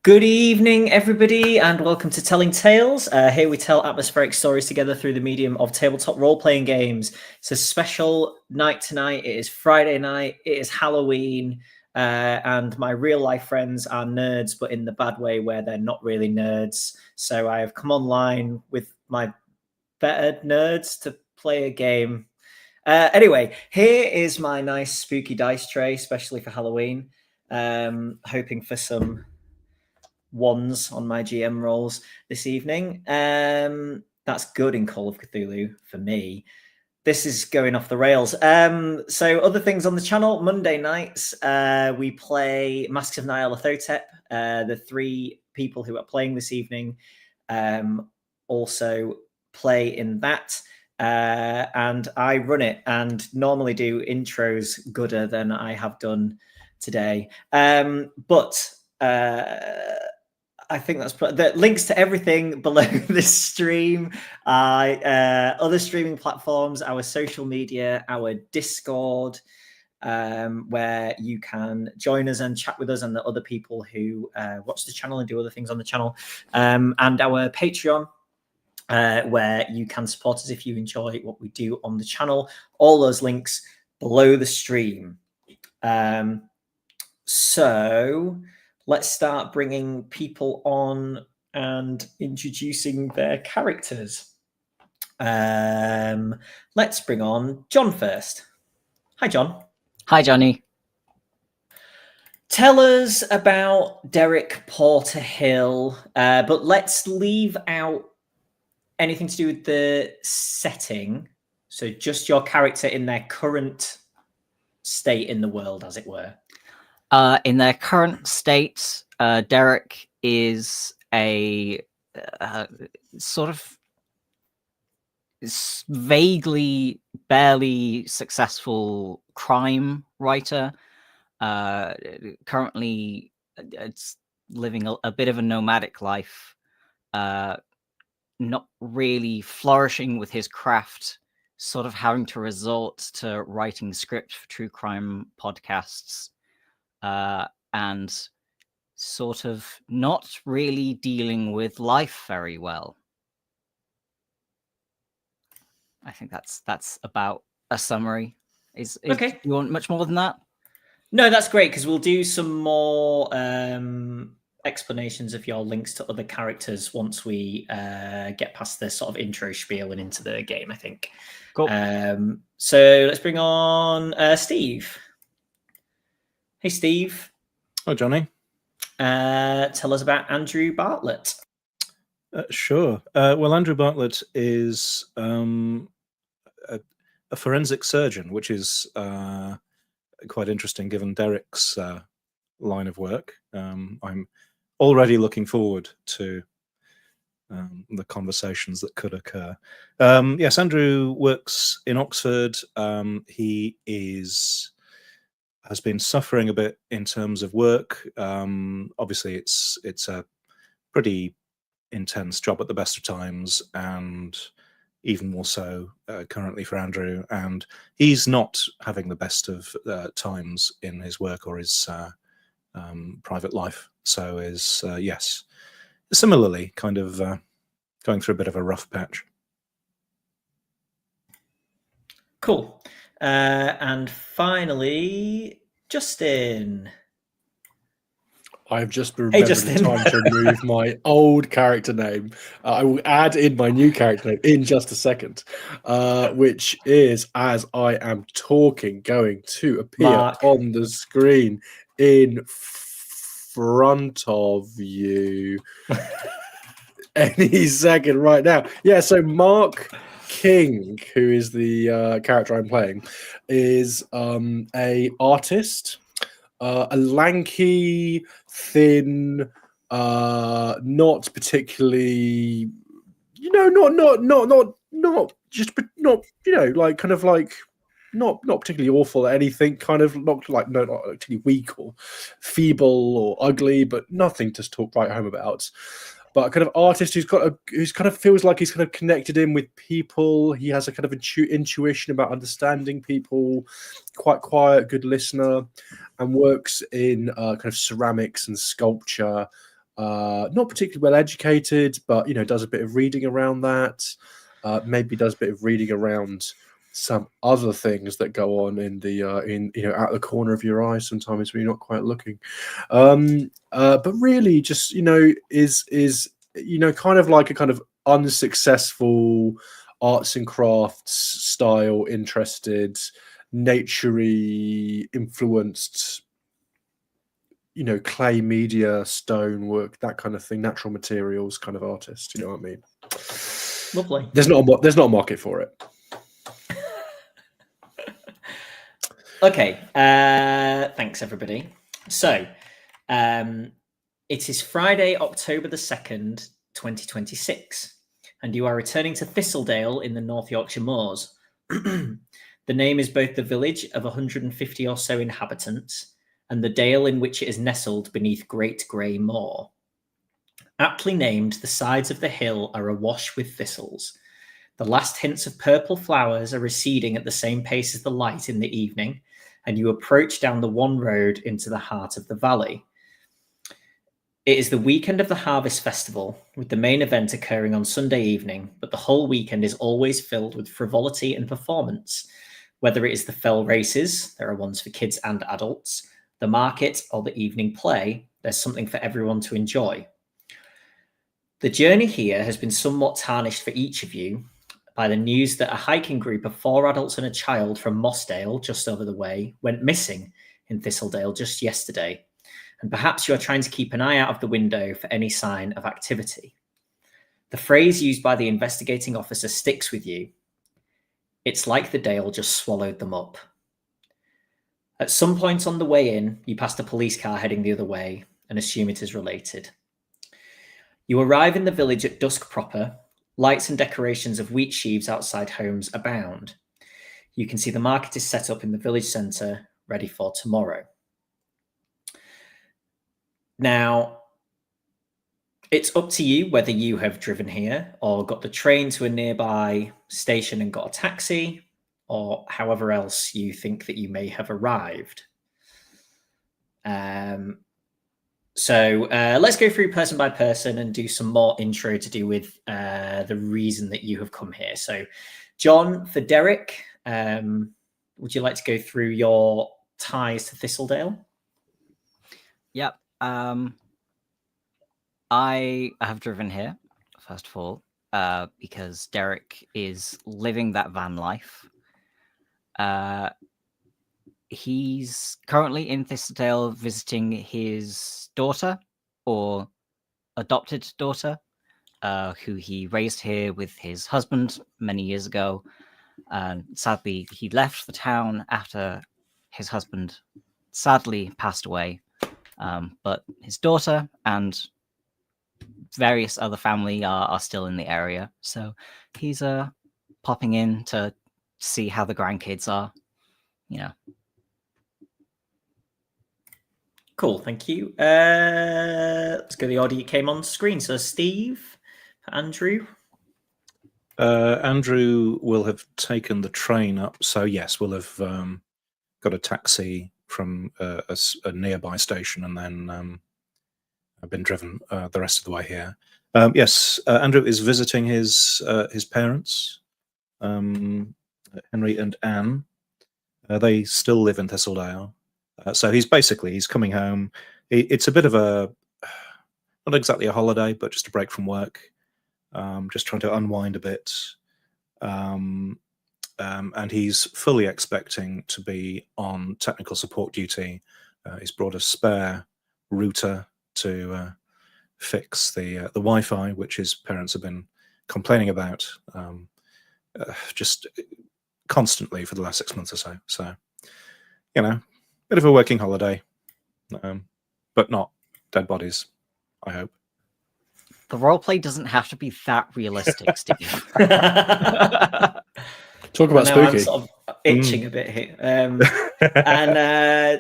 Good evening, everybody, and welcome to Telling Tales. Here we tell atmospheric stories together through the medium of tabletop role-playing games. It's a special night tonight. It is Friday night. It is Halloween, and my real-life friends are nerds, but in the bad way where they're not really nerds. So I have come online with my better nerds to play a game. Anyway, here is my nice spooky dice tray, especially for Halloween. Hoping for some ones on my GM rolls this evening. That's good in Call of Cthulhu for me. This is going off the rails. So other things on the channel, Monday nights, we play Masks of Nyarlathotep. The three people who are playing this evening also play in that. And I run it and normally do intros gooder than I have done today. But I think that's the links to everything below this stream, other streaming platforms, our social media, our Discord, where you can join us and chat with us and the other people who watch the channel and do other things on the channel, and our Patreon, where you can support us if you enjoy what we do on the channel. All those links below the stream. So let's start bringing people on and introducing their characters. Let's bring on John first. Hi, John. Hi, Jonny. Tell us about Derek Porterhill, but let's leave out anything to do with the setting. So just your character in their current state in the world, as it were. In their current state, Derek is a sort of vaguely, barely successful crime writer. Currently, it's living a bit of a nomadic life, not really flourishing with his craft, sort of having to resort to writing scripts for true crime podcasts. And sort of not really dealing with life very well. I think that's about a summary. Is okay? Do you want much more than that? No, that's great, because we'll do some more explanations of your links to other characters once we get past the sort of intro spiel and into the game, I think. Cool. So let's bring on Steve. Hey, Steve. Hi, Jonny. Tell us about Andrew Bartlett. Sure. Well, Andrew Bartlett is a forensic surgeon, which is quite interesting given Derek's line of work. I'm already looking forward to the conversations that could occur. Yes, Andrew works in Oxford. He has been suffering a bit in terms of work. Obviously, it's a pretty intense job at the best of times, and even more so currently for Andrew. And he's not having the best of times in his work or his private life. So is, yes, similarly kind of going through a bit of a rough patch. Cool. And finally, Justin. I've just remembered the time to remove my old character name. I will add in my new character name in just a second, which is, as I am talking, going to appear on the screen in front of you any second right now. Yeah, so Mark King, who is the character I'm playing, is a artist, a lanky, thin, not particularly, not particularly awful at anything, kind of not particularly weak or feeble or ugly, but nothing to write home about. But a kind of artist who's kind of feels like he's kind of connected in with people. He has a kind of intuition about understanding people, quite quiet, good listener, and works in kind of ceramics and sculpture, not particularly well educated, but does a bit of reading around that. Maybe does a bit of reading around some other things that go on in the out the corner of your eye sometimes when you're not quite looking. But really, just is kind of like a kind of unsuccessful arts and crafts style interested, naturey influenced, clay media, stonework, that kind of thing, natural materials kind of artist. You know what I mean? Lovely. There's not a market for it. Okay. Thanks, everybody. So, it is Friday, October the 2nd, 2026, and you are returning to Thistledale in the North Yorkshire Moors. The name is both the village of 150 or so inhabitants and the dale in which it is nestled beneath Great Grey Moor. Aptly named, the sides of the hill are awash with thistles. The last hints of purple flowers are receding at the same pace as the light in the evening, and you approach down the one road into the heart of the valley. It is the weekend of the Harvest Festival, with the main event occurring on Sunday evening, but the whole weekend is always filled with frivolity and performance. Whether it is the fell races, there are ones for kids and adults, the market, or the evening play, there's something for everyone to enjoy. The journey here has been somewhat tarnished for each of you by the news that a hiking group of 4 adults and a child from Mossdale, just over the way, went missing in Thistledale just yesterday. And perhaps you are trying to keep an eye out of the window for any sign of activity. The phrase used by the investigating officer sticks with you. It's like the Dale just swallowed them up. At some point on the way in, you pass a police car heading the other way and assume it is related. You arrive in the village at dusk proper. Lights and decorations of wheat sheaves outside homes abound. You can see the market is set up in the village centre, ready for tomorrow. Now, it's up to you whether you have driven here or got the train to a nearby station and got a taxi, or however else you think that you may have arrived. So let's go through person by person and do some more intro to do with the reason that you have come here. So, John, for Derek, would you like to go through your ties to Thistledale? Yep. I have driven here, first of all, because Derek is living that van life. He's currently in Thistledale visiting his daughter, or adopted daughter, who he raised here with his husband many years ago. And sadly, he left the town after his husband sadly passed away. But his daughter and various other family are still in the area. So he's popping in to see how the grandkids are, Cool, thank you. Let's go to the order you came on screen. So Steve, Andrew. Andrew will have taken the train up. So yes, we'll have got a taxi from a nearby station, and then I've been driven the rest of the way here. Yes, Andrew is visiting his parents, Henry and Anne. They still live in Thistledale. So he's coming home. It's a bit of not exactly a holiday, but just a break from work. Just trying to unwind a bit. And he's fully expecting to be on technical support duty. He's brought a spare router to fix the Wi-Fi, which his parents have been complaining about just constantly for the last 6 months or so. So, bit of a working holiday, but not dead bodies, I hope. The roleplay doesn't have to be that realistic, Steve. Talk about spooky. I'm sort of itching a bit here. And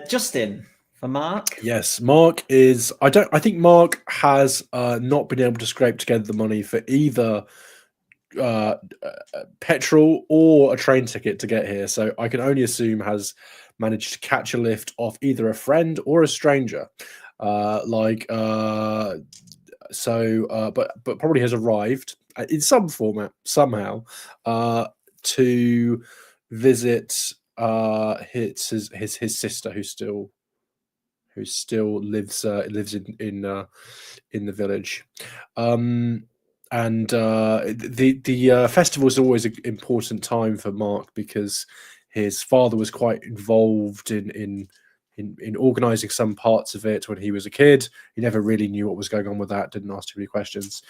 Justin, for Mark. Yes, Mark is. I think Mark has not been able to scrape together the money for either petrol or a train ticket to get here. So I can only assume has managed to catch a lift off either a friend or a stranger. But probably has arrived in some format somehow to visit his sister, who still lives in the village. The festival is always an important time for Mark, because his father was quite involved in organizing some parts of it when he was a kid. He never really knew what was going on with that, didn't ask too many questions.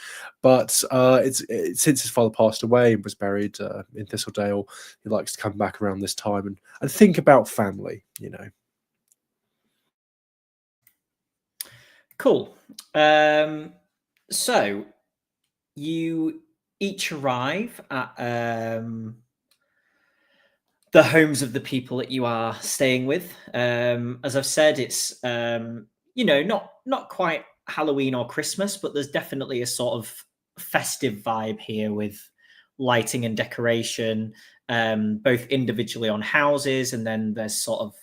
But since his father passed away and was buried in Thistledale, he likes to come back around this time and think about family, Cool. So you each arrive at the homes of the people that you are staying with. As I've said, it's not quite Halloween or Christmas, but there's definitely a sort of festive vibe here with lighting and decoration, both individually on houses, and then there's sort of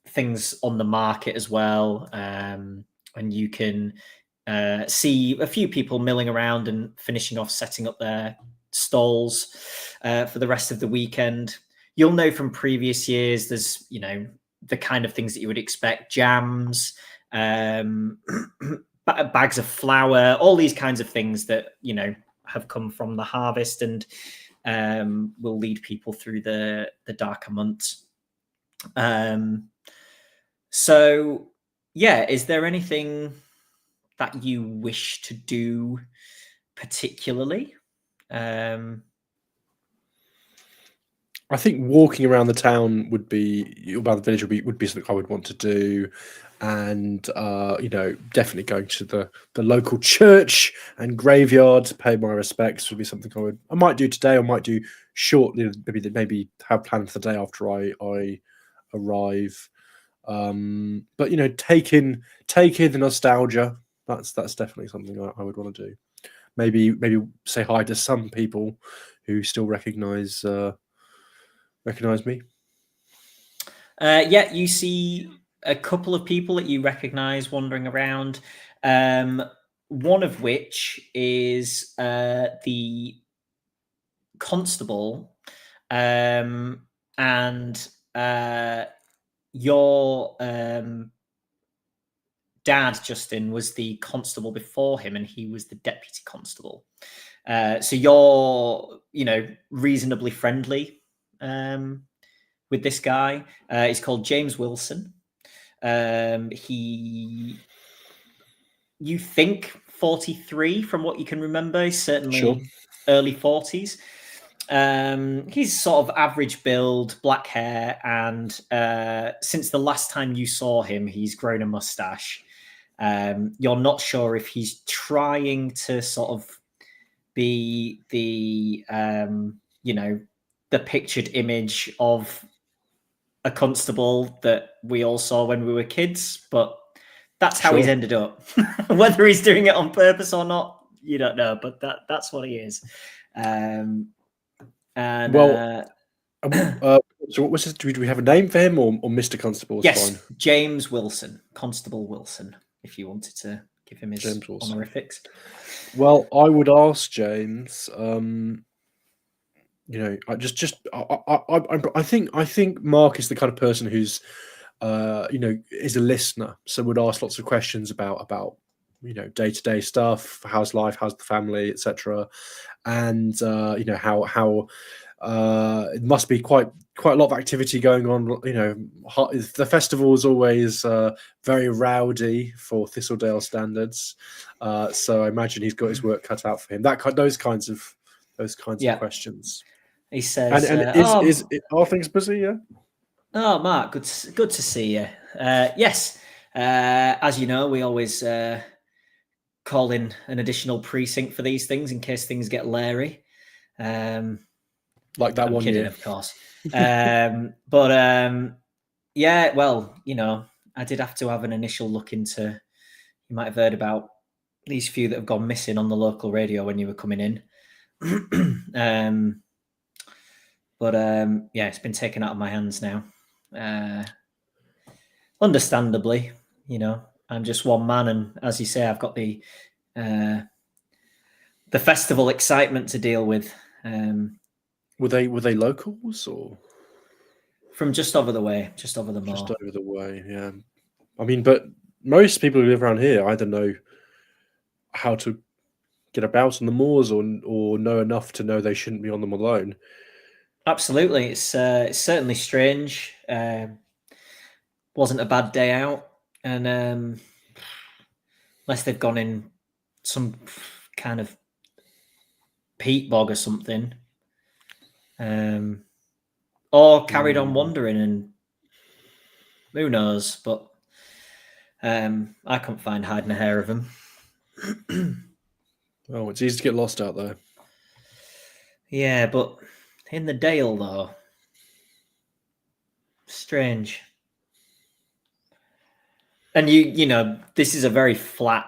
things on the market as well, and you can see a few people milling around and finishing off setting up their stalls for the rest of the weekend. You'll know from previous years there's the kind of things that you would expect: jams, bags of flour, all these kinds of things that have come from the harvest and will lead people through the darker months. So yeah, is there anything that you wish to do particularly? I think walking around the town around the village would be something I would want to do, and definitely going to the local church and graveyard to pay my respects would be something I might do today, or might do shortly. Maybe have planned for the day after I arrive. But take in the nostalgia. That's definitely something I would want to do. Maybe say hi to some people who still recognize me. Yeah, you see a couple of people that you recognize wandering around. One of which is the constable, and your dad, Justin, was the constable before him, and he was the deputy constable. So you're, reasonably friendly with this guy. He's called James Wilson. You think 43 from what you can remember. He's certainly Sure. Early 40s. He's sort of average build, black hair, and since the last time you saw him, he's grown a mustache. You're not sure if he's trying to sort of be the the pictured image of a constable that we all saw when we were kids, but that's how he's ended up. Whether he's doing it on purpose or not, you don't know, but that's what he is. So what was his? Do we have a name for him, or Mr. Constable? Yes, fine. James Wilson, Constable Wilson, if you wanted to give him his honorifics. Well, I would ask James. I think Mark is the kind of person who's, is a listener, so would ask lots of questions about day-to-day stuff, how's life, how's the family, etc. And how it must be quite a lot of activity going on. The festival is always very rowdy for Thistledale standards, so I imagine he's got his work cut out for him. Those kinds of questions. He says, are things busy? Yeah. Oh, Mark, good to see you. Yes, as you know, we always call in an additional precinct for these things in case things get leery. Like that I'm one kidding, year, of course. Yeah, well, I did have to have an initial look into. You might have heard about these few that have gone missing on the local radio when you were coming in. Yeah, it's been taken out of my hands now. Understandably, I'm just one man, and as you say, I've got the festival excitement to deal with. Were they locals or from just over the way, just over the moor? Just over the way, yeah. I mean, but most people who live around here either know how to get about on the moors or know enough to know they shouldn't be on them alone. Absolutely, it's certainly strange. Wasn't a bad day out, and unless they've gone in some kind of peat bog or something, or carried on wandering, and who knows? But I couldn't find hiding a hair of them. Oh, it's easy to get lost out there. Yeah, but in the Dale, though, strange. And you know, this is a very flat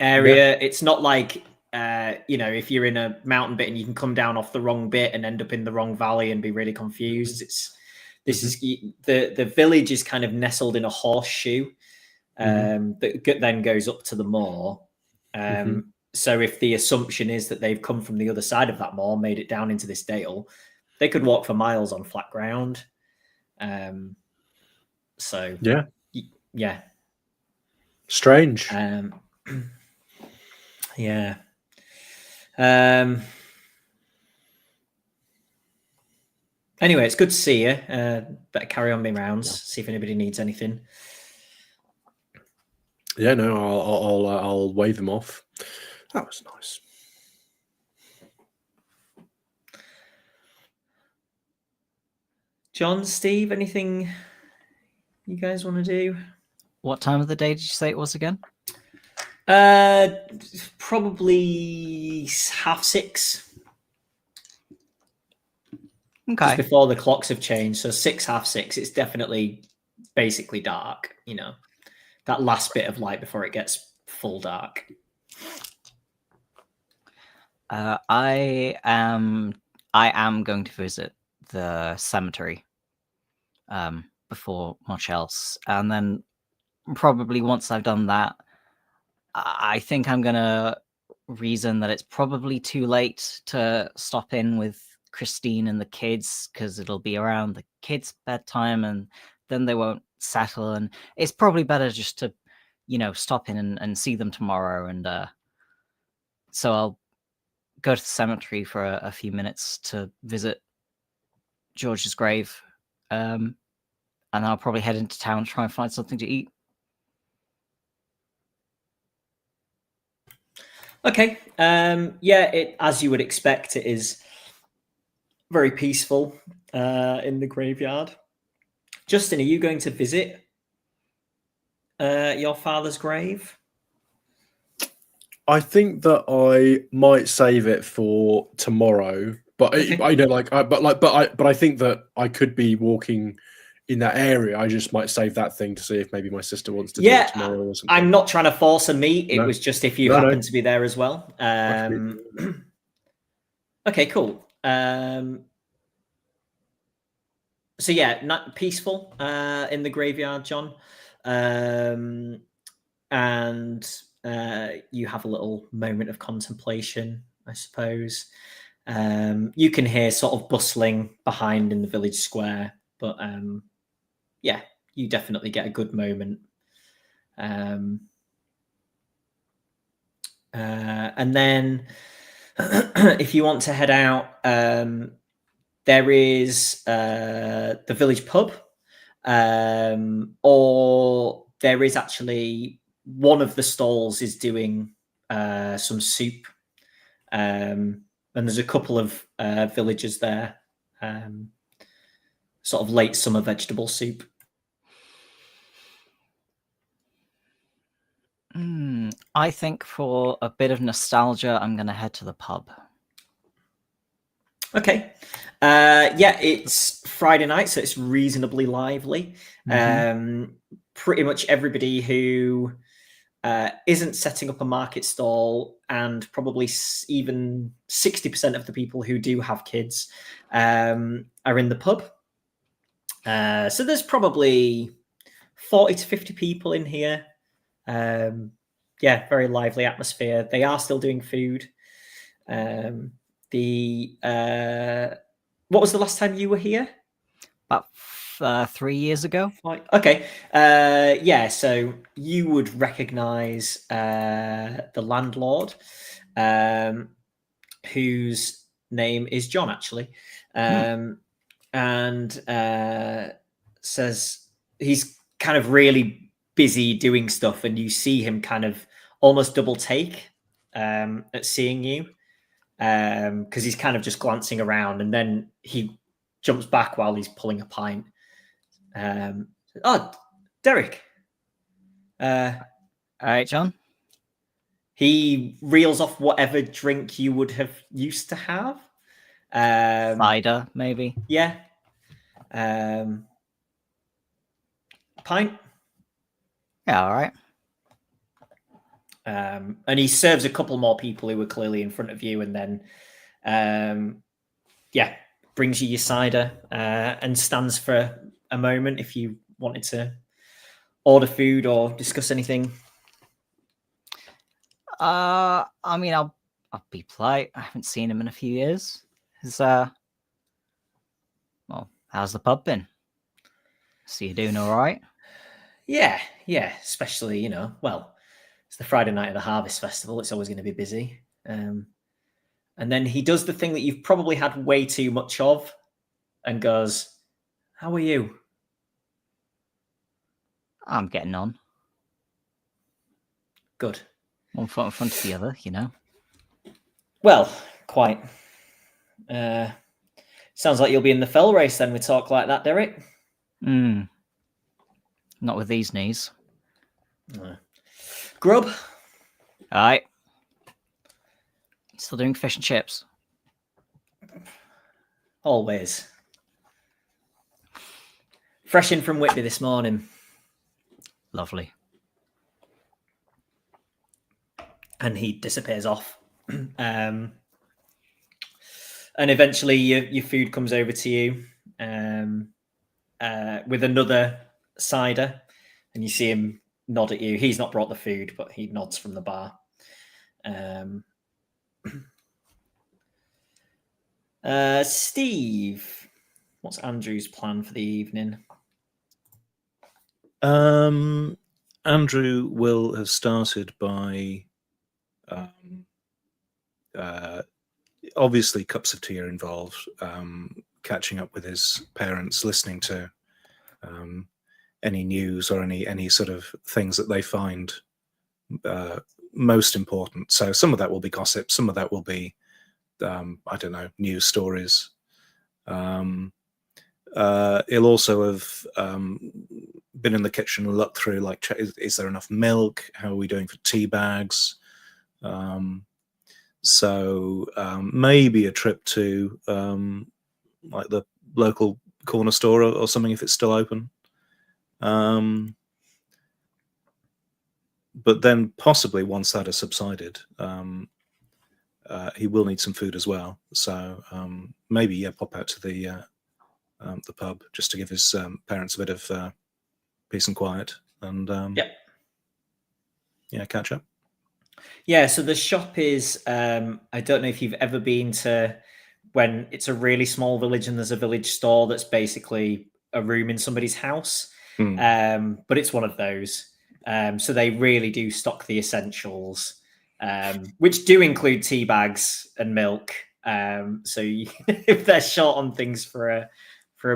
area. Yeah. It's not like if you're in a mountain bit and you can come down off the wrong bit and end up in the wrong valley and be really confused. This is the village is kind of nestled in a horseshoe that then goes up to the moor. So if the assumption is that they've come from the other side of that moor, made it down into this dale, they could walk for miles on flat ground. So yeah, strange. Yeah. Anyway, it's good to see you. Better carry on my rounds. See if anybody needs anything. Yeah, no, I'll wave them off. That was nice. John, Steve, anything you guys want to do? What time of the day did you say it was again? Probably 6:30. Okay. Just before the clocks have changed. So 6, 6:30. It's definitely basically dark, that last bit of light before it gets full dark. I am going to visit the cemetery before much else. And then probably once I've done that, I think I'm going to reason that it's probably too late to stop in with Christine and the kids, because it'll be around the kids' bedtime and then they won't settle. And it's probably better just to, stop in and see them tomorrow. And so I'll go to the cemetery for a few minutes to visit George's grave. And I'll probably head into town to try and find something to eat. Okay. It, as you would expect, it is very peaceful in the graveyard. Justin, are you going to visit your father's grave? I think that I might save it for tomorrow, but okay. But I think that I could be walking in that area. I just might save that thing to see if maybe my sister wants to do it tomorrow or something. I'm not trying to force a meet. It was just if you happen to be there as well. Okay, cool. So yeah, not peaceful in the graveyard, John. And you have a little moment of contemplation, I suppose. You can hear sort of bustling behind in the village square, but you definitely get a good moment. And then if you want to head out, there is the village pub, or there is actually one of the stalls is doing some soup, and there's a couple of villagers there, sort of late summer vegetable soup. I think for a bit of nostalgia, I'm going to head to the pub. Okay. It's Friday night, so it's reasonably lively. Pretty much everybody who isn't setting up a market stall, and probably even 60% of the people who do have kids are in the pub. So there's probably 40 to 50 people in here. Yeah, very lively atmosphere. They are still doing food. What was the last time you were here? About 3 years ago. Okay. Yeah, so you would recognize the landlord, whose name is John, actually. And says he's kind of really busy doing stuff, and you see him kind of almost double take at seeing you, because he's kind of just glancing around, and then he jumps back while he's pulling a pint. Oh, Derek. All right, John. He reels off whatever drink you would have used to have. Cider, maybe. Yeah. Pint. Yeah, all right. And he serves a couple more people who were clearly in front of you, and then, yeah, brings you your cider and stands for a moment if you wanted to order food or discuss anything. I mean, I'll be polite. I haven't seen him in a few years. Well, how's the pub been? So you doing all right? Yeah, especially, well, it's the Friday night of the Harvest Festival. It's always going to be busy. And then he does the thing that you've probably had way too much of and goes, "How are you?" I'm getting on. Good. One foot in front of the other, Well, quite. Sounds like you'll be in the fell race then with talk like that, Derek. Not with these knees. Grub? All right. Still doing fish and chips? Always. Fresh in from Whitby this morning. Lovely. And he disappears off. And eventually your food comes over to you with another cider, and you see him nod at you. He's not brought the food, but he nods from the bar. Steve, what's Andrew's plan for the evening? Andrew will have started by obviously cups of tea are involved, catching up with his parents, listening to any news or any sort of things that they find most important. So some of that will be gossip, some of that will be I don't know, news stories. He'll also have been in the kitchen and looked through, like, is there enough milk? How are we doing for tea bags? So maybe a trip to like the local corner store or something if it's still open. But then possibly once that has subsided, he will need some food as well. So maybe pop out to the pub just to give his parents a bit of peace and quiet, and catch up. Yeah, so the shop is, I don't know if you've ever been to when it's a really small village and there's a village store that's basically a room in somebody's house. But it's one of those. So they really do stock the essentials, which do include tea bags and milk. So if they're short on things for a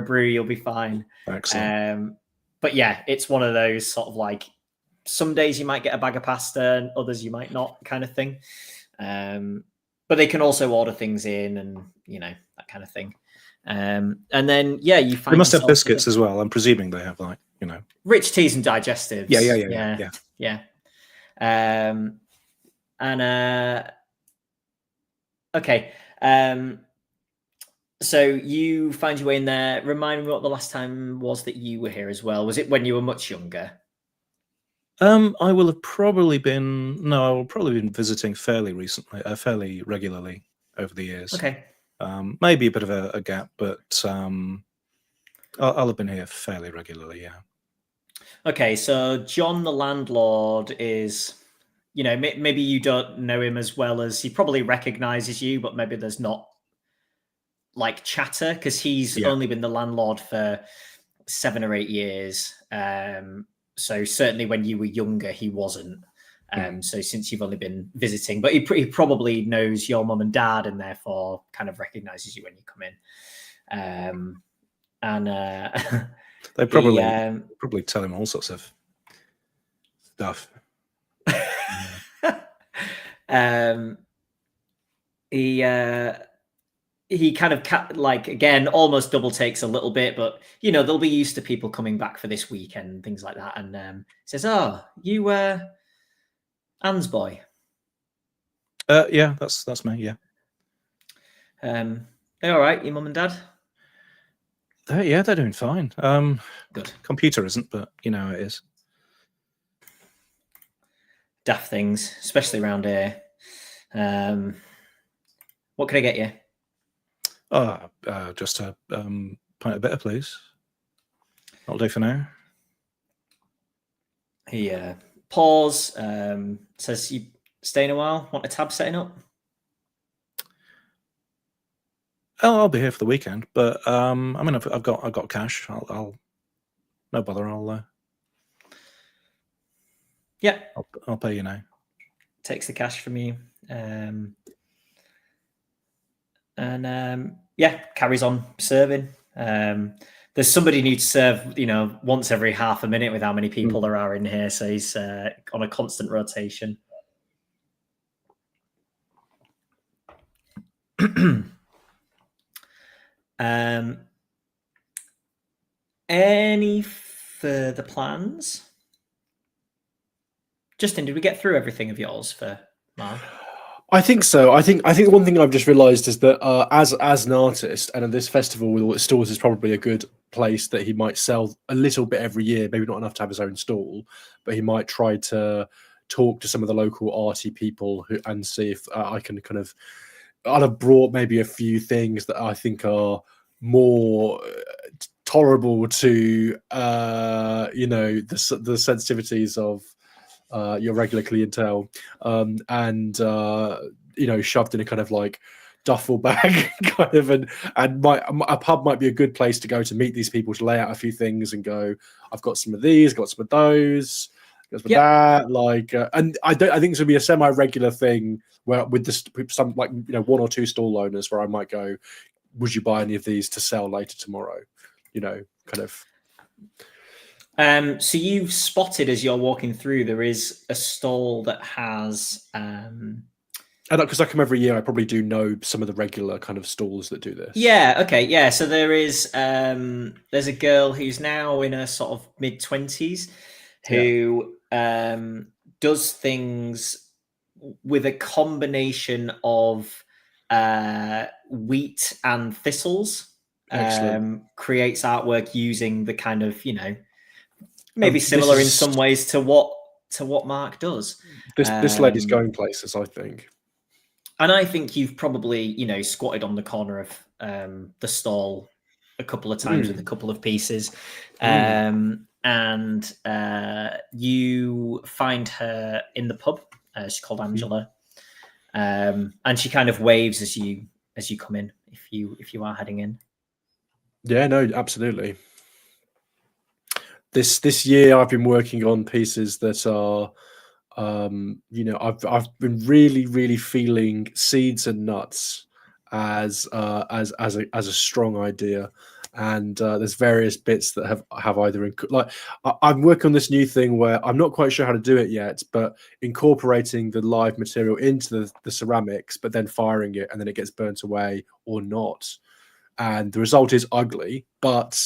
brew, you'll be fine. Excellent. But yeah, it's one of those sort of like, some days you might get a bag of pasta and others you might not, kind of thing. But they can also order things in and, that kind of thing. And then, you find... They must have biscuits as well. I'm presuming they have, like, rich teas and digestives. Yeah. Okay. So you find your way in there. Remind me what the last time was that you were here as well. Was it when you were much younger? I will probably been visiting fairly regularly over the years. Okay. Maybe a bit of a gap, but I'll have been here fairly regularly. Yeah. Okay, so John, the landlord, is, maybe you don't know him as well as he probably recognizes you, but maybe there's not like chatter because he's only been the landlord for 7 or 8 years. So certainly when you were younger, he wasn't. So since you've only been visiting, but he probably knows your mum and dad and therefore kind of recognizes you when you come in. They probably tell him all sorts of stuff. He kind of again almost double takes a little bit, but they'll be used to people coming back for this weekend and things like that, and says, "Oh, you Anne's boy." Yeah, that's me. Yeah. They all right, your mum and dad? Yeah, they're doing fine. Good. Computer isn't, but it is. Daft things, especially around here. What can I get you? Just a pint of bitter, please. That'll do for now. He pause. Says, "You staying a while? Want a tab setting up?" Oh, I'll be here for the weekend, but I've got cash. I'll no bother. Yeah, I'll pay you now. Takes the cash from you, and carries on serving. There's somebody who needs to serve, once every half a minute with how many people there are in here. So he's on a constant rotation. Any further plans? Justin, did we get through everything of yours for Mark? I think so. I think the one thing I've just realised is that as an artist and at this festival with all its stalls is probably a good place that he might sell a little bit every year, maybe not enough to have his own stall, but he might try to talk to some of the local arty people and see if I can I'd have brought maybe a few things that I think are more tolerable to the sensitivities of your regular clientele, and shoved in a kind of like duffel bag kind of, and a pub might be a good place to go to meet these people, to lay out a few things and go, I've got some of these, got some of those, got some of that, and I think this would be a semi-regular thing where with some one or two stall owners where I might go, would you buy any of these to sell later tomorrow? So you've spotted as you're walking through, there is a stall that has and because I come every year, I probably do know some of the regular kind of stalls that do this. Yeah, okay, yeah. So there's a girl who's now in her sort of mid-20s who does things with a combination of wheat and thistles. Creates artwork using the kind of, maybe similar in some ways to what Mark does. This lady's going places, I think. And I think you've probably, squatted on the corner of the stall a couple of times with a couple of pieces. And you find her in the pub. She's called Angela. And she kind of waves as you come in, if you are heading in. Yeah, no, absolutely. This year I've been working on pieces that are I've been really feeling seeds and nuts as a strong idea, and there's various bits that have either I'm working on this new thing where I'm not quite sure how to do it yet, but incorporating the live material into the ceramics, but then firing it and then it gets burnt away or not, and the result is ugly, but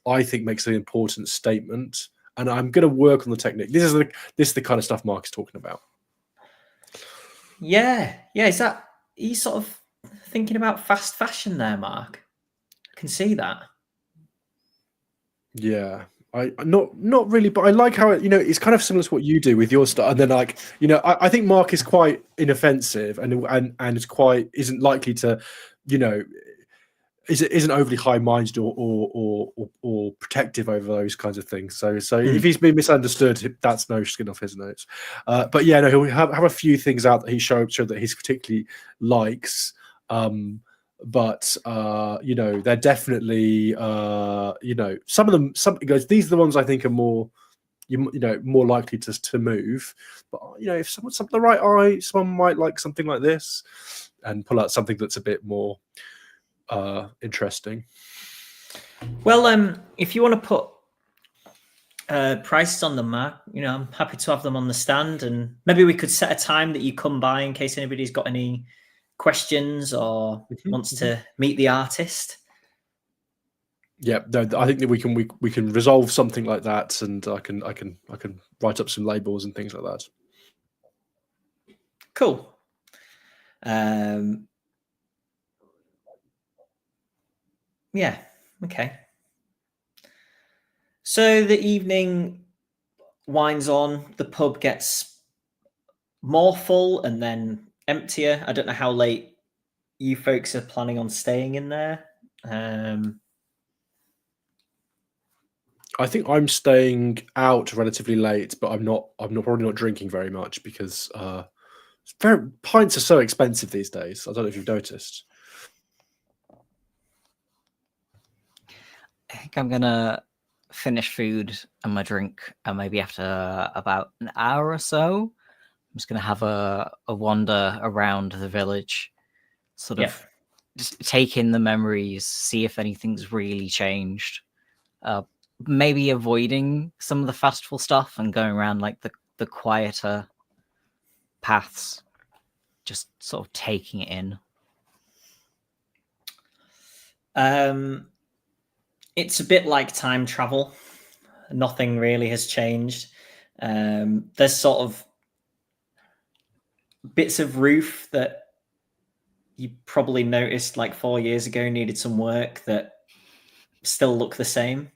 I think makes an important statement. And I'm going to work on the technique. This is the kind of stuff Mark is talking about. Yeah. Are you sort of thinking about fast fashion there, Mark? I can see that. Yeah, I not really, but I like how it's kind of similar to what you do with your stuff. And then I think Mark is quite inoffensive and isn't likely to isn't overly high-minded or protective over those kinds of things. So if he's been misunderstood, that's no skin off his nose. But yeah, no, he'll have a few things out that he showed that he particularly likes. But they're definitely some of them. He goes, these are the ones I think are more more likely to move. But if someone's the right eye, someone might like something like this, and pull out something that's a bit more interesting. Well, if you want to put prices on them, Mark, I'm happy to have them on the stand, and maybe we could set a time that you come by in case anybody's got any questions or wants to meet the artist. Yeah, no, I think that we can resolve something like that, and I can write up some labels and things like that. Cool. Yeah. Okay. So the evening winds on. The pub gets more full and then emptier. I don't know how late you folks are planning on staying in there. I think I'm staying out relatively late, but I'm probably not drinking very much because pints are so expensive these days. I don't know if you've noticed. I think I'm gonna finish food and my drink, and maybe after about an hour or so, I'm just gonna have a wander around the village, sort of just take in the memories, see if anything's really changed. Maybe avoiding some of the festival stuff and going around like the quieter paths, just sort of taking it in. It's a bit like time travel. Nothing really has changed. There's sort of bits of roof that you probably noticed like 4 years ago needed some work that still look the same.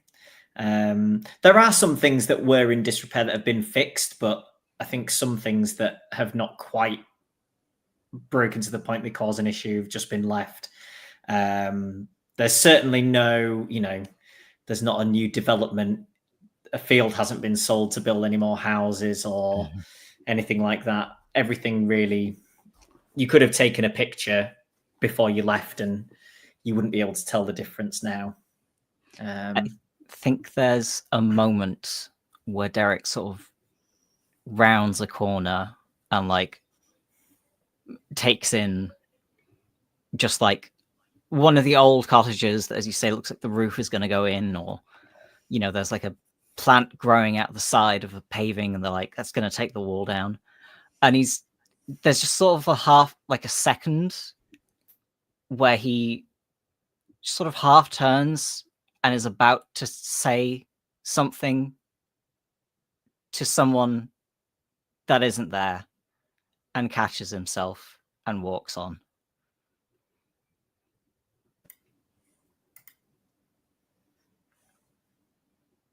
There are some things that were in disrepair that have been fixed, but I think some things that have not quite broken to the point they cause an issue have just been left. There's certainly no, there's not a new development. A field hasn't been sold to build any more houses or anything like that. Everything really, you could have taken a picture before you left and you wouldn't be able to tell the difference now. I think there's a moment where Derek sort of rounds a corner and like takes in just like one of the old cottages that, as you say, looks like the roof is going to go in, or there's like a plant growing out the side of the paving and they're like, that's going to take the wall down. And there's just sort of a second where he sort of half turns and is about to say something to someone that isn't there, and catches himself and walks on.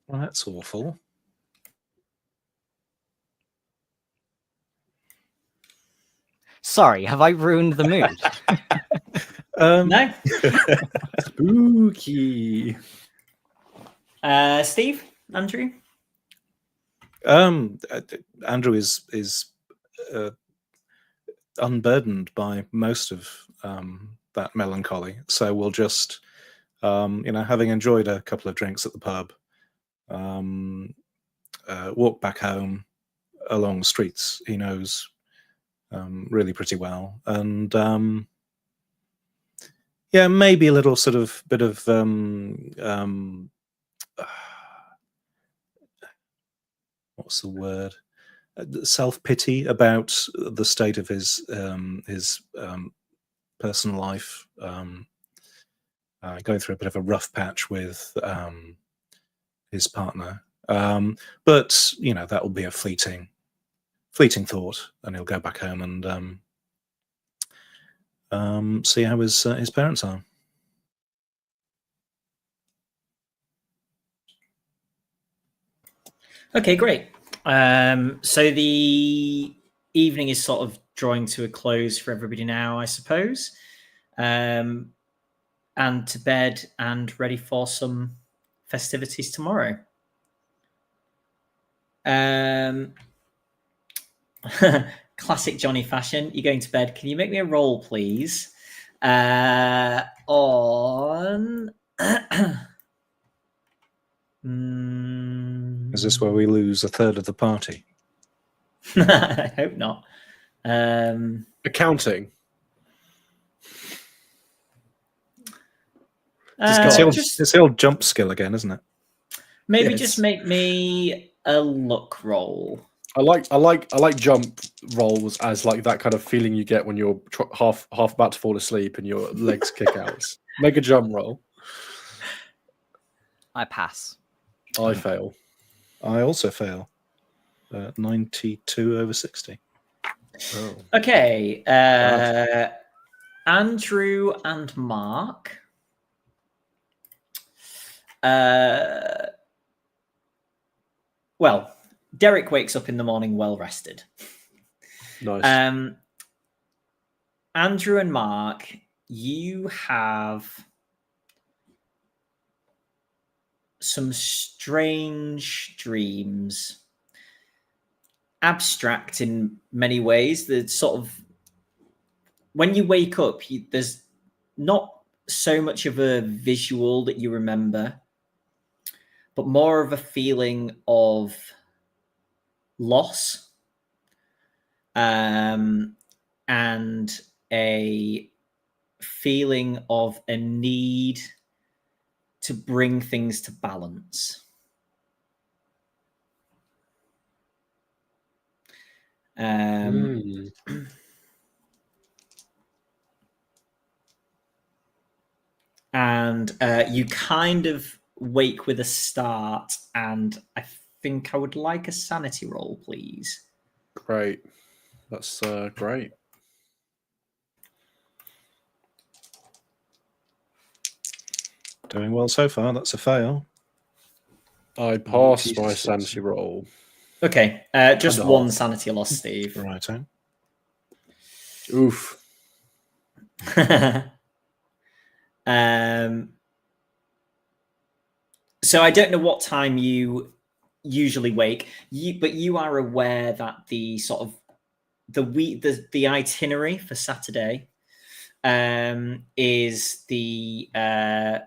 Well, that's awful. Sorry, have I ruined the mood? No. Spooky. Steve, Andrew. Andrew is unburdened by most of that melancholy, so we'll just, having enjoyed a couple of drinks at the pub, walk back home along streets he knows really pretty well, and maybe a little sort of bit of what's the word? Self-pity about the state of his personal life, going through a bit of a rough patch with his partner, but that will be a fleeting thought, and he'll go back home and see how his parents are. Okay, great. So the evening is sort of drawing to a close for everybody now, I suppose. and to bed and ready for some festivities tomorrow. Classic Jonny fashion. You're going to bed. Can you make me a roll, please? On. Is this where we lose a third of the party? I hope not. Accounting. It's the old jump skill again, isn't it? Maybe Yes. just make me a luck roll. I like jump rolls as like that kind of feeling you get when you're half about to fall asleep and your legs kick out. Make a jump roll. I pass. I fail. I also fail. 92 over 60. Oh. Okay. Andrew and Mark. Well, Derek wakes up in the morning well rested. Nice. Andrew and Mark, you have some strange dreams. Abstract in many ways. The sort of when you wake up, there's not so much of a visual that you remember, but more of a feeling of loss, and a feeling of a need to bring things to balance. And you kind of wake with a start, and I think I would like a sanity roll, please. Great. That's great. Doing well so far. That's a fail. I passed Jesus. my sanity roll. Okay, just And one half. sanity loss, Steve. Right. Oof. So I don't know what time you usually wake, but you are aware that the sort of the itinerary for Saturday is the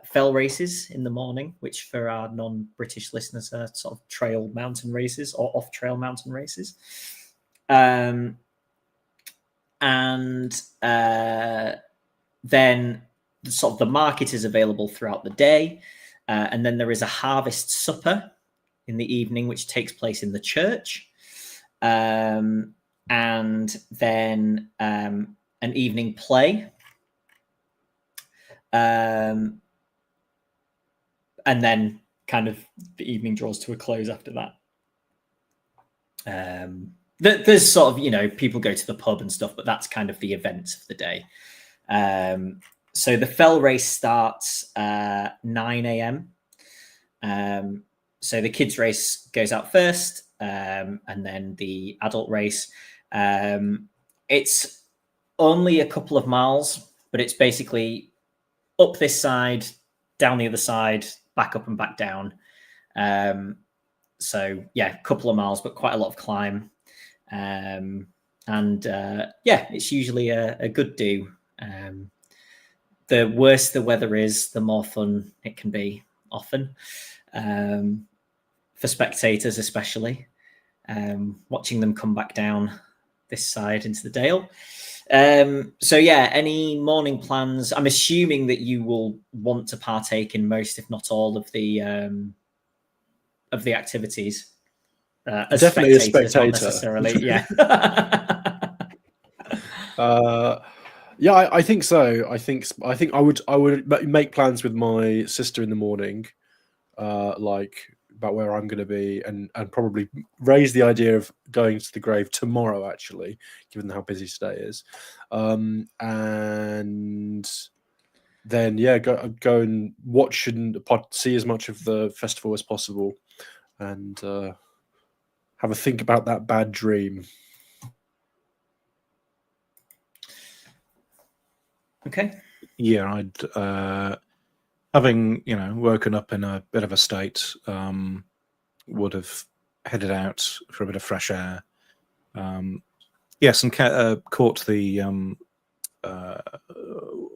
fell races in the morning, which for our non-British listeners are sort of trail mountain races or off-trail mountain races. And then sort of the market is available throughout the day. And then there is a harvest supper in the evening, which takes place in the church. And then an evening play. And then kind of the evening draws to a close after that. There's sort of, people go to the pub and stuff, but that's kind of the events of the day. So the fell race starts 9 a.m. So the kids race goes out first, and then the adult race. It's only a couple of miles, but it's basically up this side, down the other side, back up and back down. So yeah, a couple of miles, but quite a lot of climb. It's usually a good do. The worse the weather is, the more fun it can be often, for spectators especially, watching them come back down this side into the dale. Any morning plans? I'm assuming that you will want to partake in most, if not all, of the activities. As Definitely a spectators, not spectator. necessarily, yeah. I think so. I think I would make plans with my sister in the morning, like about where I'm going to be, and probably raise the idea of going to the grave tomorrow, actually, given how busy today is, and then go and watch and see as much of the festival as possible, and have a think about that bad dream. Okay. yeah, I'd having woken up in a bit of a state, would have headed out for a bit of fresh air. Yes, and caught the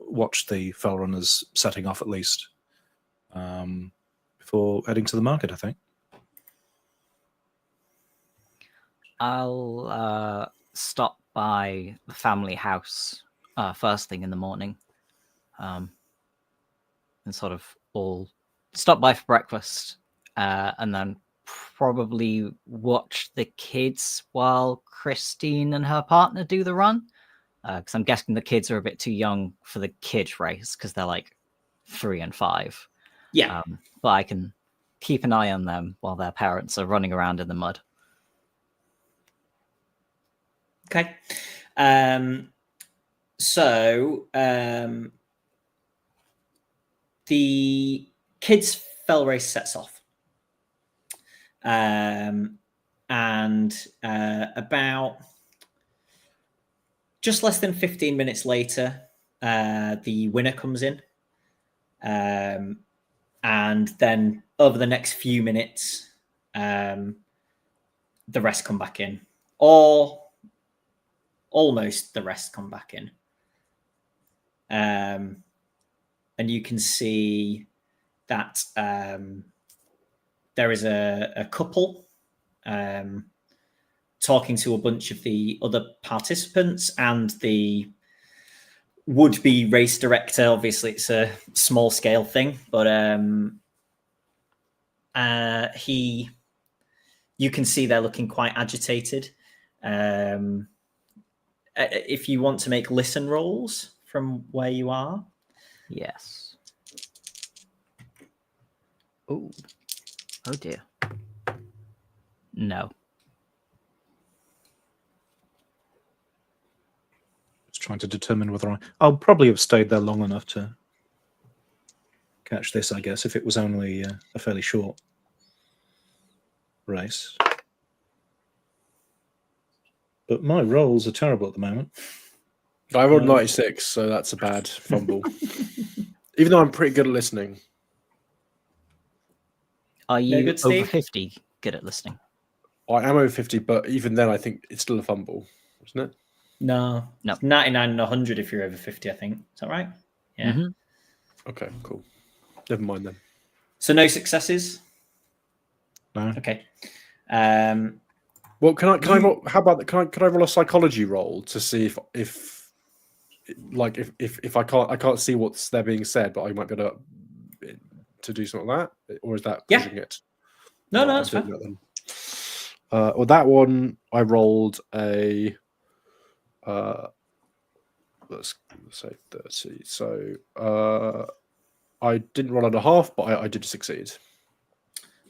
watched the fell runners setting off at least before heading to the market, I think. I'll stop by the family house first thing in the morning, and sort of all stop by for breakfast, and then probably watch the kids while Christine and her partner do the run. Because I'm guessing the kids are a bit too young for the kids race because they're like 3 and 5. Yeah. But I can keep an eye on them while their parents are running around in the mud. Okay. So the kids' fell race sets off. And about just less than 15 minutes later, the winner comes in. And then over the next few minutes, the rest come back in. Or almost the rest come back in. And you can see that there is a couple talking to a bunch of the other participants and the would-be race director. Obviously, it's a small-scale thing, but you can see they're looking quite agitated. If you want to make listen rolls from where you are. Yes. Oh dear. No. Just trying to determine whether I'll probably have stayed there long enough to catch this, I guess, if it was only a fairly short race. But my rolls are terrible at the moment. I rolled 96, so that's a bad fumble. Even though I'm pretty good at listening. Are you good, over Steve? 50 good at listening? I am over 50, but even then I think it's still a fumble, isn't it? No. 99 and 100 if you're over 50, I think. Is that right? Yeah. Mm-hmm. Okay, cool. Never mind then. So no successes? No. Okay. Well, can I roll, how about can I roll a psychology roll to see if I can't see what's there being said, but I might be able to do something like that, or is that pushing it? No, Right, that's fine. that then. Well, that one I rolled a let's say 30. So I didn't roll on a half, but I did succeed.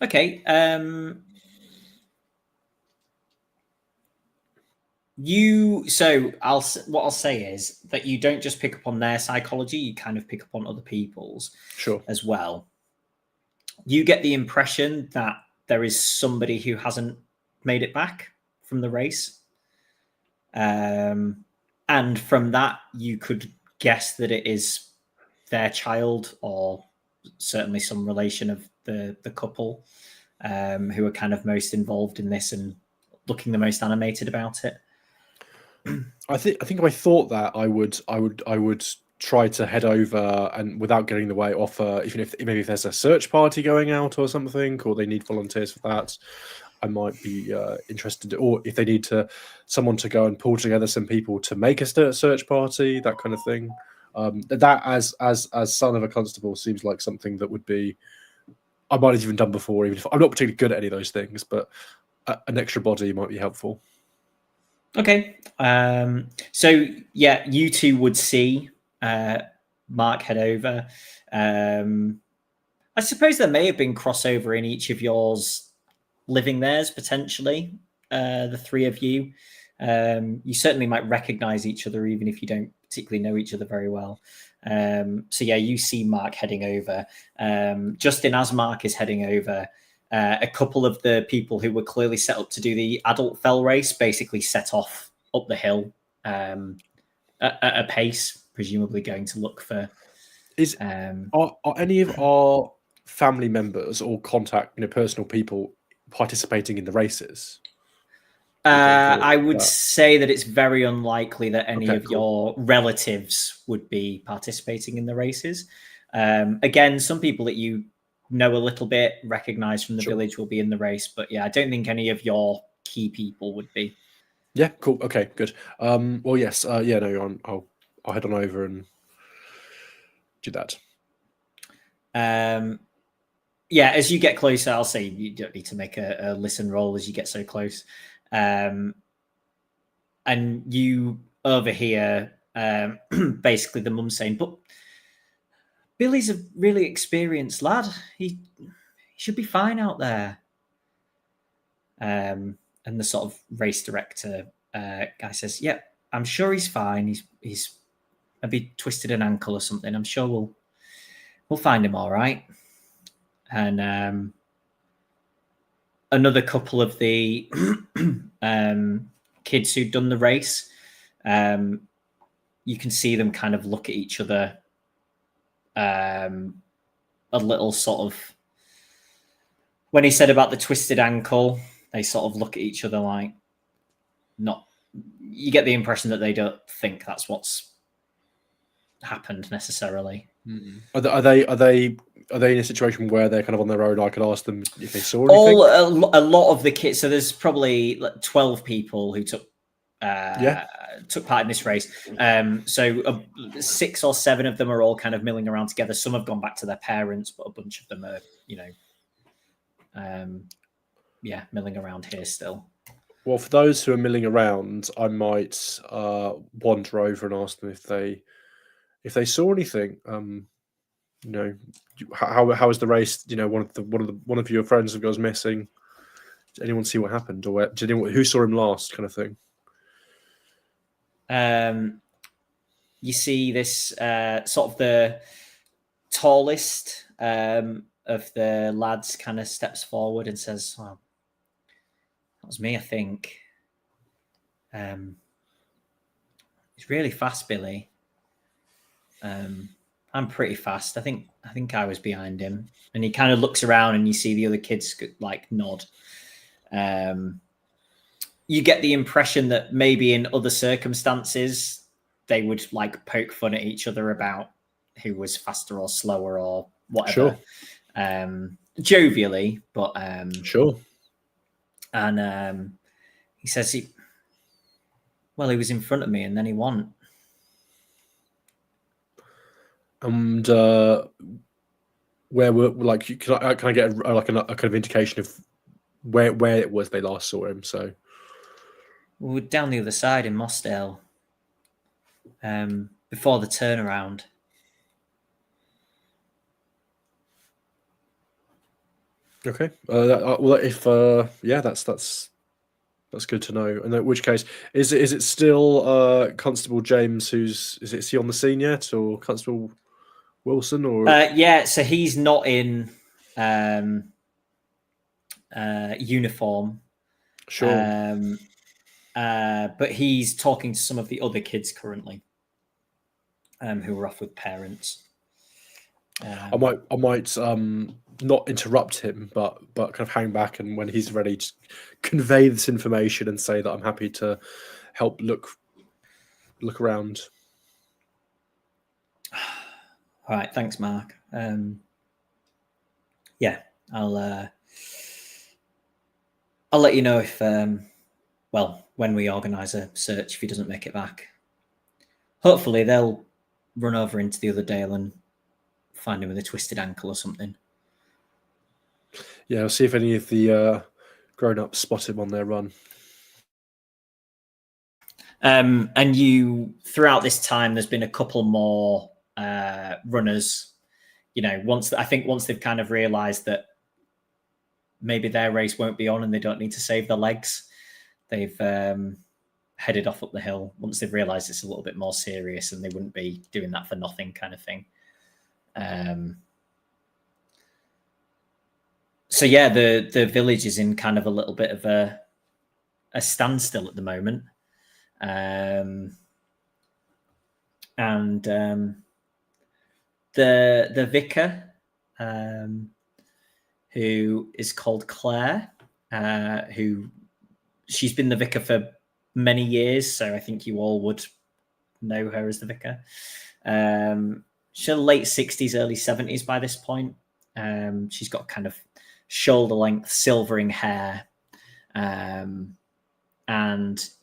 Okay. What I'll say is that you don't just pick up on their psychology, you kind of pick up on other people's as well. You get the impression that there is somebody who hasn't made it back from the race. And from that, you could guess that it is their child or certainly some relation of the couple who are kind of most involved in this and looking the most animated about it. I think if I thought that, I would try to head over and without getting in the way offer, even if maybe if there's a search party going out or something, or they need volunteers for that, I might be interested. Or if they need someone to go and pull together some people to make a search party, that kind of thing. That as son of a constable seems like something that would be I might have even done before, even if I'm not particularly good at any of those things, but an extra body might be helpful. Okay. So yeah, you two would see Mark head over. I suppose there may have been crossover in each of yours living theirs, potentially, the three of you. You certainly might recognize each other, even if you don't particularly know each other very well. So yeah, you see Mark heading over. Justin, as Mark is heading over, a couple of the people who were clearly set up to do the adult fell race basically set off up the hill at a pace, presumably going to look for Are any of our family members or contact, personal people participating in the races? I would say that it's very unlikely that any Okay, of cool. your relatives would be participating in the races. Again, some people that you know a little bit, recognize from the Sure. village, will be in the race, but yeah, I don't think any of your key people would be. Yeah, cool. Okay, good. Well, yes. Yeah, no, I'll head on over and do that. Yeah, as you get closer, I'll say you don't need to make a listen roll as you get so close. And you overhear basically the mum saying, "But Billy's a really experienced lad. He should be fine out there." And the sort of race director guy says, "Yeah, I'm sure he's fine. He's maybe twisted an ankle or something. I'm sure we'll find him all right." And another couple of the kids who'd done the race, you can see them kind of look at each other a little sort of, when he said about the twisted ankle, they sort of look at each other like, not, you get the impression that they don't think that's what's happened necessarily. Are they in a situation where they're kind of on their own? I could ask them if they saw anything. A lot of the kids. So there's probably 12 people who took part in this race. So 6 or 7 of them are all kind of milling around together. Some have gone back to their parents, but a bunch of them are, milling around here still. Well, for those who are milling around, I might wander over and ask them if they saw anything. How was the race? One of your friends of yours missing. Did anyone see what happened, or who saw him last, kind of thing? You see this sort of the tallest of the lads kind of steps forward and says, "Well, that was me, I think. He's really fast, Billy. I'm pretty fast. I think I was behind him." And he kind of looks around, and you see the other kids like nod. You get the impression that maybe in other circumstances they would like poke fun at each other about who was faster or slower or whatever. Sure. Jovially, but sure. And he says he was in front of me and then he won. And where were can I get a kind of indication of where it was they last saw him? So we were down the other side in Mossdale, before the turnaround. Okay. That's good to know. And in which case, is it still Constable James is he on the scene yet, or Constable Wilson, or so he's not in uniform. Sure. But he's talking to some of the other kids currently, who are off with parents. I might not interrupt him, but kind of hang back, and when he's ready, just convey this information and say that I'm happy to help look around. All right, thanks, Mark. Yeah, I'll let you know if when we organise a search, if he doesn't make it back. Hopefully they'll run over into the other dale and find him with a twisted ankle or something. Yeah, I'll see if any of the grown-ups spot him on their run. And you, throughout this time, there's been a couple more runners. Once they've kind of realised that maybe their race won't be on and they don't need to save their legs, they've headed off up the hill. Once they've realised it's a little bit more serious and they wouldn't be doing that for nothing, kind of thing. So yeah, the village is in kind of a little bit of a standstill at the moment. the vicar, who is called Claire, who she's been the vicar for many years, so I think you all would know her as the vicar. She's late 60s, early 70s by this point. She's got kind of shoulder-length silvering hair. And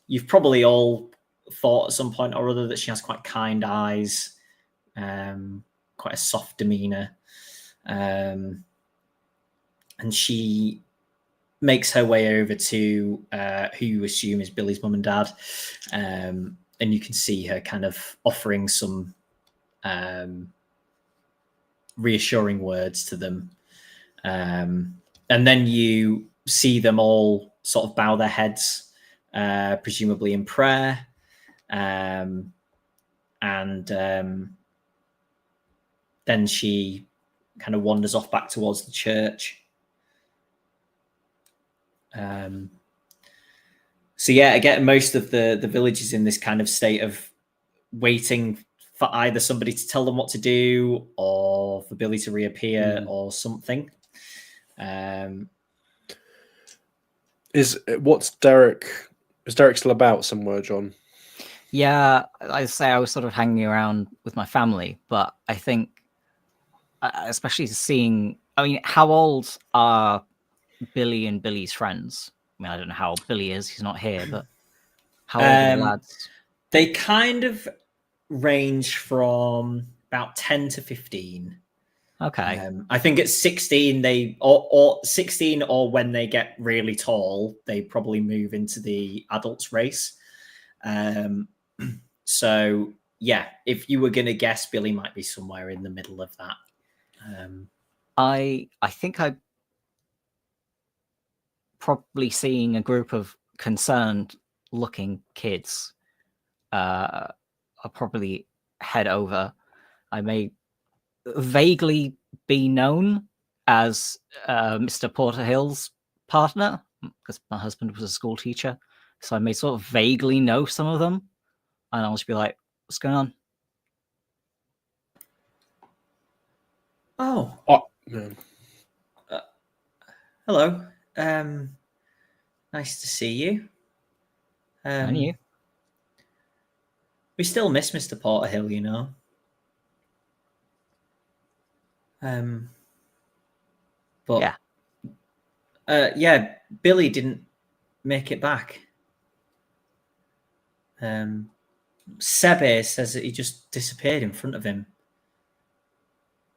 you've probably all thought at some point or other that she has quite kind eyes, quite a soft demeanor. And she makes her way over to who you assume is Billy's mum and dad. And you can see her kind of offering some reassuring words to them. And then you see them all sort of bow their heads, presumably in prayer. And then she kind of wanders off back towards the church. So yeah, again, most of the village is in this kind of state of waiting for either somebody to tell them what to do or for Billy to reappear or something. Is Derek still about somewhere, John? Yeah, I say I was sort of hanging around with my family, but I think, especially seeing, I mean, how old are Billy and Billy's friends? I mean, I don't know how old Billy is. He's not here, but how old are the lads? They kind of range from about 10 to 15. Okay. I think at 16, or 16, or when they get really tall, they probably move into the adults race. So yeah, if you were going to guess, Billy might be somewhere in the middle of that. I think I probably seeing a group of concerned looking kids. I'll probably head over. I may vaguely be known as Mr. Porterhill's partner, because my husband was a school teacher. So I may sort of vaguely know some of them. And I'll just be like, what's going on? Oh. Man. Hello. Nice to see you. And you? We still miss Mr. Porterhill, you know. But yeah, Billy didn't make it back. Sebe says that he just disappeared in front of him.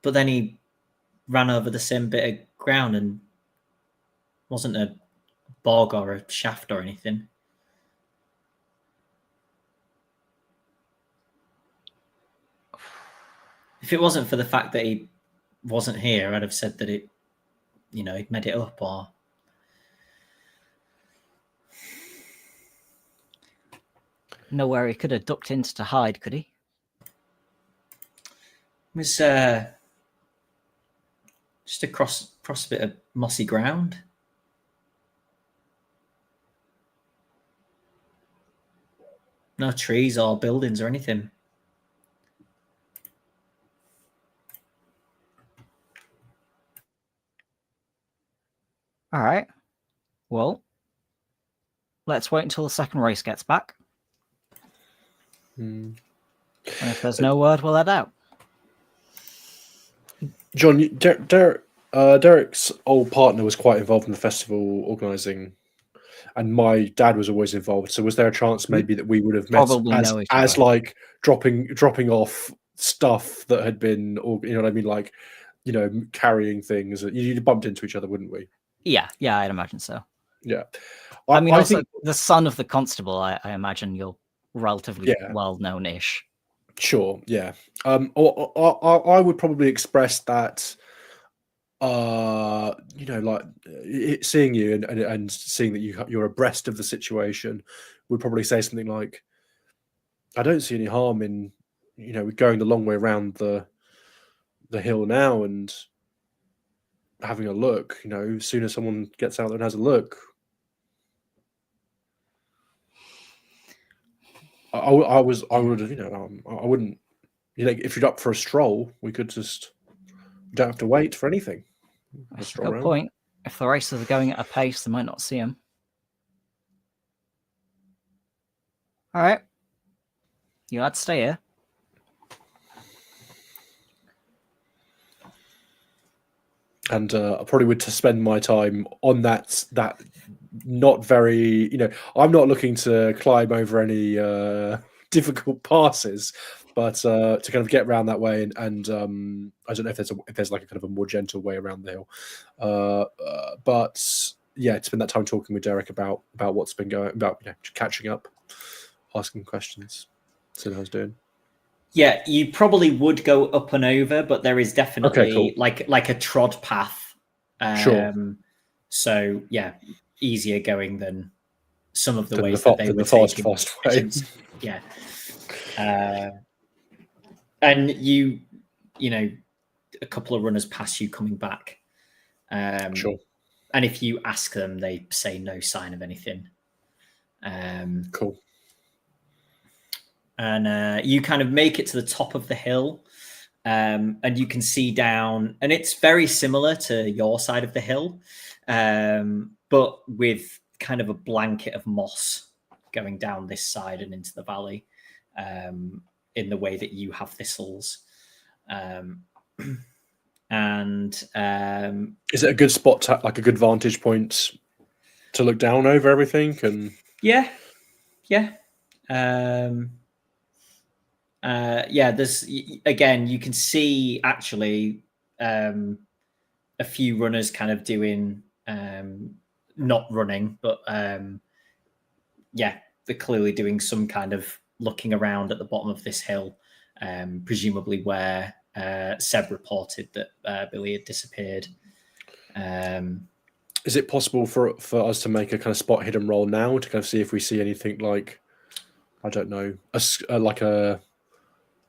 But then he ran over the same bit of ground and wasn't a bog or a shaft or anything. If it wasn't for the fact that he wasn't here, I'd have said that he'd made it up or... Nowhere he could have ducked into to hide, could he? It was just across a bit of mossy ground. No trees or buildings or anything. All right. Well, let's wait until the second race gets back. And if there's no word, we'll head out. John, Derek's old partner was quite involved in the festival organising, and my dad was always involved. So was there a chance maybe that we would have met as like dropping off stuff that had been, or you know what I mean, like, you know, carrying things? You'd bumped into each other, wouldn't we? Yeah, I'd imagine so. Yeah. I mean, also think the son of the constable, I imagine you're relatively well-known-ish. Sure, yeah. I would probably express that, you know, like seeing you and seeing that you're abreast of the situation, would probably say something like, I don't see any harm in, you know, going the long way around the hill now and having a look. You know, as soon as someone gets out there and has a look. I would, you know, I wouldn't if you're up for a stroll, we could just don't have to wait for anything. That's a good point. If the racers are going at a pace, they might not see him. All right. You had to stay here. And I probably would spend my time on that not very, I'm not looking to climb over any difficult passes, but to kind of get around that way, and I don't know if there's like a kind of a more gentle way around the hill, but yeah, to spend that time talking with Derek about what's been going, about catching up, asking questions, seeing how he's doing. Yeah, you probably would go up and over, but there is definitely like a trod path. Sure. So yeah, easier going than some of the ways that they would take. Fast way. Yeah. And you know, a couple of runners pass you coming back. Sure. And if you ask them, they say no sign of anything. Cool. And you kind of make it to the top of the hill, and you can see down, and it's very similar to your side of the hill, but with kind of a blanket of moss going down this side and into the valley, in the way that you have thistles. And is it a good spot, like a good vantage point to look down over everything? And yeah. There's, again, you can see actually a few runners kind of doing not running, but they're clearly doing some kind of looking around at the bottom of this hill, presumably where Seb reported that Billy had disappeared. Is it possible for us to make a kind of spot hidden roll now to kind of see if we see anything like, I don't know, like a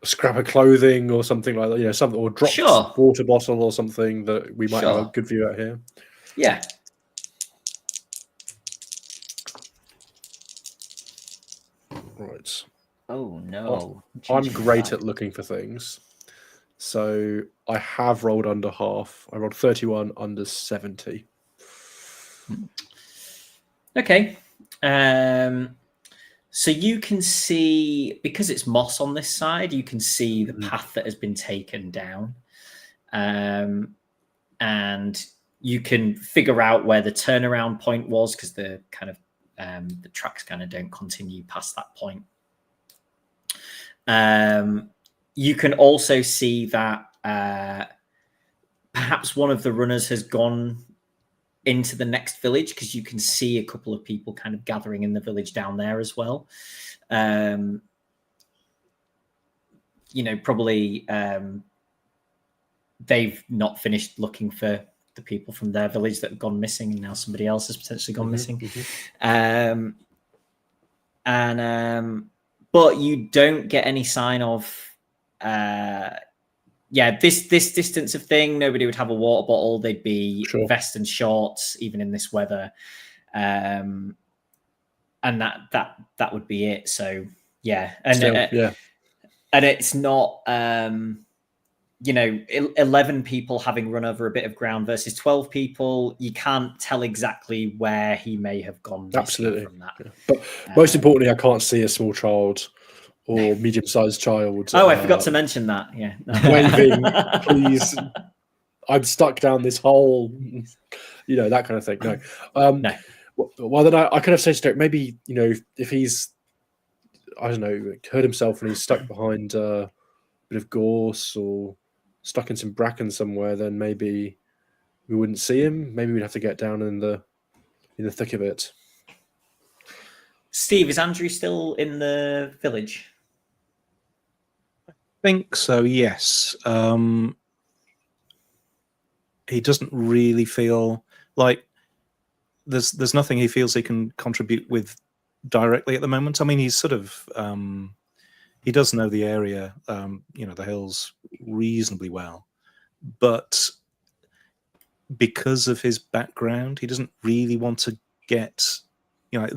scrap of clothing or something like that, something, or dropped water bottle or something that we might have a good view at here? Yeah. Right. Oh no. I'm great at looking for things. So I have rolled under half. I rolled 31 under 70. Okay. So you can see, because it's moss on this side, you can see the path that has been taken down. And you can figure out where the turnaround point was, because the kind of the tracks kind of don't continue past that point. You can also see that perhaps one of the runners has gone into the next village, because you can see a couple of people kind of gathering in the village down there as well. Probably they've not finished looking for the people from their village that have gone missing, and now somebody else has potentially gone missing. But you don't get any sign of this distance of thing. Nobody would have a water bottle. They'd be vest and shorts, even in this weather. And that would be it. So yeah. And and it's not 11 people having run over a bit of ground versus 12 people. You can't tell exactly where he may have gone. Absolutely. From that. Yeah. But most importantly, I can't see a small child or medium-sized child. Oh, I forgot to mention that. Yeah, waving, please. I'm stuck down this hole. That kind of thing. No. No. Well, then I kind of say to Derek, maybe if he's, I don't know, hurt himself and he's stuck behind a bit of gorse or stuck in some bracken somewhere, then maybe we wouldn't see him. Maybe we'd have to get down in the thick of it. Steve, is Andrew still in the village? I think so, yes. He doesn't really feel like there's nothing he feels he can contribute with directly at the moment. I mean, he's sort of he does know the area, the hills reasonably well, but because of his background, he doesn't really want to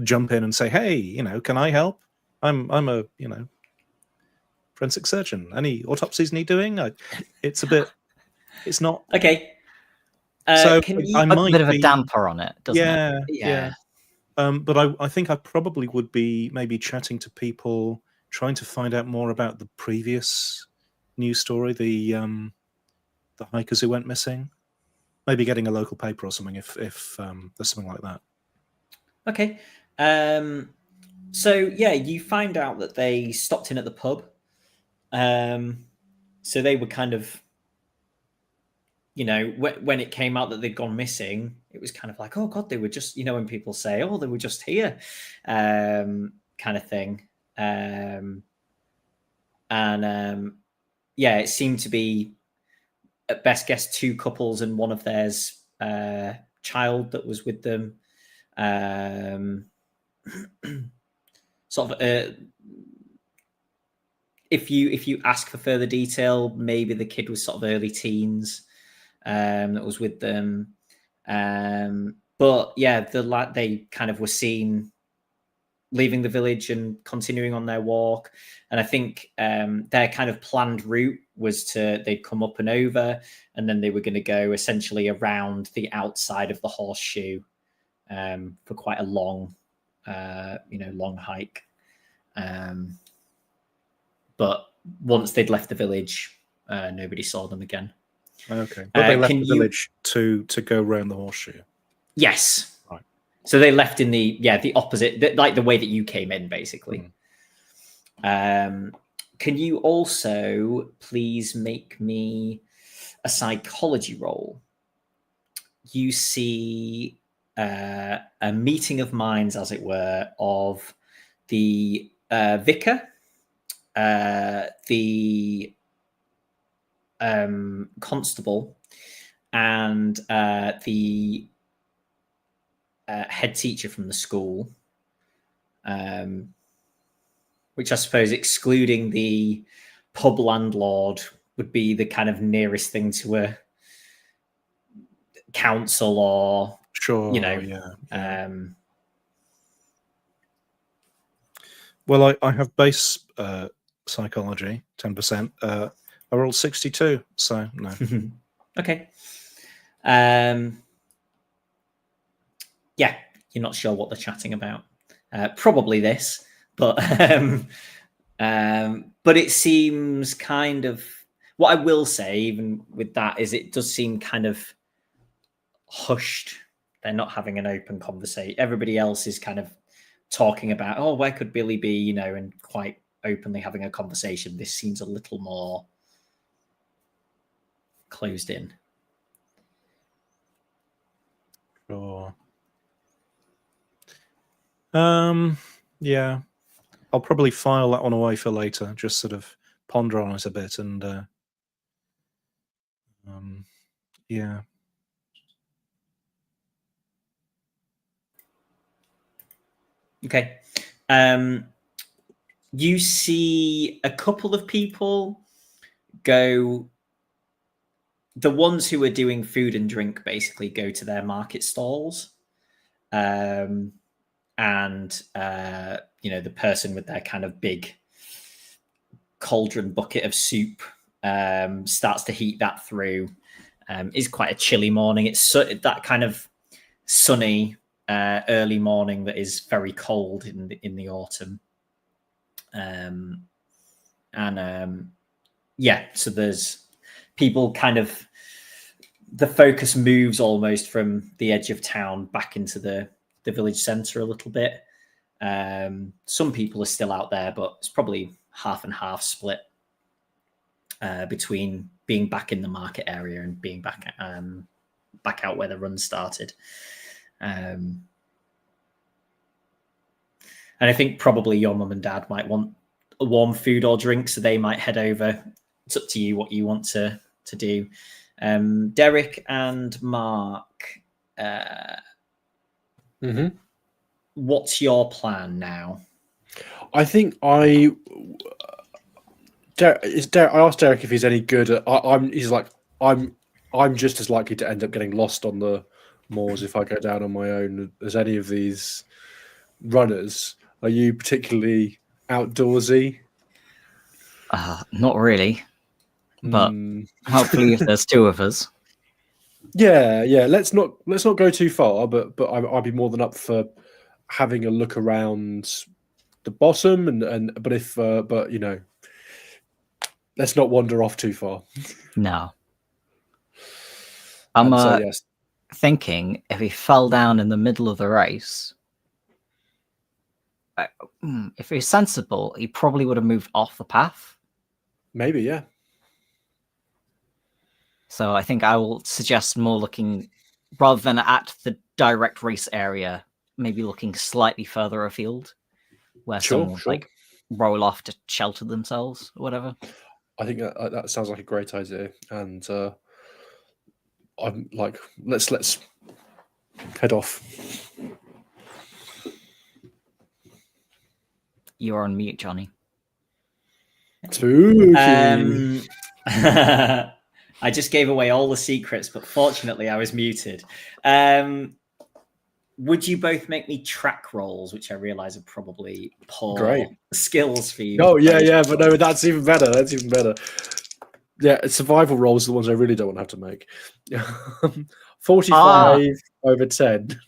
jump in and say, "Hey, can I help? I'm a forensic surgeon. Any autopsies need doing? It's a bit. It's not Okay. so. Can you? I A might bit of a be, damper on it, doesn't it? Yeah. But I think I probably would be maybe chatting to people, trying to find out more about the previous news story, the hikers who went missing. Maybe getting a local paper or something if there's something like that. Okay. So yeah, you find out that they stopped in at the pub. So they were kind of, when it came out that they'd gone missing, it was kind of like, oh God, they were just, when people say, oh, they were just here, kind of thing. Yeah, it seemed to be at best guess 2 couples and one of theirs child that was with them. Sort of if you ask for further detail, maybe the kid was sort of early teens that was with them. But yeah, they kind of were seen leaving the village and continuing on their walk. And I think their kind of planned route was they'd come up and over, and then they were going to go essentially around the outside of the horseshoe for quite a long hike. But once they'd left the village, nobody saw them again. Okay, but they left the village to go around the horseshoe. Yes. Right. So they left in the opposite, like the way that you came in, basically. Can you also please make me a psychology roll? You see a meeting of minds, as it were, of the vicar, the constable, and the head teacher from the school, which I suppose, excluding the pub landlord, would be the kind of nearest thing to a council or, sure, yeah. Well, I have base psychology, 10%. I rolled 62, so no. Okay. Yeah, you're not sure what they're chatting about. Probably this, but it seems kind of. What I will say, even with that, is it does seem kind of hushed. They're not having an open conversation. Everybody else is kind of talking about, oh, where could Billy be, and quite openly having a conversation. This seems a little more closed in. Sure. Yeah. I'll probably file that one away for later, just sort of ponder on it a bit and yeah. Okay. You see a couple of people go. The ones who are doing food and drink basically go to their market stalls. And the person with their kind of big cauldron bucket of soup starts to heat that through. It's quite a chilly morning. It's that kind of sunny early morning that is very cold in the autumn. So there's people kind of, the focus moves almost from the edge of town back into the village centre a little bit. Some people are still out there, but it's probably half and half split between being back in the market area and being back out where the run started. And I think probably your mum and dad might want a warm food or drink, so they might head over. It's up to you what you want to do. Derek and Mark, what's your plan now? I think I asked Derek if he's any good at. He's like, I'm just as likely to end up getting lost on the moors if I go down on my own as any of these runners. Are you particularly outdoorsy? Not really, but Mm. hopefully if there's two of us. Yeah. Let's not go too far, but I'd be more than up for having a look around the bottom, but let's not wander off too far. No. I'm yes. thinking if he fell down in the middle of the race, if he's sensible, he probably would have moved off the path. Maybe, yeah. So I think I will suggest more looking, rather than at the direct race area, maybe looking slightly further afield, where someone would like roll off to shelter themselves or whatever. I think that sounds like a great idea, and I'm like, let's head off. You're on mute, Jonny. Spooky. I just gave away all the secrets, but fortunately I was muted. Would you both make me track rolls, which I realize are probably poor skills for you? Oh, yeah, but no, that's even better. Yeah, survival rolls are the ones I really don't want to have to make. 45 over 10.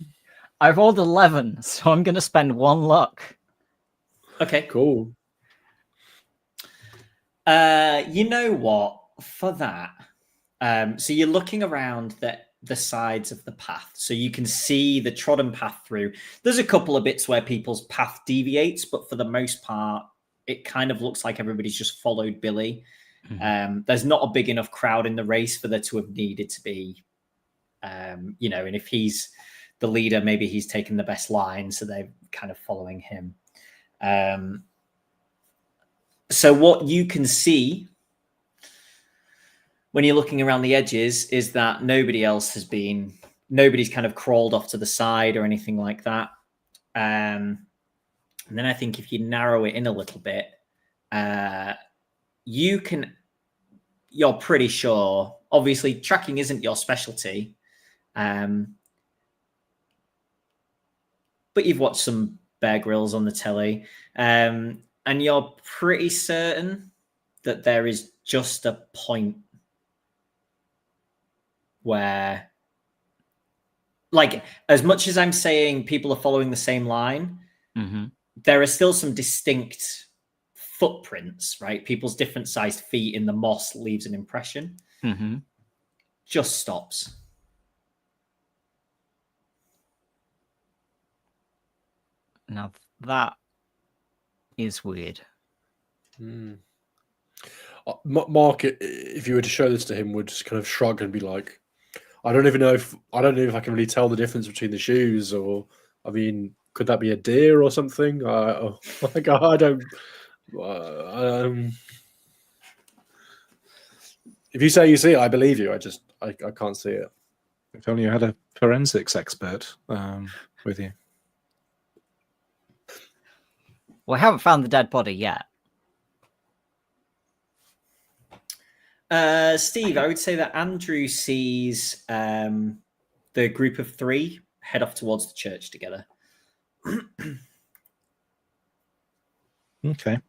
I rolled 11, so I'm going to spend 1 luck. Okay. Cool. You know what? For that, so you're looking around the sides of the path, so you can see the trodden path through. There's a couple of bits where people's path deviates, but for the most part, it kind of looks like everybody's just followed Billy. Mm-hmm. There's not a big enough crowd in the race for there to have needed to be, and if he's the leader, maybe he's taken the best line, so they're kind of following him. So what you can see when you're looking around the edges is that nobody's kind of crawled off to the side or anything like that. And then I think if you narrow it in a little bit, you're pretty sure, obviously tracking isn't your specialty, but you've watched some Bear Grylls on the telly, and you're pretty certain that there is just a point where, like, as much as I'm saying people are following the same line, mm-hmm. there are still some distinct footprints, right? People's different sized feet in the moss leaves an impression. Mm-hmm. Just stops. Now that is weird. Mark, if you were to show this to him, would just kind of shrug and be like, I don't know if I can really tell the difference between the shoes, or, I mean, could that be a deer or something? I don't. If you say you see it, I believe you. I can't see it. If only you had a forensics expert with you. Well, I haven't found the dead body yet. Steve, I would say that Andrew sees the group of 3 head off towards the church together. Okay.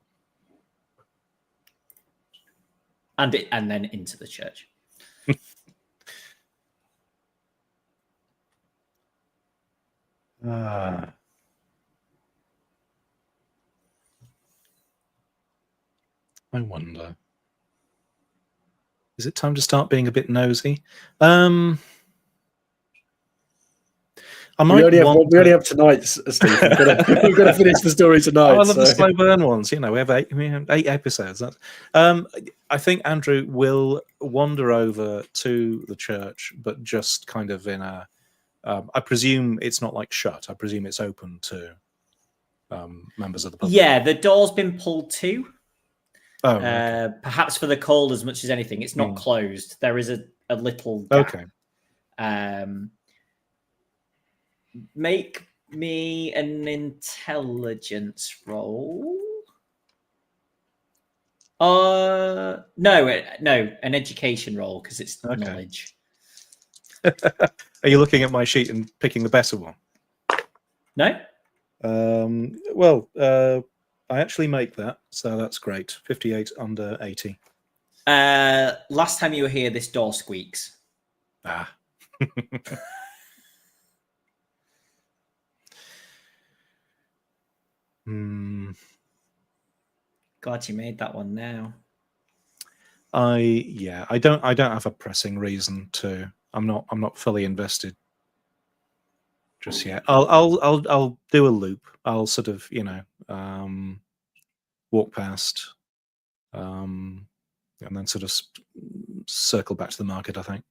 And then into the church. I wonder. Is it time to start being a bit nosy? We only have tonight, Steve. We've got to finish the story tonight. I love the slow burn ones. We have 8 episodes. I think Andrew will wander over to the church, but just kind of in a. I presume it's not like shut. I presume it's open to members of the public. Yeah, the door's been pulled too. Oh, okay. Perhaps for the cold as much as anything. It's not closed. There is a little gap. Okay. Make me an intelligence roll. No, an education roll, because it's knowledge. Are you looking at my sheet and picking the better one? No. I actually make that, so that's great. 58 under 80. Last time you were here, this door squeaks. Ah. Glad you made that one now. I don't have a pressing reason to. I'm not fully invested just yet. I'll do a loop. I'll sort of, walk past, and then sort of circle back to the market, I think.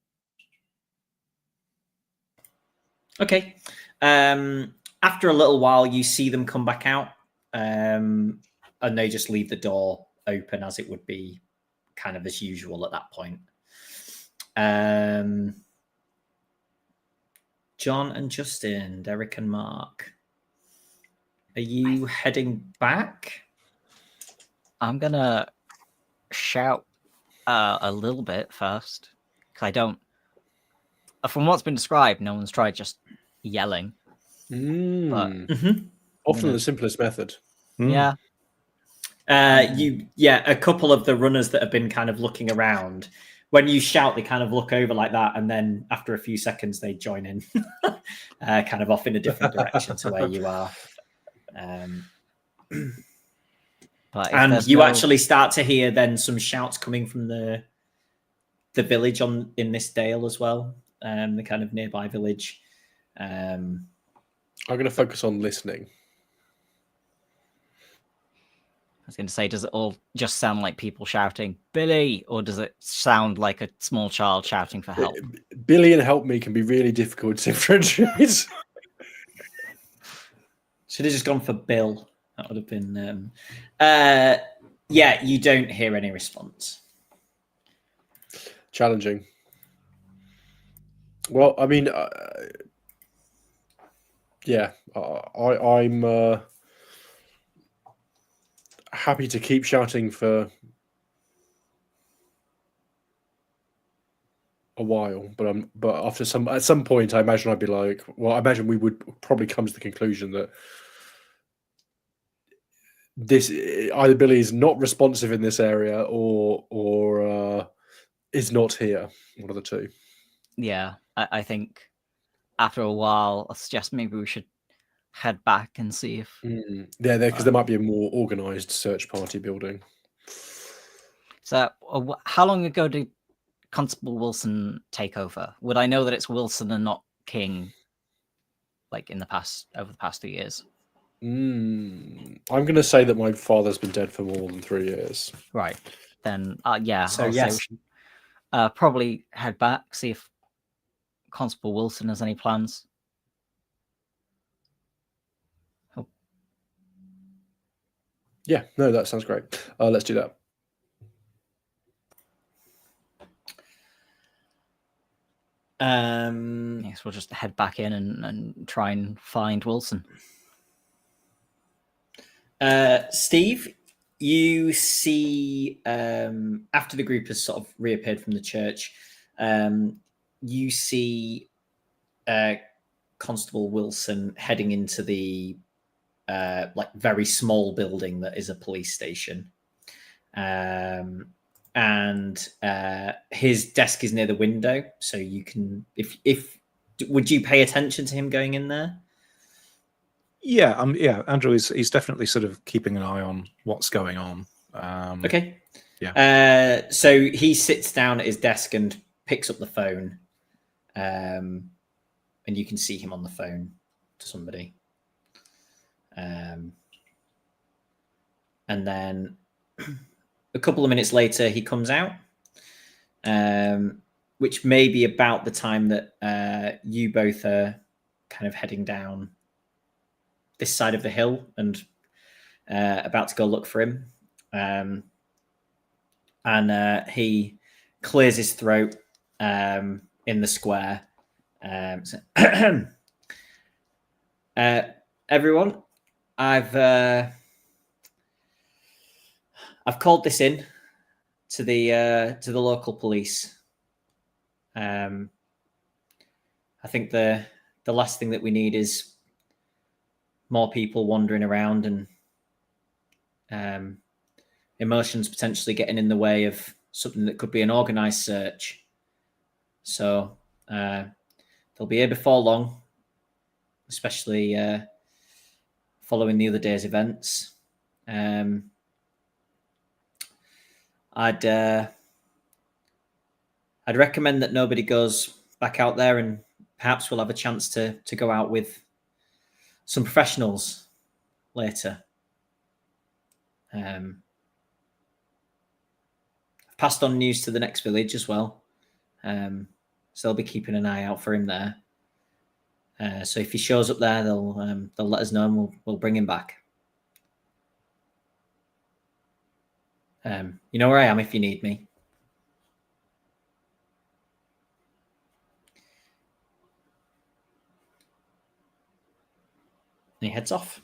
Okay. After a little while, you see them come back out, and they just leave the door open as it would be kind of as usual at that point. John and Justin, Derek and Mark, are you heading back? I'm going to shout a little bit first, because I don't... From what's been described, no one's tried just yelling. But often the simplest method. Yeah. A couple of the runners that have been kind of looking around, when you shout, they kind of look over like that, and then after a few seconds, they join in, kind of off in a different direction to where you are. But and you actually start to hear then some shouts coming from the village in this dale as well, the kind of nearby village. I'm going to focus on listening. I was going to say, does it all just sound like people shouting, Billy, or does it sound like a small child shouting for help? Billy and help me can be really difficult to differentiate. Should have just gone for Bill. That would have been... you don't hear any response. Challenging. Well, I mean, I'm happy to keep shouting for a while, but at some point, I imagine I'd be like, well, I imagine we would probably come to the conclusion that this either Billy is not responsive in this area or is not here. One of the two. Yeah, I think after a while, I suggest maybe we should head back and see if... because there might be a more organized search party building. So how long ago did Constable Wilson take over? Would I know that it's Wilson and not King, like over the past 2 years? I'm going to say that my father's been dead for more than 3 years. Right. Then, So I'll yes. say we should probably head back, see if Constable Wilson has any plans. Oh. Yeah, no, that sounds great. Let's do that. Yes, we'll just head back in and try and find Wilson. Steve, you see, after the group has sort of reappeared from the church, you see Constable Wilson heading into the very small building that is a police station. And his desk is near the window, so you can, if would you pay attention to him going in there? Yeah, Andrew he's definitely sort of keeping an eye on what's going on. Okay. Yeah. So he sits down at his desk and picks up the phone, and you can see him on the phone to somebody. And then a couple of minutes later, he comes out, which may be about the time that you both are kind of heading down this side of the hill and about to go look for him. And he clears his throat in the square. Everyone, I've called this in to the local police. I think the last thing that we need is more people wandering around and emotions potentially getting in the way of something that could be an organised search. So they'll be here before long, especially following the other day's events. I'd recommend that nobody goes back out there, and perhaps we'll have a chance to go out with some professionals later. I've passed on news to the next village as well, so they'll be keeping an eye out for him there. So if he shows up there, they'll let us know, and we'll bring him back. You know where I am if you need me. And he heads off.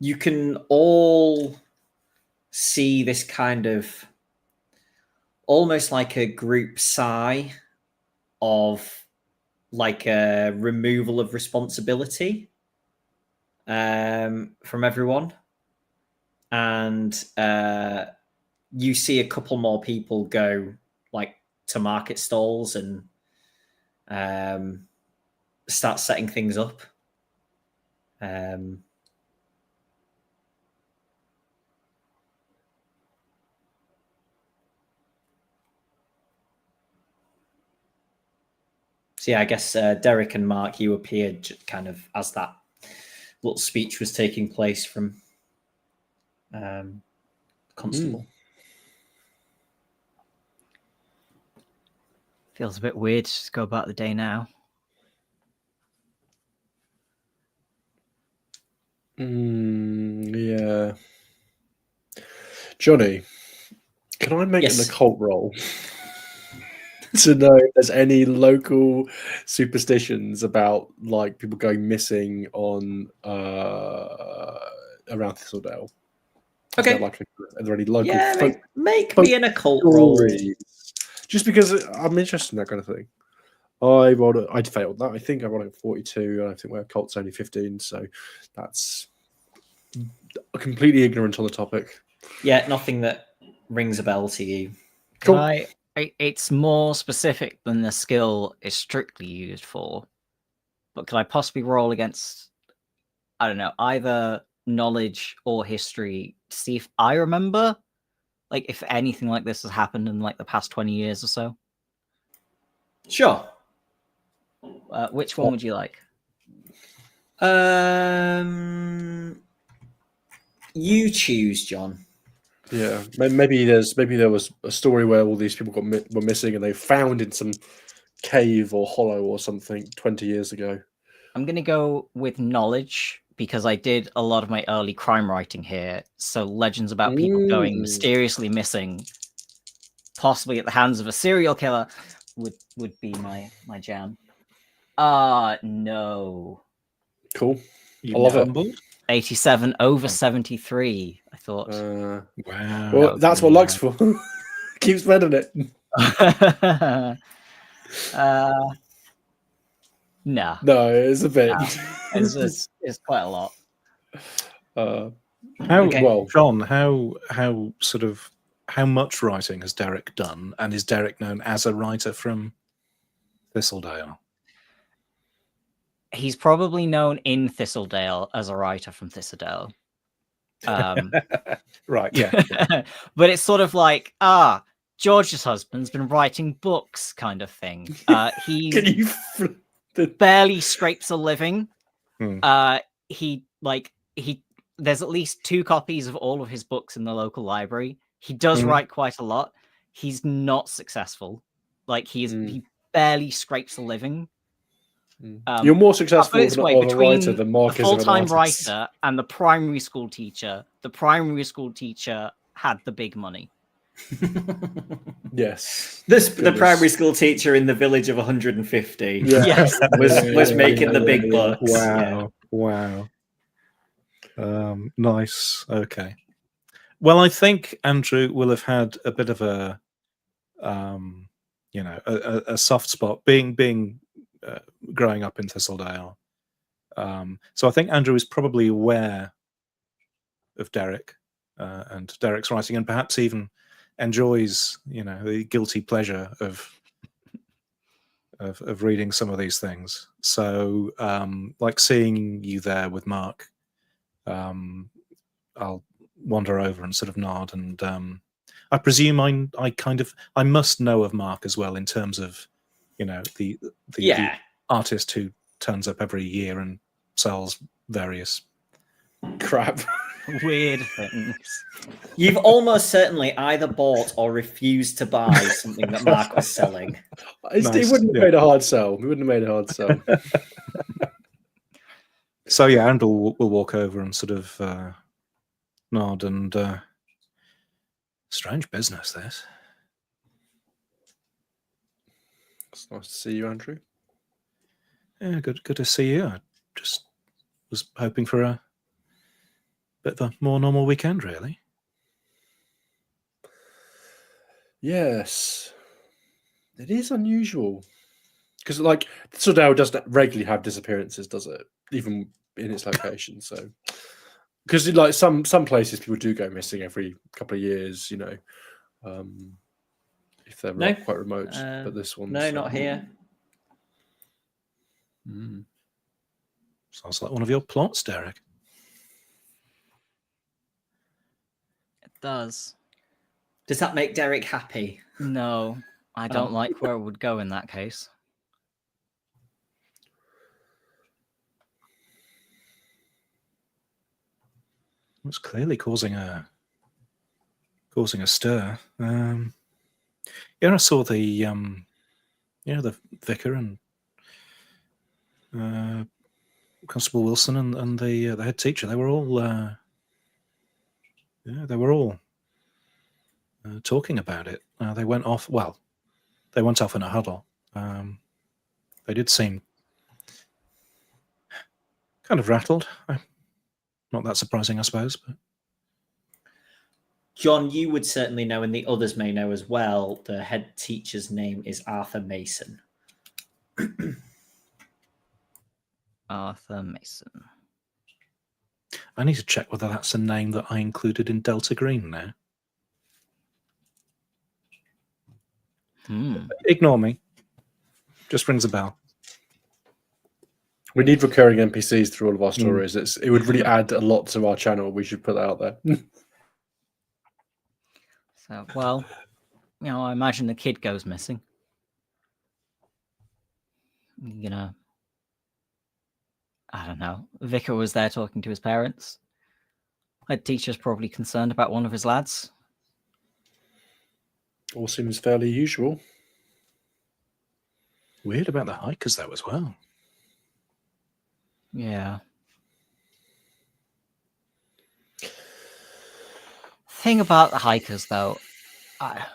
You can all see this kind of almost like a group sigh of like a removal of responsibility from everyone. And you see a couple more people go like to market stalls and start setting things up. So yeah, I guess Derek and Mark, you appeared kind of as that little speech was taking place from Constable. Feels a bit weird to just go about the day now. Yeah. Jonny, can I make an occult roll to know if there's any local superstitions about like people going missing on around Thistledale? Okay. Are there any local make me an occult roll? Just because I'm interested in that kind of thing. I'd failed that. I think I rolled at 42, and I think my occult's only 15, so that's completely ignorant on the topic. Yeah, nothing that rings a bell to you. Cool. It's more specific than the skill is strictly used for, but could I possibly roll against, I don't know, either knowledge or history to see if I remember, like if anything like this has happened in like the past 20 years or so? Sure. Which one would you like? You choose, John. Yeah, maybe there was a story where all these people were missing, and they found in some cave or hollow or something 20 years ago. I'm gonna go with knowledge because I did a lot of my early crime writing here. So legends about people going mysteriously missing, possibly at the hands of a serial killer, would be my jam. No. Cool. I love it. 87 over 73, I thought. Wow. Well, that's what luck's for. Keep spending it. No, it's a bit. No. It's quite a lot. John, how much writing has Derek done, and is Derek known as a writer from Thistledale? He's probably known in Thistledale as a writer from Thistledale. Right, yeah. But it's sort of like, George's husband's been writing books kind of thing. He barely scrapes a living. There's at least 2 copies of all of his books in the local library. He does write quite a lot. He's not successful. Like he barely scrapes a living. You're more successful as a writer than Mark is a full-time writer and the primary school teacher. The primary school teacher had the big money. Yes. The primary school teacher in the village of 150 was making the big bucks. Wow. Nice. Okay. Well, I think Andrew will have had a bit of a soft spot being growing up in Thistledale. So I think Andrew is probably aware of Derek and Derek's writing, and perhaps even enjoys, the guilty pleasure of reading some of these things. So, like seeing you there with Mark, I'll wander over and sort of nod, and I presume I must know of Mark as well in terms of, the artist who turns up every year and sells various crap. Weird things. You've almost certainly either bought or refused to buy something that Mark was selling. He wouldn't have made a hard sell. He wouldn't have made a hard sell. So yeah, Andrew will walk over and sort of nod, and strange business, this. It's nice to see you, Andrew. Yeah, good to see you. I just was hoping for a bit of a more normal weekend, really. Yes, it is unusual because, like, Thistledale doesn't regularly have disappearances, does it? Even in its location. So, because like some places, people do go missing every couple of years, if they're quite remote. But this one, not here. Sounds like one of your plots, Derek. It does. Does that make Derek happy? No, I don't like where it would go in that case. It's clearly causing a stir. I saw the the vicar and Constable Wilson and the head teacher. They were all talking about it. They went off. Well, they went off in a huddle. They did seem kind of rattled. Not that surprising, I suppose. But John, you would certainly know, and the others may know as well, the head teacher's name is Arthur Mason. Arthur Mason. I need to check whether that's a name that I included in Delta Green now. Ignore me. Just rings a bell. We need recurring NPCs through all of our stories. It would really add a lot to our channel. We should put that out there. So, well, I imagine the kid goes missing. I don't know. Vicar was there talking to his parents. Head teacher's probably concerned about one of his lads. All seems fairly usual. Weird about the hikers, though, as well. Yeah. Thing about the hikers, though, I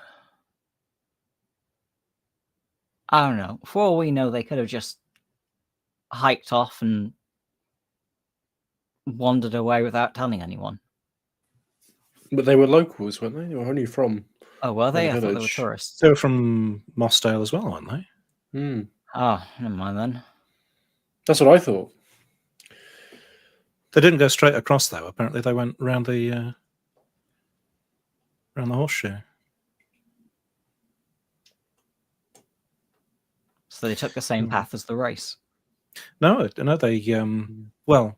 don't know. For all we know, they could have just hiked off and wandered away without telling anyone. But they were locals, weren't they? They were only from... Oh, were they? I thought they were tourists. They were from Mossdale as well, aren't they? Oh, never mind then. That's what I thought. They didn't go straight across, though. Apparently, they went round the horseshoe. So they took the same path as the race. No. They well,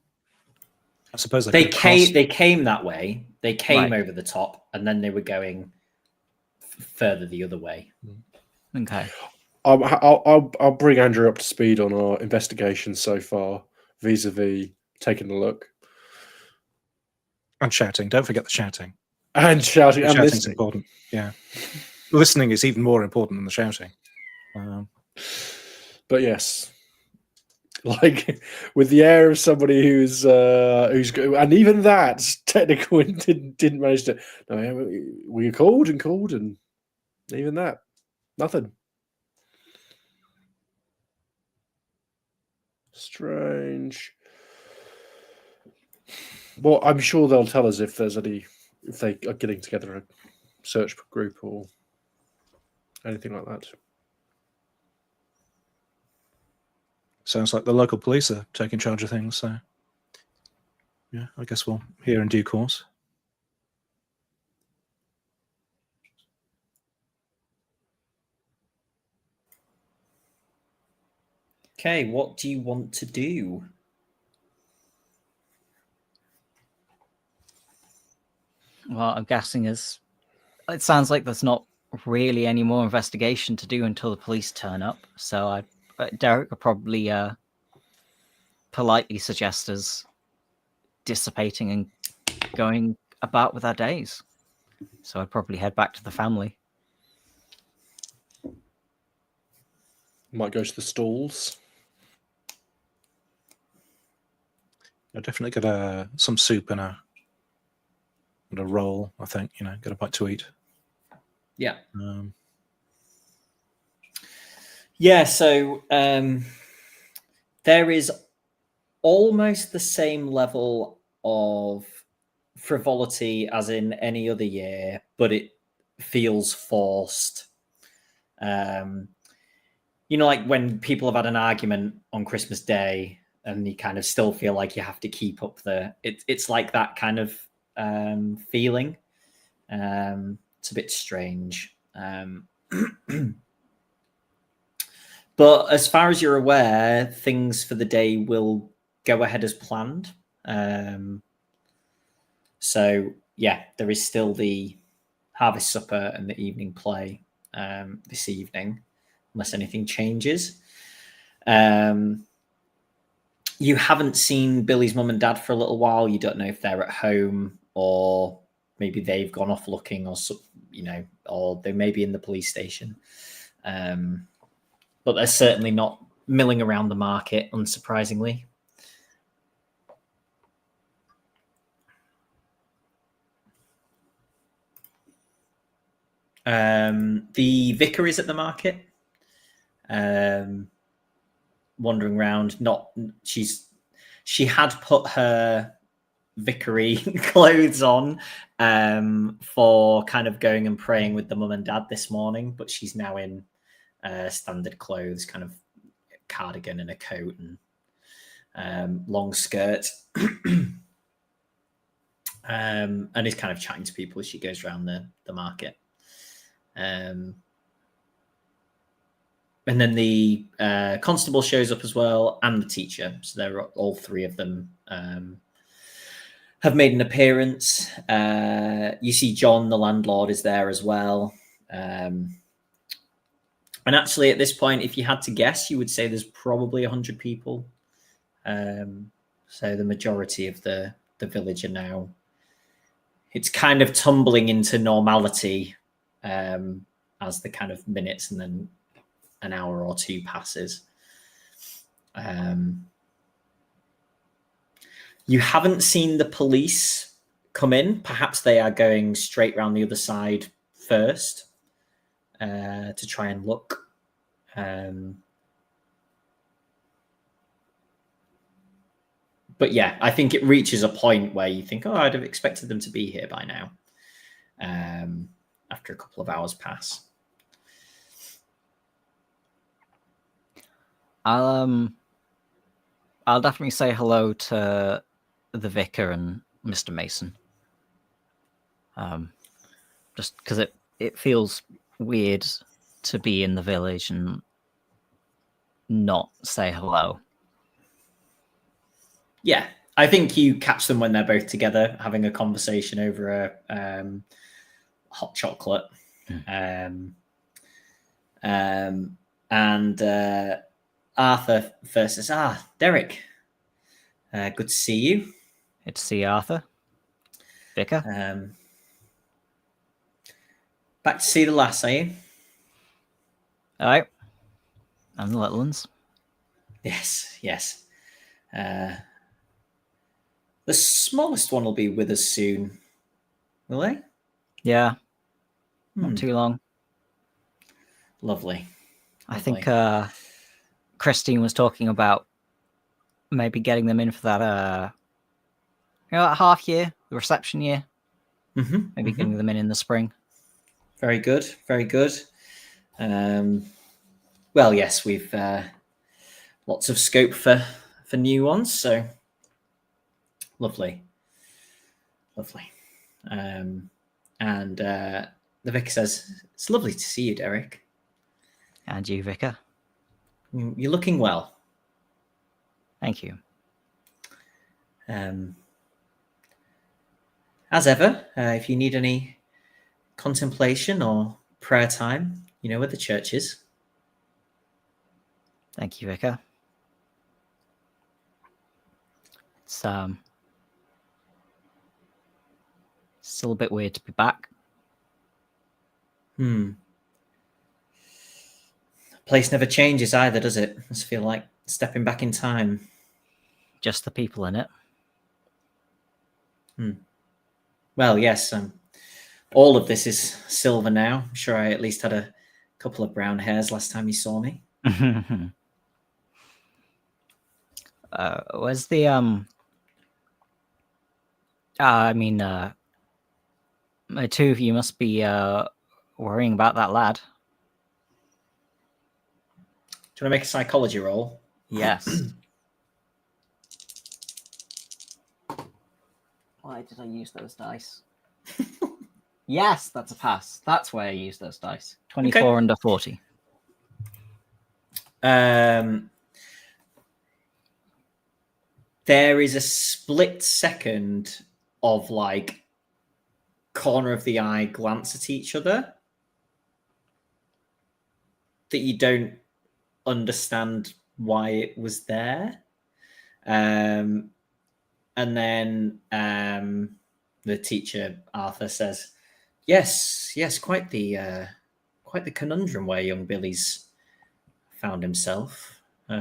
I suppose they came that way. They came over the top, and then they were going further the other way. Okay. I'll bring Andrew up to speed on our investigation so far, vis-a-vis taking a look and shouting. Don't forget the shouting. And shouting. And shouting's important. Yeah, listening is even more important than the shouting. But yes, like with the air of somebody who's and even that's technical and didn't manage to. No, we called and even that, nothing. Strange. Well, I'm sure they'll tell us if they are getting together a search group or anything like that. sounds like the local police are taking charge of things. So, yeah, I guess we'll hear in due course. Okay, what do you want to do? Well, I'm guessing it sounds like there's not really any more investigation to do until the police turn up. So Derek would probably politely suggest us dissipating and going about with our days. So I'd probably head back to the family. Might go to the stalls. I'll definitely get some soup and a roll. I think get a bite to eat. Yeah. Yeah. So there is almost the same level of frivolity as in any other year, but it feels forced. Like when people have had an argument on Christmas Day and you kind of still feel like you have to keep up it's like that kind of feeling. It's a bit strange. But as far as you're aware, things for the day will go ahead as planned. So, yeah, there is still the harvest supper and the evening play this evening, unless anything changes. You haven't seen Billy's mum and dad for a little while. You don't know if they're at home or maybe they've gone off looking or they may be in the police station. But they're certainly not milling around the market, unsurprisingly. The vicar is at the market, wandering around. She had put her vicary clothes on for kind of going and praying with the mum and dad this morning, but she's now in standard clothes, kind of cardigan and a coat and long skirt. And is kind of chatting to people as she goes around the market. And then the constable shows up as well, and the teacher. So they're all three of them have made an appearance. You see John, the landlord, is there as well. And actually, at this point, if you had to guess, you would say there's probably 100 people. So the majority of the village are now. It's kind of tumbling into normality as the kind of minutes and then an hour or two passes. You haven't seen the police come in. Perhaps they are going straight round the other side first to try and look. But yeah, I think it reaches a point where you think, I'd have expected them to be here by now. After a couple of hours pass. I'll definitely say hello to the vicar and Mr. Mason. Just because it feels weird to be in the village and not say hello. Yeah, I think you catch them when they're both together having a conversation over a hot chocolate. And Arthur first says, Derek, good to see you. Good to see you, Arthur. Vicar. Back to see the lass, are you? All right. And the little ones. Yes. The smallest one will be with us soon. Will they? Yeah. Not too long. Lovely. I think Christine was talking about maybe getting them in for that that half year, the reception year. Maybe getting them in the spring. Very good. Well, yes, we've lots of scope for new ones. So lovely. And the vicar says, "It's lovely to see you, Derek. And you, Vicar. You're looking well." Thank you. As ever, if you need any contemplation or prayer time, you know where the church is. Thank you, Vicar. It's still a bit weird to be back. Place never changes either, does it? I just feel like stepping back in time. Just the people in it. Well, yes. All of this is silver now. I'm sure I at least had a couple of brown hairs last time you saw me. Where's the the two of you must be worrying about that lad. Do you want to make a psychology roll? Yes. Why did I use those dice? Yes, that's a pass. That's why I use those dice. 24 under 40. There is a split second of like corner of the eye glance at each other that you don't understand why it was there. And then the teacher, Arthur, says, yes, quite the conundrum where young Billy's found himself. His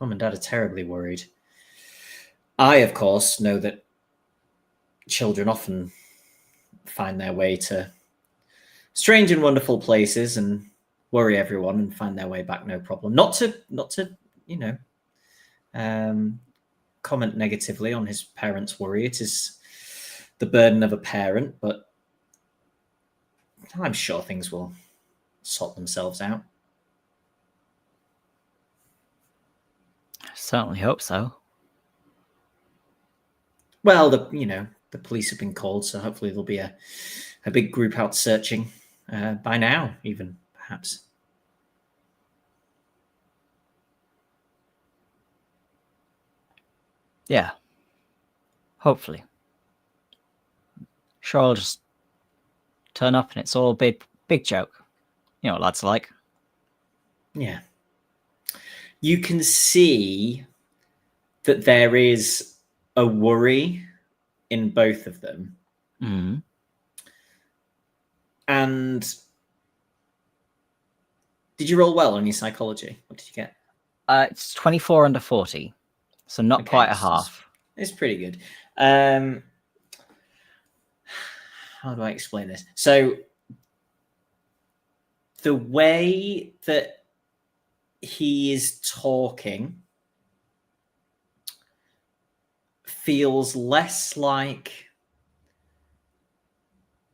mum and dad are terribly worried. I, of course, know that children often find their way to strange and wonderful places and worry everyone and find their way back no problem. Not to comment negatively on his parents' worry. It is the burden of a parent, but I'm sure things will sort themselves out. I certainly hope so. Well, the police have been called, so hopefully there'll be a big group out searching by now, even perhaps. Yeah. Hopefully. Sure, I'll just turn up and it's all a big joke. You know what lads are like. Yeah. You can see that there is a worry in both of them. Mm-hmm. And did you roll well on your psychology? What did you get? It's 24 under 40. So not quite a half. It's pretty good. How do I explain this? So the way that he is talking feels less like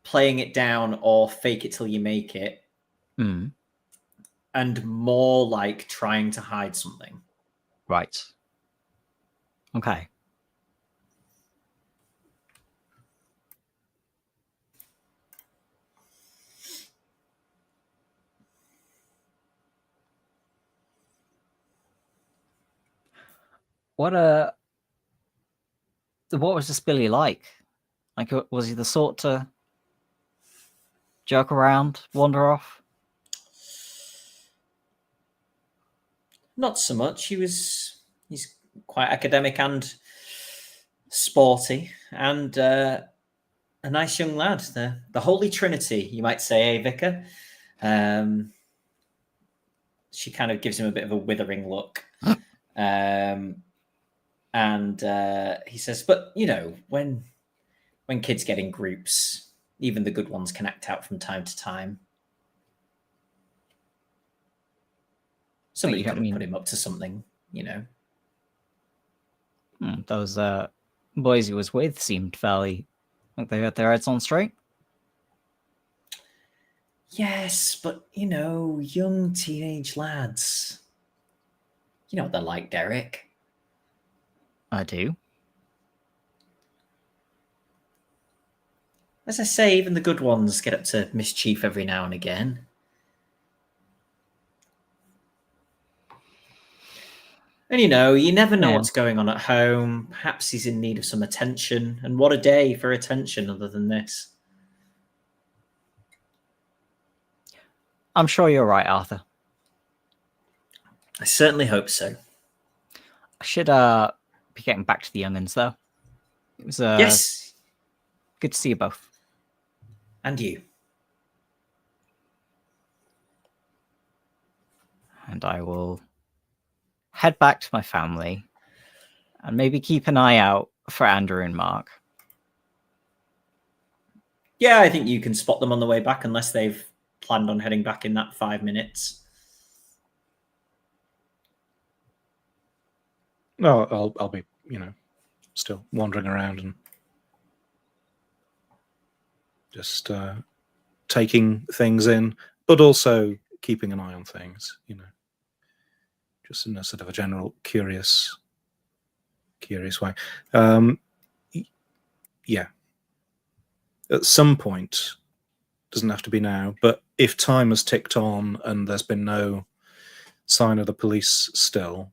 playing it down or fake it till you make it, and more like trying to hide something. Right. Okay. What was this Billy like? Like, was he the sort to joke around, wander off? Not so much. He's quite academic and sporty, and a nice young lad. The Holy Trinity, you might say, Vicar. She kind of gives him a bit of a withering look. And he says, but, when kids get in groups, even the good ones can act out from time to time. Somebody could have put him up to something, Those boys he was with seemed fairly like they had their heads on straight. Yes, but, young teenage lads. You know what they're like, Derek. I do. As I say, even the good ones get up to mischief every now and again. And you never know what's going on at home. Perhaps he's in need of some attention. And what a day for attention other than this. I'm sure you're right, Arthur. I certainly hope so. I should be getting back to the young'uns, though. It was yes. Good to see you both. And you. And I will head back to my family and maybe keep an eye out for Andrew and Mark. Yeah, I think you can spot them on the way back unless they've planned on heading back in that 5 minutes. No, I'll be, still wandering around and just taking things in, but also keeping an eye on things, just in a sort of a general curious way. Yeah. At some point, doesn't have to be now, but if time has ticked on and there's been no sign of the police still,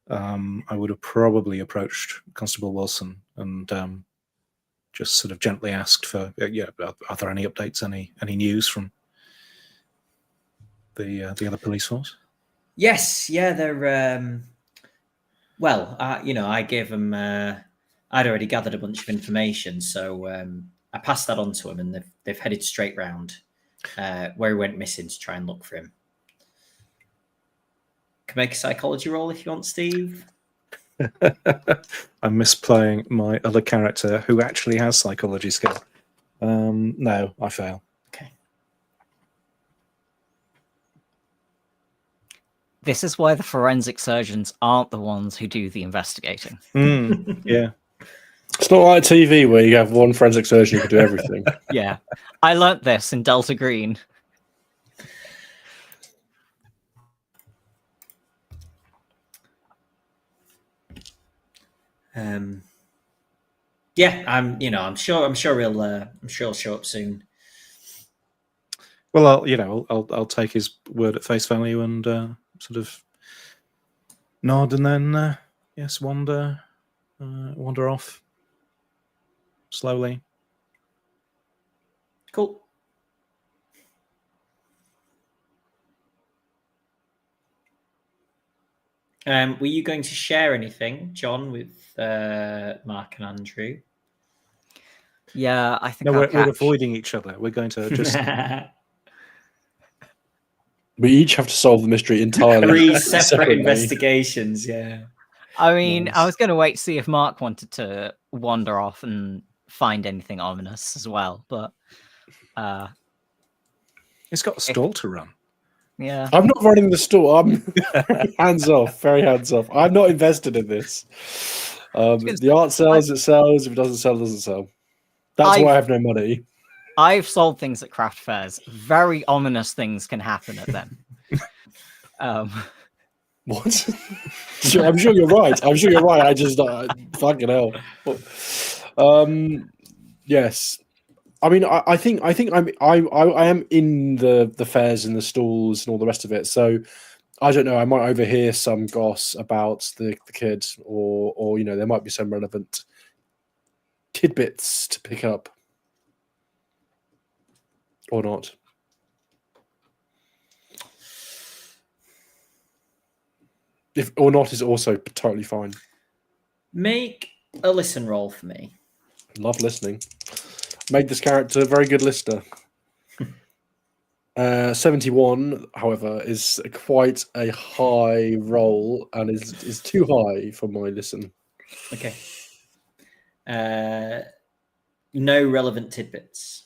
I would have probably approached Constable Wilson and just sort of gently asked for, are there any updates, any news from the other police force? Yes, yeah, they're. I gave them. I'd already gathered a bunch of information, so I passed that on to them, and they've headed straight round where he went missing to try and look for him. Can make a psychology roll if you want, Steve. I'm misplaying my other character who actually has psychology skill. No, I fail. Okay. This is why the forensic surgeons aren't the ones who do the investigating. Yeah. It's not like TV where you have one forensic surgeon who can do everything. Yeah. I learnt this in Delta Green. Yeah, I'm sure he'll show up soon. Well, I'll take his word at face value and sort of nod, and then wander off slowly. Cool. Were you going to share anything, John, with Mark and Andrew? Yeah, I think we're avoiding each other. We're going to just. We each have to solve the mystery entirely. 3 separate investigations, yeah. I mean, I was going to wait to see if Mark wanted to wander off and find anything ominous as well, but it's got a stall to run. Yeah, I'm not running the store. I'm hands off, very hands off. I'm not invested in this. If the art sells, it sells. If it doesn't sell, it doesn't sell. That's why I have no money. I've sold things at craft fairs. Very ominous things can happen at them. What? I'm sure you're right. I just fucking hell. Yes. I mean, I think I am in the fairs and the stalls and all the rest of it. So I don't know. I might overhear some goss about the kid, or there might be some relevant tidbits to pick up, or not. If or not is also totally fine. Make a listen roll for me. Love listening. Made this character a very good listener. 71, however, is quite a high roll and is too high for my listen. Okay. No relevant tidbits.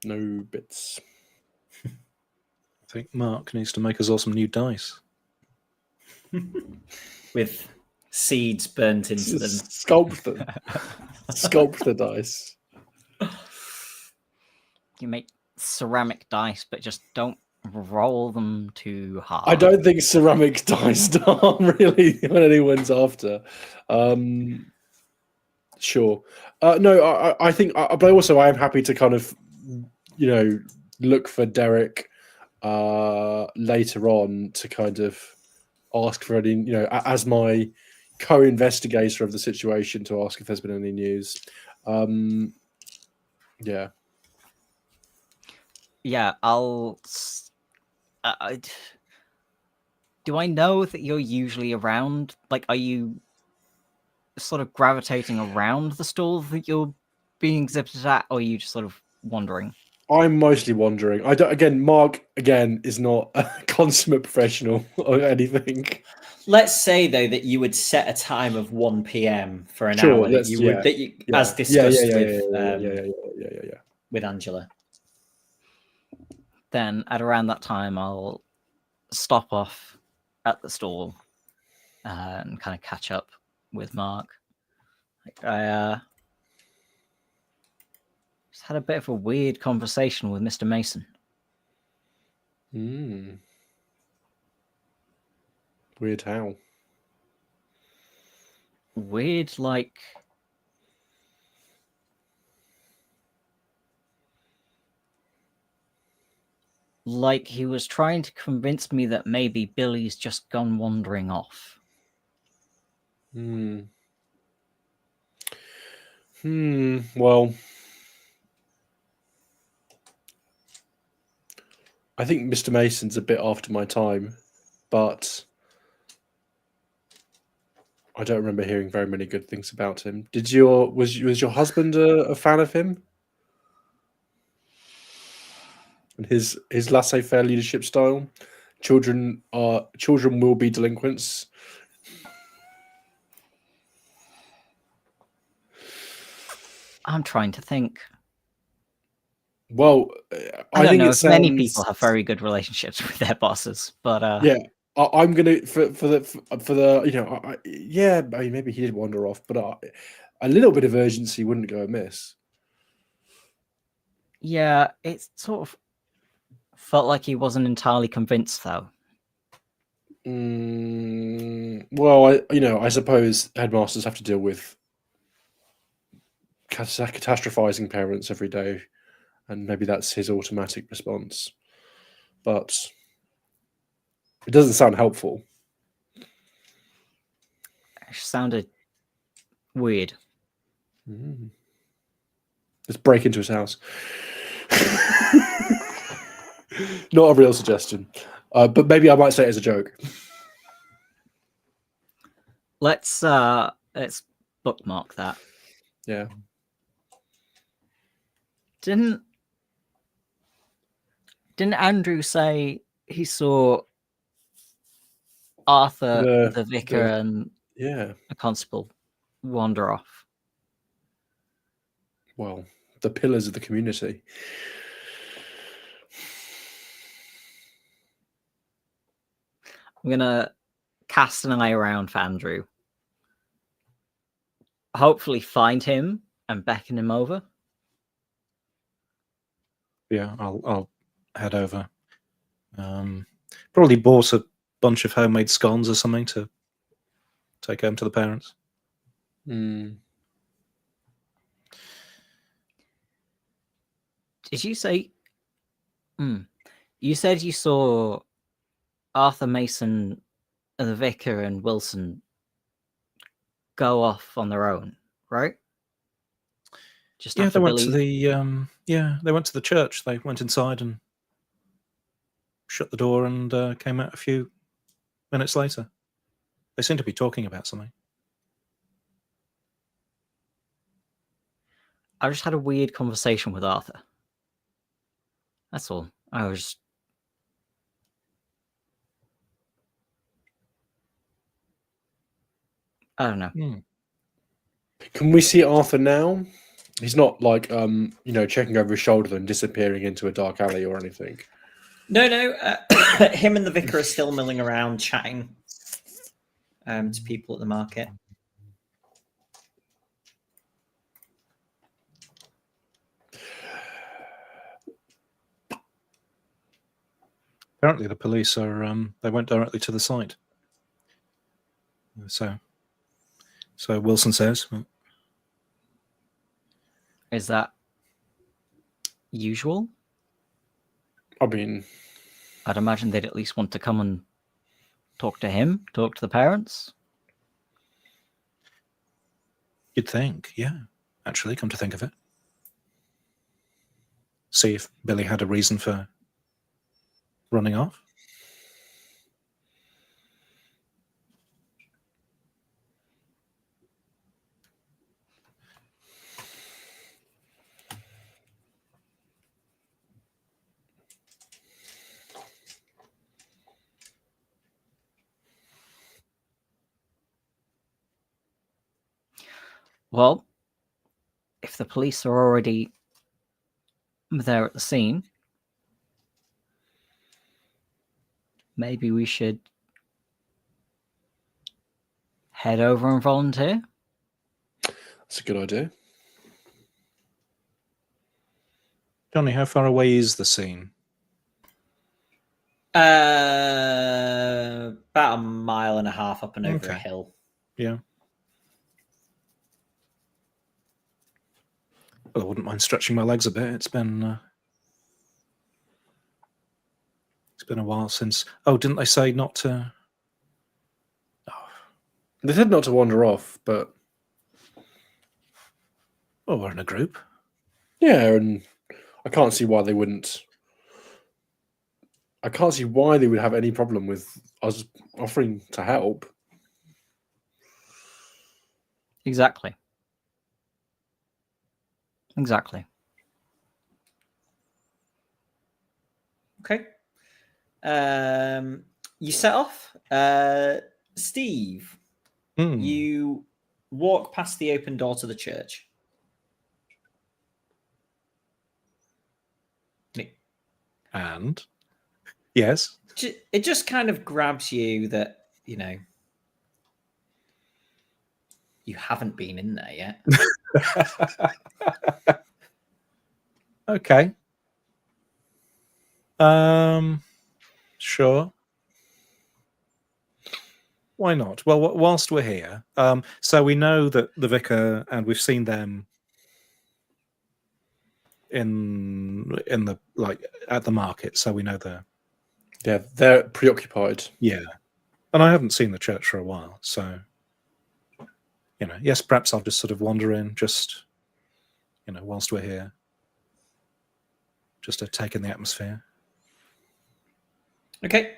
No bits. I think Mark needs to make us all some new dice. With seeds burnt into them. Sculpt them. Sculpt the dice. You make ceramic dice, but just don't roll them too hard. I don't think ceramic dice are really what anyone's after. Sure. No, I think, but also I am happy to kind of, look for Derek later on to kind of ask for any, as my co-investigator of the situation, to ask if there's been any news. Yeah. Yeah, do I know that you're usually around? Like, are you sort of gravitating around the stall that you're being exhibited at, or are you just sort of wandering? I'm mostly wandering. Mark is not a consummate professional or anything. Let's say though that you would set a time of 1 p.m. for an hour as discussed with Angela. Then at around that time, I'll stop off at the stall and kind of catch up with Mark. I just had a bit of a weird conversation with Mr. Mason. Weird how? Weird, like he was trying to convince me that maybe Billy's just gone wandering off. Well, I think Mr. Mason's a bit after my time, but I don't remember hearing very many good things about him. Was your husband a fan of him? And his laissez-faire leadership style? Children will be delinquents. I'm trying to think. Well, I don't know if many people have very good relationships with their bosses, but yeah, I'm gonna for the yeah, I mean, maybe he did wander off, but a little bit of urgency wouldn't go amiss. Yeah, it sort of felt like he wasn't entirely convinced, though. Well, I suppose headmasters have to deal with catastrophizing parents every day, and maybe that's his automatic response. But it doesn't sound helpful. It sounded weird. Let's break into his house. Not a real suggestion, but maybe I might say it as a joke. Let's bookmark that. Yeah. Didn't Andrew say he saw Arthur, the vicar, and a constable wander off? Well, the pillars of the community. I'm gonna cast an eye around for Andrew. Hopefully find him and beckon him over. Yeah, I'll head over. Probably bought a bunch of homemade scones or something to take home to the parents. Did you say? You said you saw Arthur Mason, the vicar, and Wilson go off on their own, right? Just they went to the they went to the church. They went inside and shut the door and came out a few minutes later. They seemed to be talking about something. I just had a weird conversation with Arthur. That's all. I don't know. Can we see Arthur now? He's not like checking over his shoulder and disappearing into a dark alley or anything. No. Him and the vicar are still milling around, chatting to people at the market. Apparently, the police are they went directly to the site. So Wilson says. Is that usual? I mean, I'd imagine they'd at least want to come and talk to him, talk to the parents. You'd think, yeah. Actually, come to think of it. See if Billy had a reason for running off. Well, if the police are already there at the scene, maybe we should head over and volunteer. that's a good idea. Jonny, how far away is the scene? About 1.5 miles up and over a hill. Yeah. Well, I wouldn't mind stretching my legs a bit. It's been a while since. Oh, didn't they say not to? Oh. They said not to wander off, but Well, we're in a group. yeah, and I can't see why they wouldn't. I can't see why they would have any problem with us offering to help. Exactly. Okay. You set off. Steve, you walk past the open door to the church. And yes, it just kind of grabs you that, you know, you haven't been in there yet. Okay. Sure. Why not? Well, whilst we're here, so we know that the vicar, and we've seen them in the at the market, so we know they're preoccupied. Yeah, and I haven't seen the church for a while, so yes, perhaps I'll just sort of wander in, just whilst we're here, just to take in the atmosphere. Okay.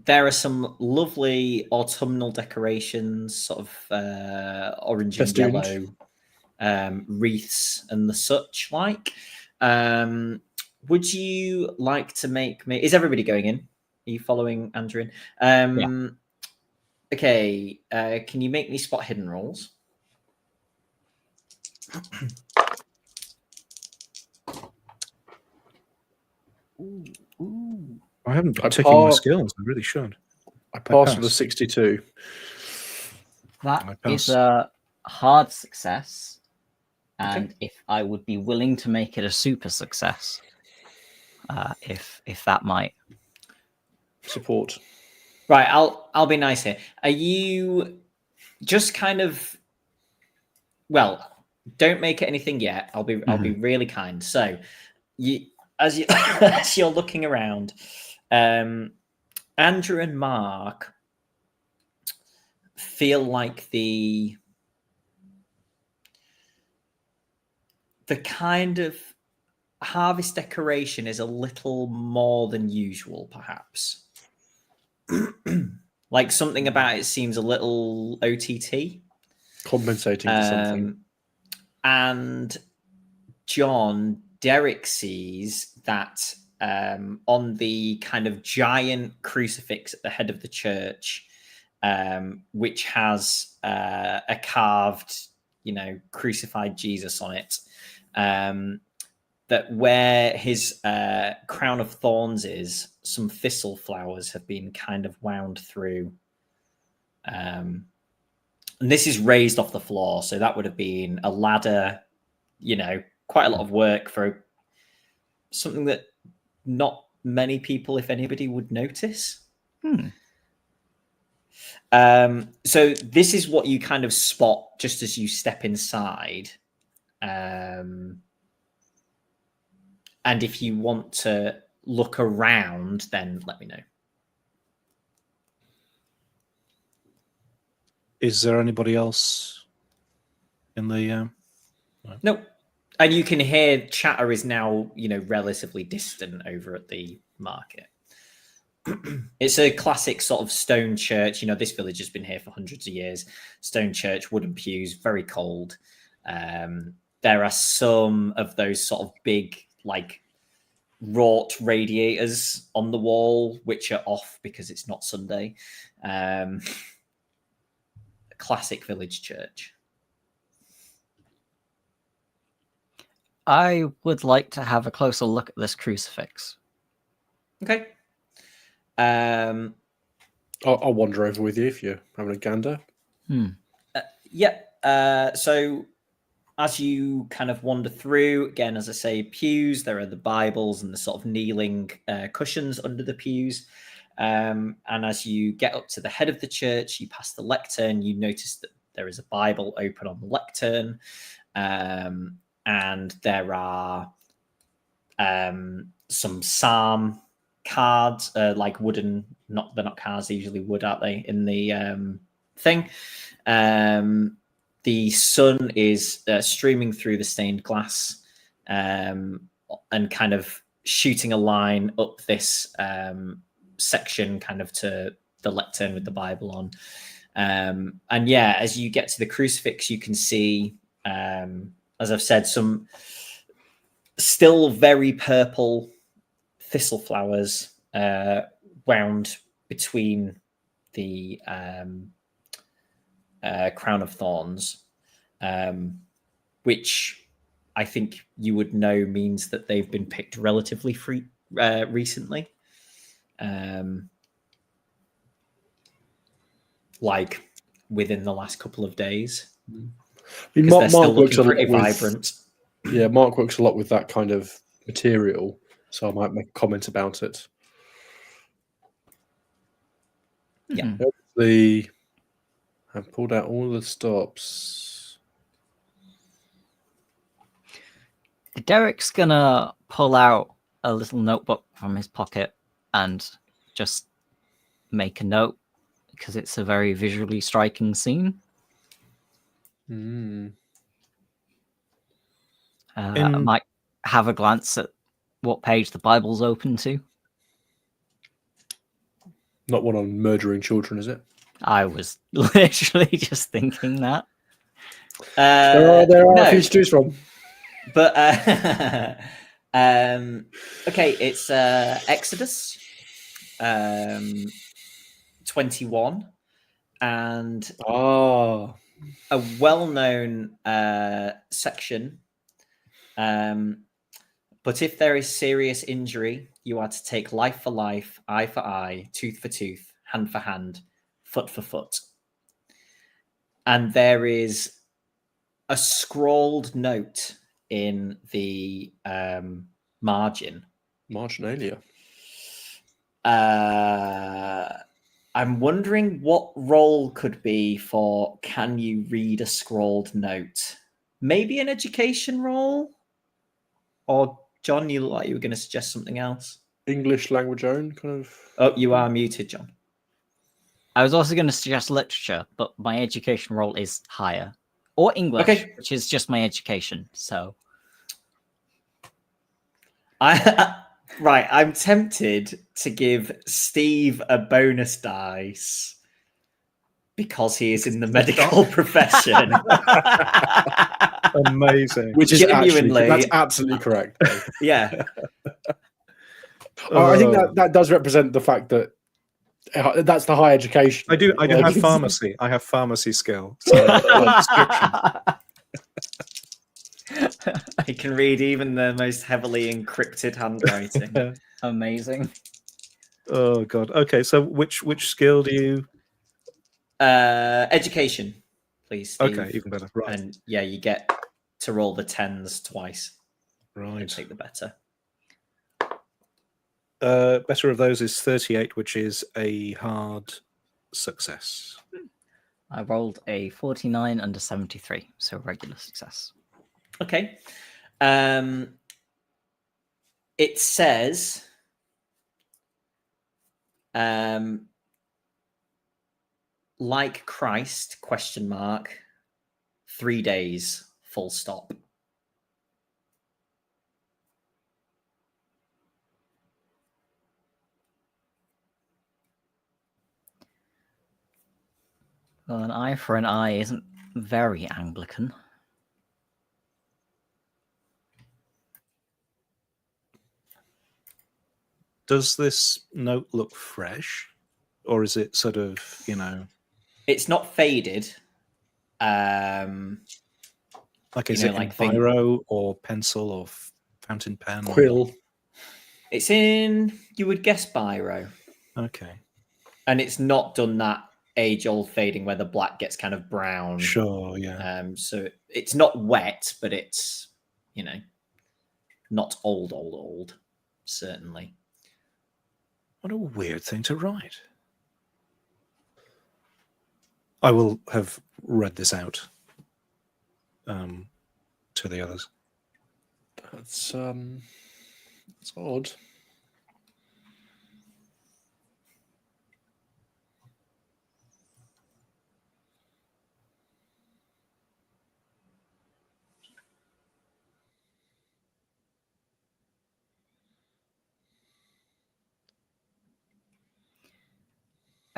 There are some lovely autumnal decorations, sort of orange and yellow wreaths and the such like. Would you like to make me? Is everybody going in? Are you following Andrew in? Yeah. Okay. Can you make me spot hidden rolls? Ooh. I haven't been ticking my skills. I really should. I passed with a 62. That is a hard success. And Okay. if I would be willing to make it a super success, if that might support. Right, I'll be nice here. Are you just kind of, well, don't make it anything yet. I'll be really kind. So as you're looking around, Andrew and Mark feel like the kind of harvest decoration is a little more than usual, perhaps. Like something about it seems a little OTT. Compensating for something. And Derek sees that on the kind of giant crucifix at the head of the church, which has a carved, crucified Jesus on it, that where his crown of thorns is, some thistle flowers have been kind of wound through. And this is raised off the floor, so that would have been a ladder, quite a lot of work for something that not many people, if anybody, would notice. Hmm. So this is what you kind of spot just as you step inside. And if you want to look around, then let me know. Is there anybody else in the? Nope. And you can hear chatter is now, relatively distant over at the market. It's a classic sort of stone church. This village has been here for hundreds of years. Stone church, wooden pews, very cold. There are some of those sort of big, like, wrought radiators on the wall, which are off because it's not Sunday. Classic village church. I would like to have a closer look at this crucifix. Okay. I'll wander over with you if you're having a gander. So as you kind of wander through, again, as I say, pews, there are the Bibles and the sort of kneeling cushions under the pews. And as you get up to the head of the church, you pass the lectern, you notice that there is a Bible open on the lectern. And there are some psalm cards, like wooden, they're not cards, they're usually wood, aren't they, in the thing. The sun is streaming through the stained glass and kind of shooting a line up this section kind of to the lectern with the Bible on. And as you get to the crucifix, you can see, as I've said, some still very purple thistle flowers wound between the crown of thorns, which I think you would know means that they've been picked relatively recently. Like within the last couple of days. I mean, Mark looks pretty vibrant. Yeah, Mark works a lot with that kind of material, so I might make a comment about it. Yeah. I've pulled out all the stops. Derek's gonna pull out a little notebook from his pocket and just make a note because it's a very visually striking scene. I might have a glance at what page the Bible's open to. Not one on murdering children, is it? I was literally just thinking that. There are a few to choose from. But okay, it's Exodus 21, and a well-known section. But if there is serious injury, you are to take life for life, eye for eye, tooth for tooth, hand for hand, foot for foot. And there is a scrawled note in the margin. Marginalia. I'm wondering what role could be for can you read a scrawled note? Maybe an education role? Or John, you look like you were going to suggest something else. English language own kind of. Oh, you are muted, John. I was also going to suggest literature, but my education role is higher. Or English, which is just my education. So, I'm tempted to give Steve a bonus dice because he is in the medical profession. Amazing. Which is genuinely, that's absolutely correct. Yeah. I think that does represent the fact that that's the high education. I do have pharmacy. I have pharmacy skill. So I can read even the most heavily encrypted handwriting. Amazing. Oh god. Okay, so which skill do you? Education, please, Steve. Okay, even better. Right. And you get to roll the 10s twice. Right. Take the better. better of those is 38, which is a hard success. I rolled a 49 under 73, so regular success. Okay. It says like Christ, ? 3 days, full stop. Well, an eye for an eye isn't very Anglican. Does this note look fresh? Or is it sort of, It's not faded. like is it like biro or pencil or fountain pen? Quill. It's in, you would guess, biro. Okay. And it's not done that age-old fading where the black gets kind of brown. Sure, yeah. So it's not wet, but it's, not old, certainly. What a weird thing to write. I will have read this out to the others. That's odd.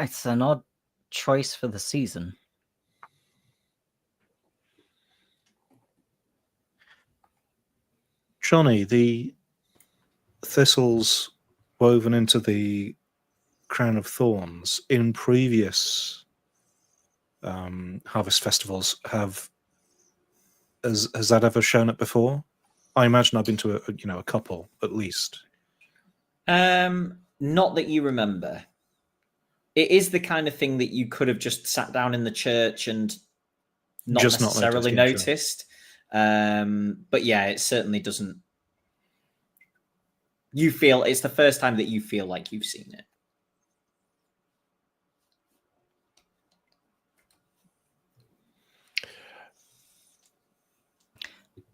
It's an odd choice for the season. Jonny, the thistles woven into the crown of thorns in previous harvest festivals has that ever shown up before? I imagine I've been to a couple at least. Not that you remember. It is the kind of thing that you could have just sat down in the church and not just necessarily not noticed. But yeah, it certainly doesn't. You feel it's the first time that you feel like you've seen it.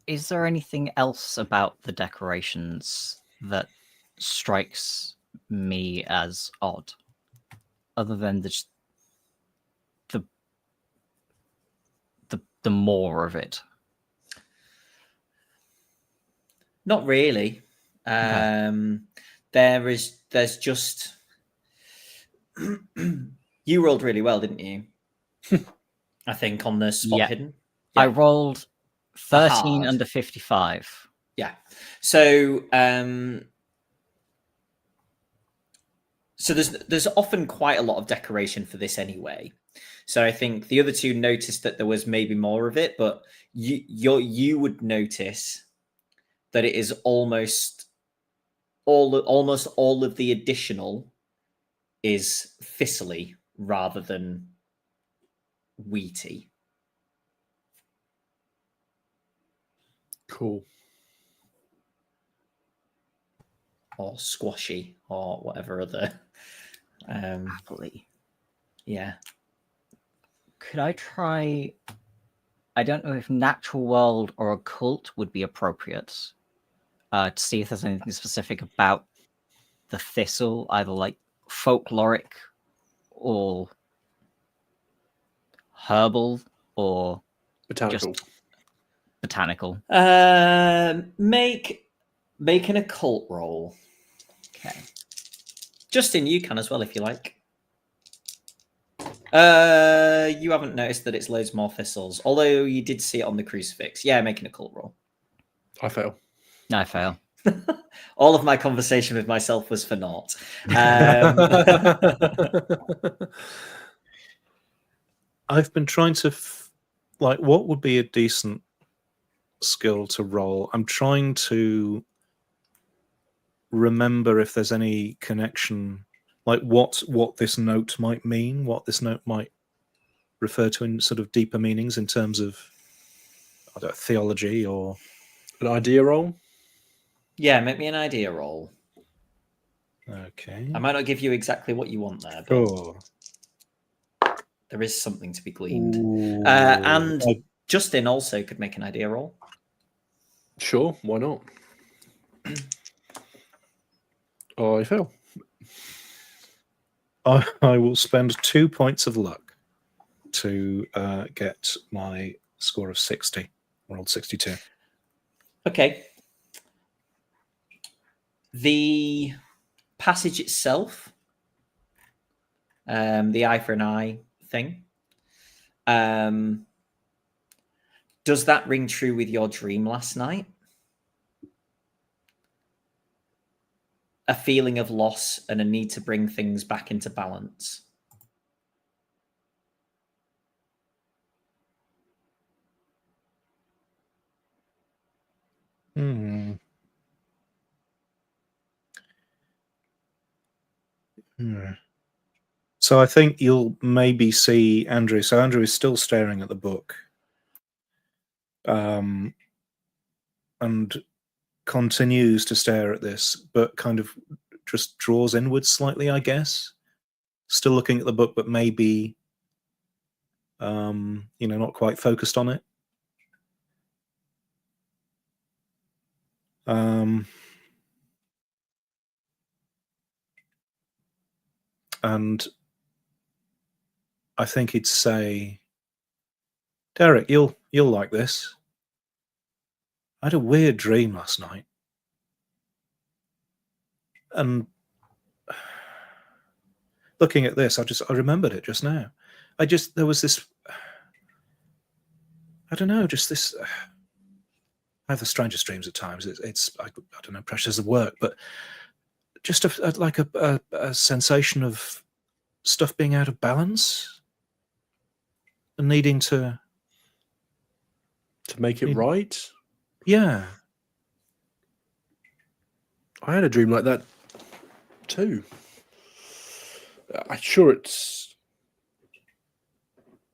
Is there anything else about the decorations that strikes me as odd, other than the more of it? Not really. Okay. There's just you rolled really well, didn't you? I think on the spot hidden. Yeah. I rolled 13 hard. under 55. Yeah. So there's often quite a lot of decoration for this anyway. So I think the other two noticed that there was maybe more of it, but you would notice that it is almost all of the additional is thistly rather than wheaty. Cool. Or squashy or whatever other Happily. Yeah. Could I try? I don't know if natural world or occult would be appropriate to see if there's anything specific about the thistle, either like folkloric or herbal or Botanical. just botanical. Make an occult roll. Okay. Justin, you can as well if you like. You haven't noticed that it's loads more thistles, although you did see it on the crucifix. Yeah, make an occult roll. I fail. I fail. All of my conversation with myself was for naught. I've been trying to what would be a decent skill to roll. I'm trying to remember if there's any connection, like what this note might mean, what this note might refer to in sort of deeper meanings in terms of theology or an idea roll. Yeah, make me an idea roll. Okay. I might not give you exactly what you want there, but Sure. there is something to be gleaned. Ooh. And Justin also could make an idea roll. Sure, why not? I fail. I will spend 2 points of luck to get my score of 60. Rolled 62. Okay. The passage itself, the eye for an eye thing, does that ring true with your dream last night? A feeling of loss and a need to bring things back into balance. So I think you'll maybe see Andrew. So Andrew is still staring at the book, and continues to stare at this, but kind of just draws inwards slightly, I guess. Still looking at the book, but maybe, not quite focused on it. And I think he'd say, Derek, you'll like this. I had a weird dream last night. And looking at this, I remembered it just now. There was this, I don't know, just this, I have the strangest dreams at times. I don't know, pressures of work, but just a sensation of stuff being out of balance and needing to make it right. Yeah, I had a dream like that too. I'm sure it's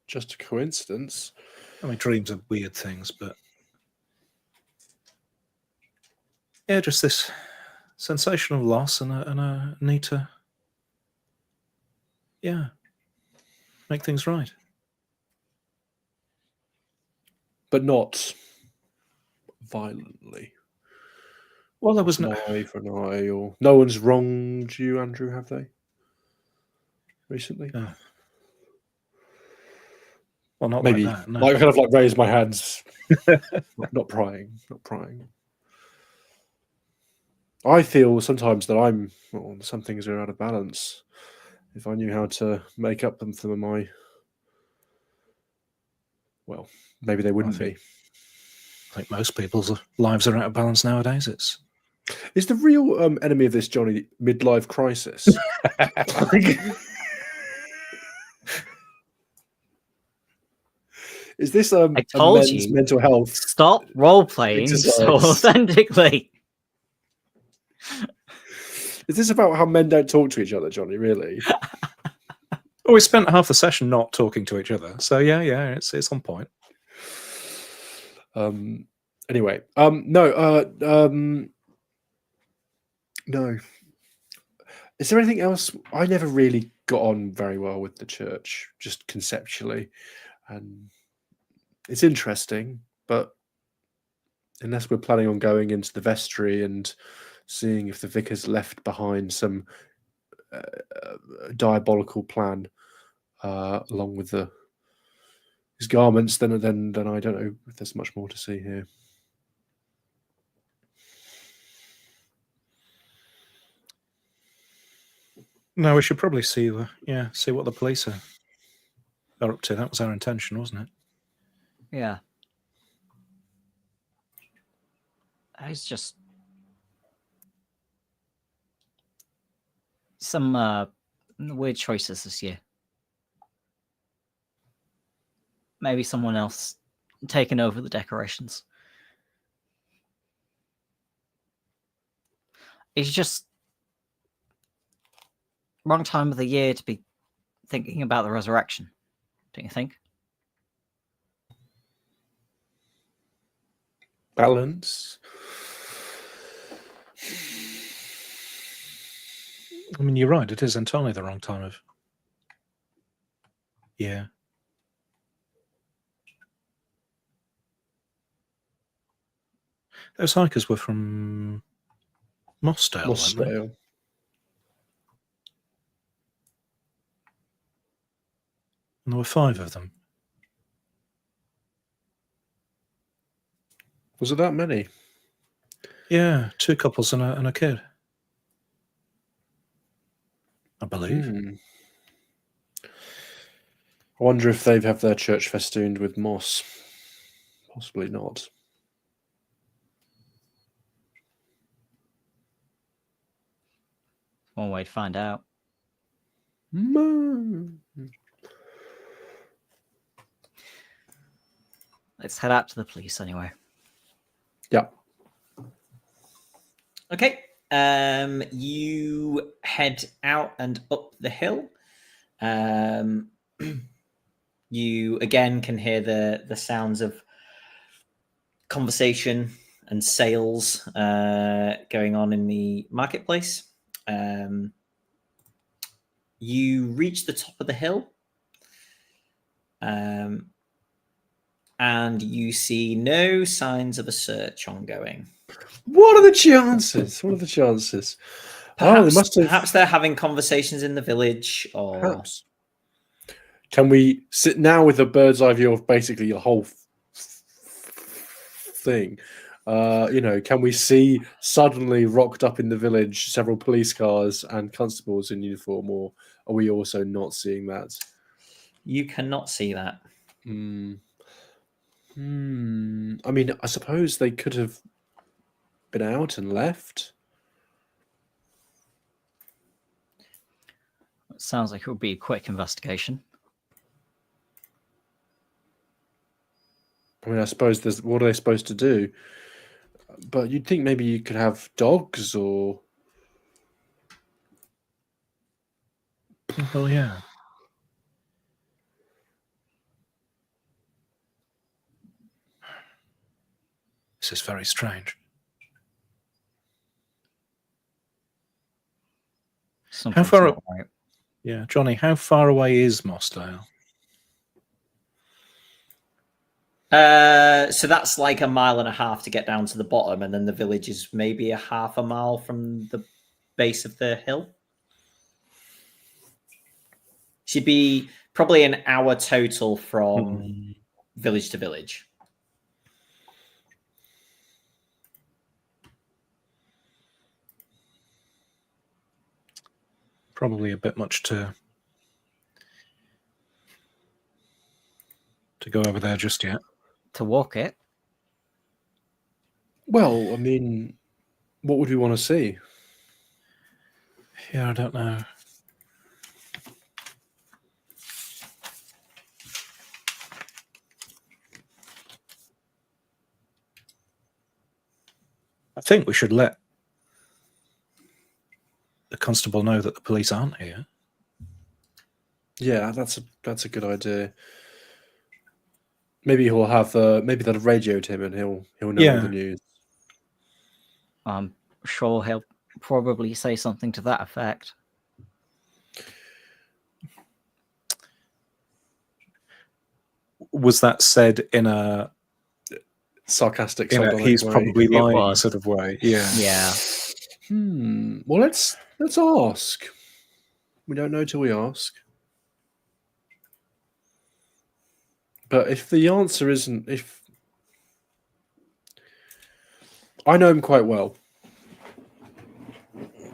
just a coincidence. I mean, dreams are weird things, but yeah, just this sensation of loss and a need to, make things right. But not violently. Well, there was an eye for an eye, or no one's wronged you, Andrew, have they? Recently? Well, not maybe like that. No. I kind of like raise my hands, not prying. I feel sometimes that some things are out of balance. If I knew how to make up them for my, well, maybe they wouldn't be. I think most people's lives are out of balance nowadays. Is the real enemy of this, Jonny, midlife crisis? Is this I told men's you, mental health? Stop role playing so authentically. Is this about how men don't talk to each other, Jonny? Really? Well, we spent half the session not talking to each other, so yeah, it's on point. Anyway, no. No. Is there anything else? I never really got on very well with the church, just conceptually, and it's interesting, but unless we're planning on going into the vestry and seeing if the vicar's left behind some diabolical plan along with his garments, then I don't know if there's much more to see here. No, we should probably see what the police are up to. That was our intention, wasn't it? Yeah. It's just some weird choices this year. Maybe someone else taking over the decorations. It's just wrong time of the year to be thinking about the resurrection, don't you think? Balance. I mean, you're right. It is entirely the wrong time of year. Those hikers were from Mossdale, weren't they? Mossdale. And there were 5 of them. Was it that many? Yeah, 2 couples and a kid, I believe. I wonder if they have their church festooned with moss. Possibly not. One way to find out. Let's head out to the police anyway. Yeah. Okay. You head out and up the hill. You again can hear the sounds of conversation and sales going on in the marketplace. You reach the top of the hill, and you see no signs of a search ongoing. What are the chances? What are the chances? Perhaps they're having conversations in the village, or perhaps. Can we sit now with a bird's eye view of basically the whole thing? Can we see suddenly rocked up in the village several police cars and constables in uniform, or are we also not seeing that? You cannot see that. I mean, I suppose they could have been out and left. It sounds like it would be a quick investigation. I mean, I suppose what are they supposed to do? But you'd think maybe you could have dogs or... Well, yeah. This is very strange. Something's How far? not right. Yeah, Johnny. How far away is Mossdale? So that's like 1.5 miles to get down to the bottom, and then the village is maybe 0.5 mile from the base of the hill. Should be probably an hour total from village to village. Probably a bit much to go over there just yet. To walk it? Well, I mean, what would we want to see? Yeah, I don't know. I think we should let the constable know that the police aren't here. Yeah, that's a good idea. Maybe he'll have maybe they'll radio to him and he'll know all the news. I'm sure he'll probably say something to that effect. Was that said in a sarcastic? He's way? Probably lying sort of way. Yeah. Yeah. Well, let's ask. We don't know till we ask. But if the answer isn't, if I know him quite well,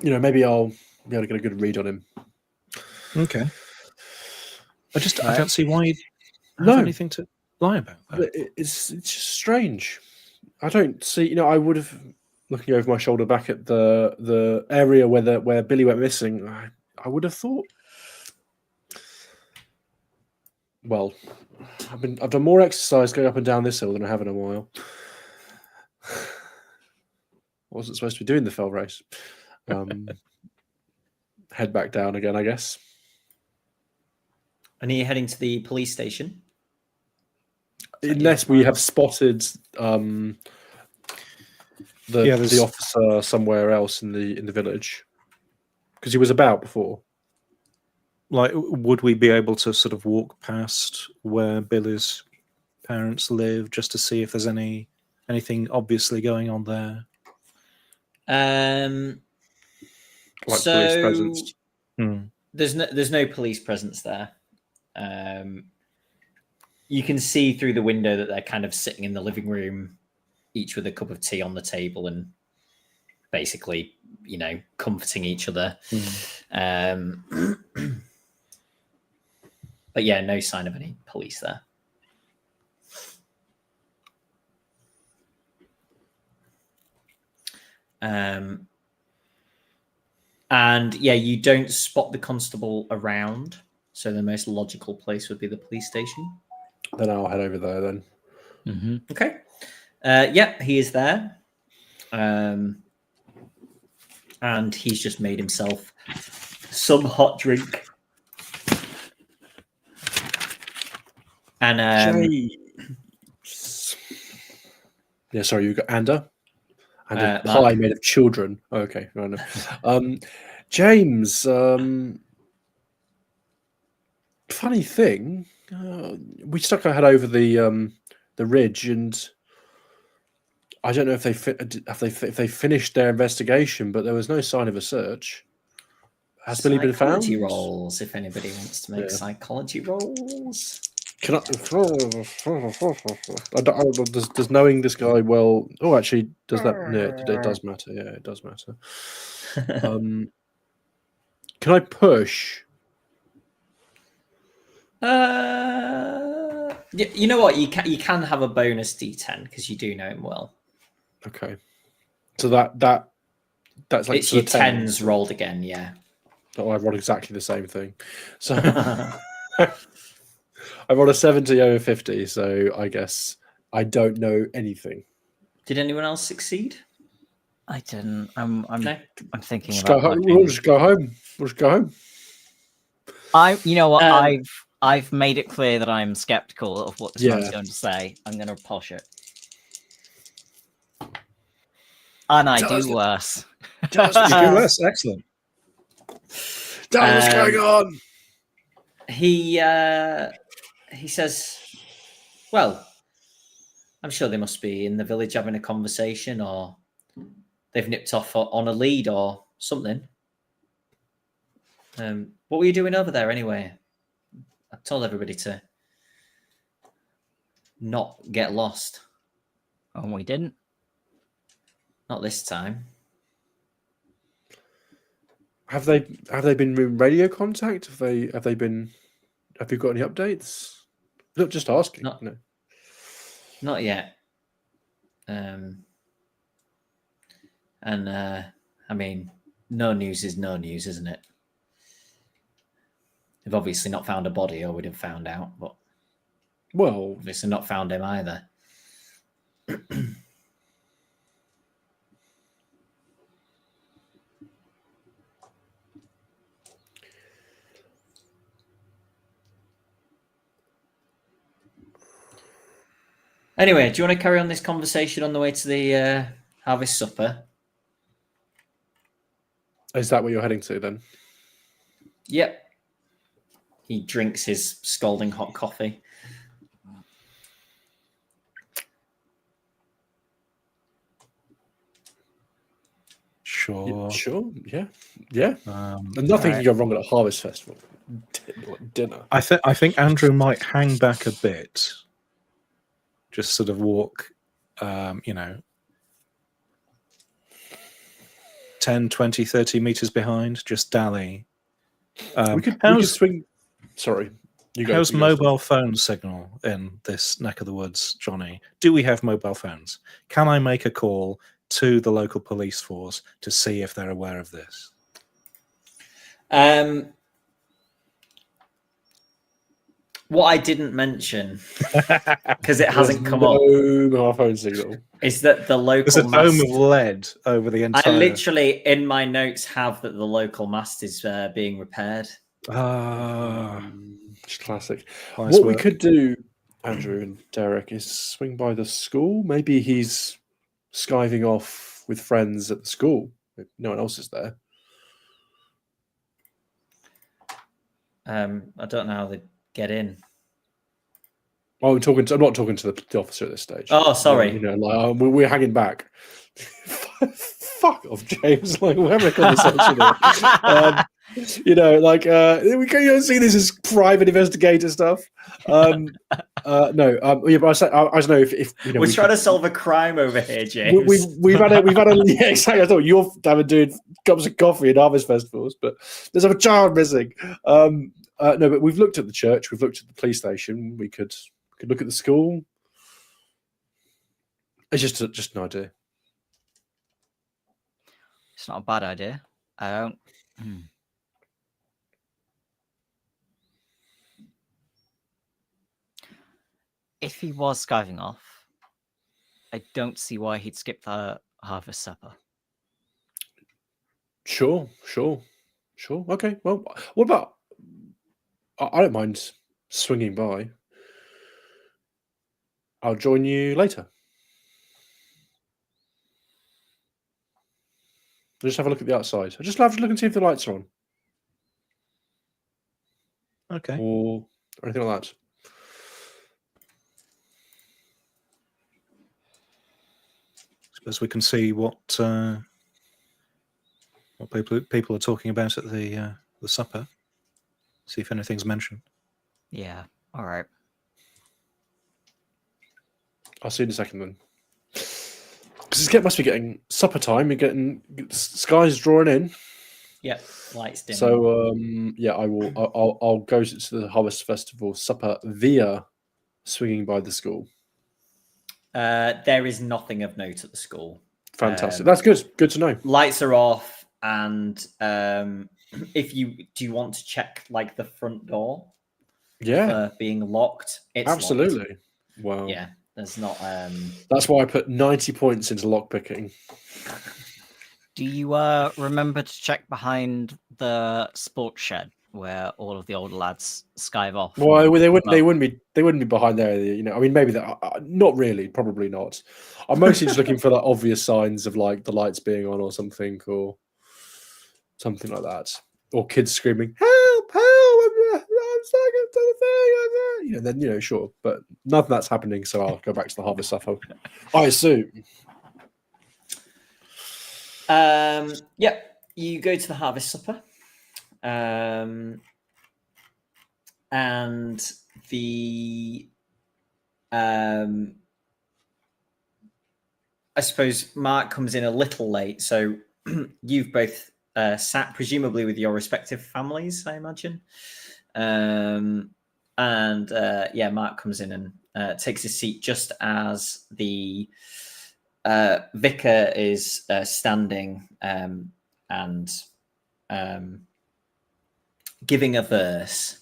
maybe I'll be able to get a good read on him. Okay. I don't see why you'd have anything to lie about that. It's just strange. I don't see. I would have, looking over my shoulder back at the area where Billy went missing. I would have thought. Well, I've done more exercise going up and down this hill than I have in a while. I wasn't supposed to be doing the fell race. Head back down again, I guess. And are you heading to the police station? Unless we have spotted the officer somewhere else in the village. Because he was about before. Like, would we be able to sort of walk past where Billy's parents live just to see if there's anything obviously going on there? Like So police presence. there's no police presence there. You can see through the window that they're kind of sitting in the living room, each with a cup of tea on the table, and basically, comforting each other. But yeah, no sign of any police there. And yeah, you don't spot the constable around, so the most logical place would be the police station. Then I'll head over there then. Mm-hmm. Okay. Yeah, he is there. And he's just made himself some hot drink. And yeah, sorry, you got Anda? And a pie made of children. Oh, okay, I know. James, funny thing, we stuck our head over the ridge, and I don't know if they finished their investigation, but there was no sign of a search. Has Billy been found? Psychology rolls, if anybody wants to make psychology rolls. Can I? Does knowing this guy well? Oh, actually, does that? No, it does matter. Yeah, it does matter. Can I push? You know what? You can have a bonus D10 because you do know him well. Okay, so that's like it's your tens rolled again. Yeah. Oh, I rolled exactly the same thing. So I rolled a 70 over 50. So I guess I don't know anything. Did anyone else succeed? I didn't. I'm thinking just about. We'll just go home. We'll just go home. You know what? I've made it clear that I'm skeptical of what this man's going to say. I'm going to posh it. And I do worse. You do worse. Excellent. Tell us what's going on. He says, well, I'm sure they must be in the village having a conversation, or they've nipped off on a lead or something. What were you doing over there anyway? I told everybody to not get lost. Oh, we didn't? Not this time. Have they been in radio contact? Have you got any updates? Look, just asking. Not yet. I mean, no news is no news, isn't it? They've obviously not found a body, or we'd have found out, but obviously not found him either. Anyway, do you want to carry on this conversation on the way to the harvest supper? Is that what you're heading to then? Yep. He drinks his scalding hot coffee. Sure. Yeah. And nothing can go wrong at a harvest festival. Dinner. I think Andrew might hang back a bit. Just sort of walk, 10, 20, 30 meters behind, just dally. We could swing. Sorry. How's mobile phone signal in this neck of the woods, Johnny? Do we have mobile phones? Can I make a call to the local police force to see if they're aware of this? What I didn't mention, because it hasn't come up, mobile phone signal, is that the local there's a dome of lead over the entire... I literally, in my notes, have that the local mast is being repaired. Classic. Nice what work. We could do, Andrew and Derek, is swing by the school. Maybe he's skiving off with friends at the school. No one else is there. I don't know how they get in. Oh, I'm not talking to the officer at this stage. Oh, sorry. We're hanging back. Fuck off, James. Like, we're having a conversation here. We can't see this as private investigator stuff. No. Yeah, but I don't know if we're trying to solve a crime over here, James. We've had a yeah, exactly. I thought you're having doing cups of coffee at harvest festivals, but there's a child missing. No, but we've looked at the church. We've looked at the police station. We could look at the school. It's just an idea. It's not a bad idea. I don't. If he was skiving off, I don't see why he'd skip the harvest supper. Sure. Okay. Well, what about? I don't mind swinging by. I'll join you later. Just have a look at the outside. I just have to look and see if the lights are on. Okay. Or anything like that. Suppose we can see what people are talking about at the supper. See if anything's mentioned. Yeah. All right. I'll see you in a second then. Because it must be getting supper time. You're getting skies drawing in. Yeah, lights dim. So yeah, I'll go to the Harvest Festival supper via swinging by the school. There is nothing of note at the school. Fantastic. That's good. Good to know. Lights are off, and do you want to check like the front door? Yeah, being locked. It's absolutely. Locked. Wow. Yeah, there's not. That's why I put 90 points into lockpicking. Do you remember to check behind the sports shed where all of the older lads skive off? Well, they wouldn't be behind there. I mean, maybe that. Not really. Probably not. I'm mostly just looking for like obvious signs of like the lights being on or something like that, or kids screaming "Help! Help! I'm stuck into the thing!" Then sure, but nothing that's happening. So I'll go back to the harvest supper. I assume. Yeah, you go to the harvest supper, and the I suppose Mark comes in a little late, so you've both sat presumably with your respective families, I imagine. Yeah, Mark comes in and takes his seat just as the vicar is standing and giving a verse,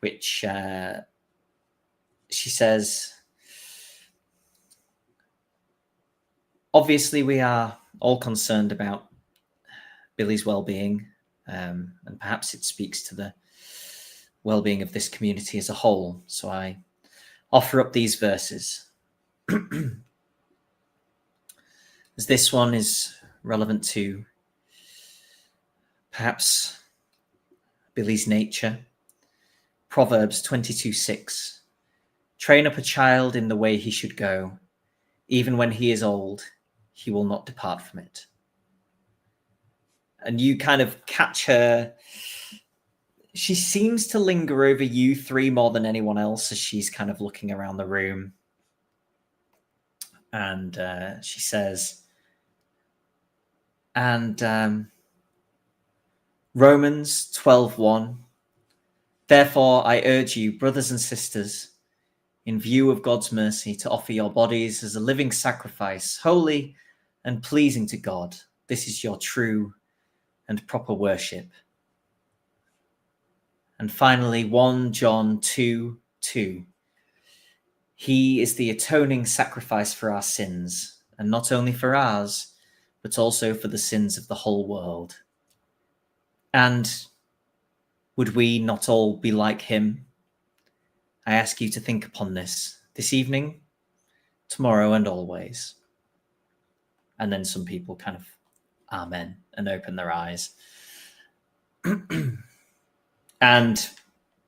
which she says, obviously we are all concerned about Billy's well-being, and perhaps it speaks to the well-being of this community as a whole. So I offer up these verses. As this one is relevant to perhaps Billy's nature. Proverbs 22:6. Train up a child in the way he should go. Even when he is old, he will not depart from it. And you kind of catch her. She seems to linger over you three more than anyone else as she's kind of looking around the room. And she says, Romans 12:1. Therefore, I urge you, brothers and sisters, in view of God's mercy, to offer your bodies as a living sacrifice, holy and pleasing to God. This is your true and proper worship. And finally, 1 John 2:2. He is the atoning sacrifice for our sins, and not only for ours, but also for the sins of the whole world. And would we not all be like him? I ask you to think upon this evening, tomorrow, and always. And then some people kind of amen and open their eyes. and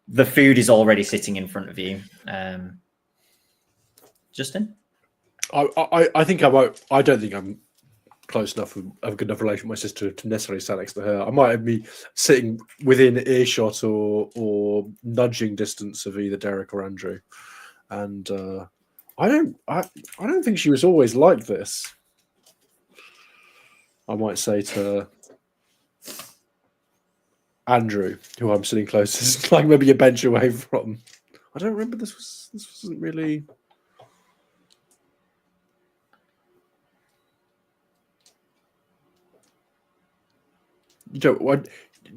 the food is already sitting in front of you. Justin? I think I won't. I don't think I'm close enough, have a good enough relation with my sister to necessarily stand next to her. I might be sitting within earshot or nudging distance of either Derek or Andrew. And I don't think she was always like this. I might say to Andrew, who I'm sitting closest, like maybe a bench away from. I don't remember this wasn't really.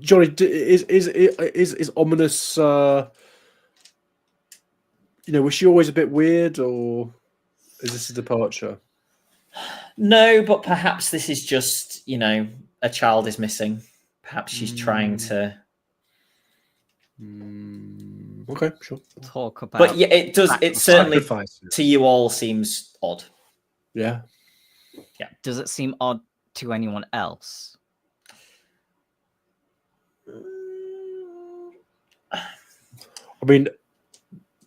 Jonny, is ominous? Was she always a bit weird, or is this a departure? No, but perhaps this is just a child is missing. Perhaps she's trying to. Okay, sure. Talk about. But yeah, it does. It certainly Sacrifices. to you all seems odd. Yeah. Yeah. Does it seem odd to anyone else? I mean,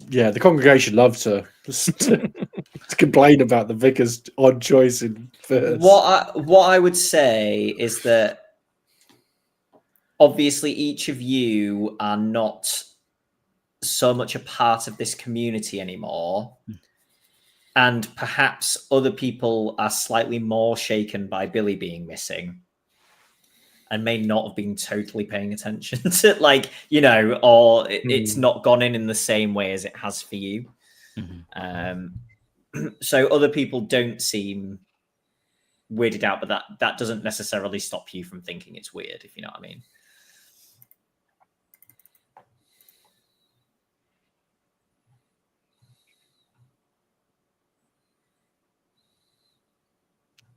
yeah, the congregation loves to complain about the vicar's odd choice in verse. What I would say is that obviously each of you are not so much a part of this community anymore, and perhaps other people are slightly more shaken by Billy being missing and may not have been totally paying attention to, or it's not gone in the same way as it has for you. So other people don't seem weirded out, but that doesn't necessarily stop you from thinking it's weird, if you know what I mean.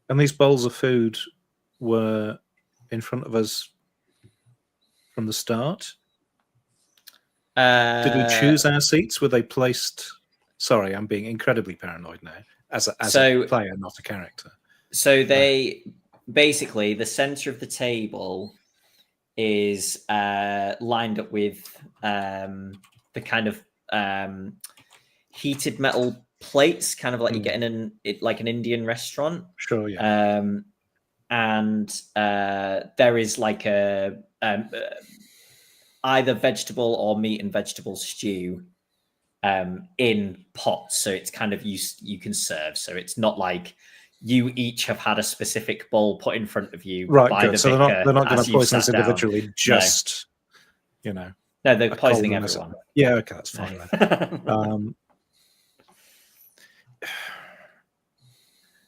And these bowls of food were in front of us from the start. Did we choose our seats? Were they placed? Sorry, I'm being incredibly paranoid now. As a player, not a character. So they basically, the center of the table is lined up with the kind of heated metal plates, kind of like you get in an Indian restaurant. Sure, yeah. And there is like a either vegetable or meat and vegetable stew in pots, so it's kind of you can serve. So it's not like you each have had a specific bowl put in front of you by the vicar. So they're not going to poison us individually. Just no, they're poisoning everyone. Yeah, okay, that's fine. Then.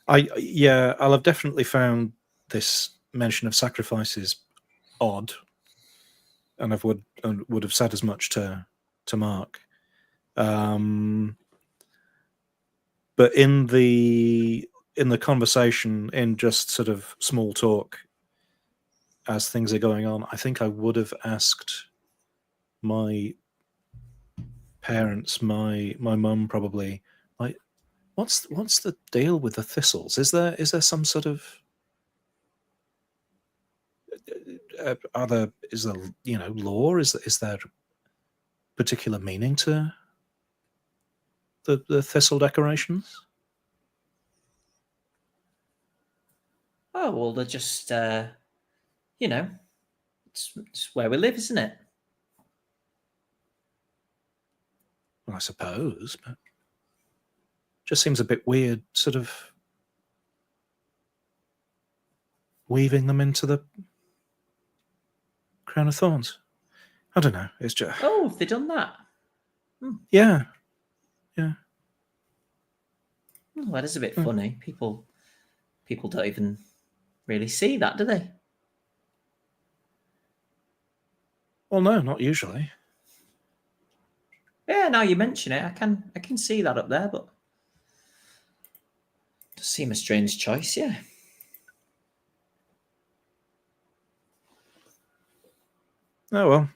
I'll have definitely found this mention of sacrifices odd, and I would have said as much to Mark. But in the conversation, in just sort of small talk as things are going on, I think I would have asked my parents, my mum probably, like, what's the deal with the thistles? Is there some sort of is there lore? Is there particular meaning to the thistle decorations? Oh well, they're just it's where we live, isn't it? Well, I suppose, but just seems a bit weird, sort of weaving them into the crown of thorns. I don't know. It's just have they done that? Yeah. Oh, that is a bit funny. People don't even really see that, do they? Well, no, not usually. Yeah, now you mention it, I can see that up there, but it does seem a strange choice, yeah. Oh well.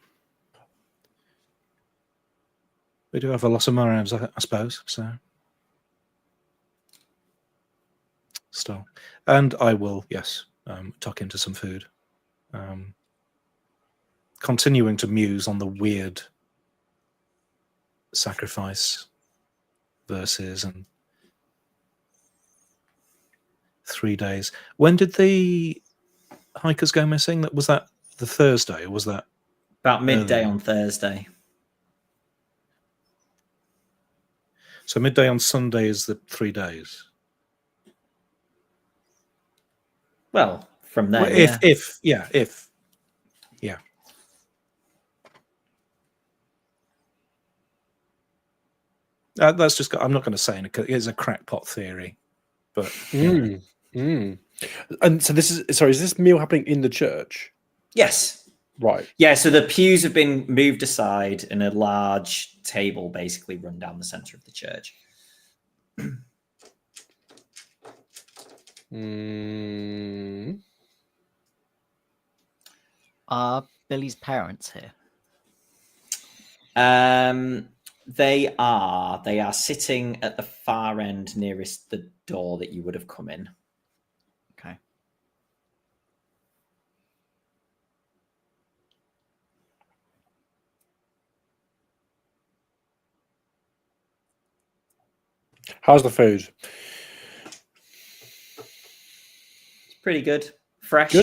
We do have a lot of morams, I suppose, so still. And I will, yes, tuck into some food. continuing to muse on the weird sacrifice verses and 3 days. When did the hikers go missing? Was that the Thursday, or was that about midday earlier? on Thursday? So midday on Sunday is the 3 days. Well, from there, Well, if that's just. I'm not going to say it's a crackpot theory, but And so is this meal happening in the church? yes. Right. Yeah, so the pews have been moved aside and a large table basically run down the center of the church. Are Billy's parents here? They are sitting at the far end nearest the door that you would have come in. Okay. How's the food? It's pretty good. Fresh.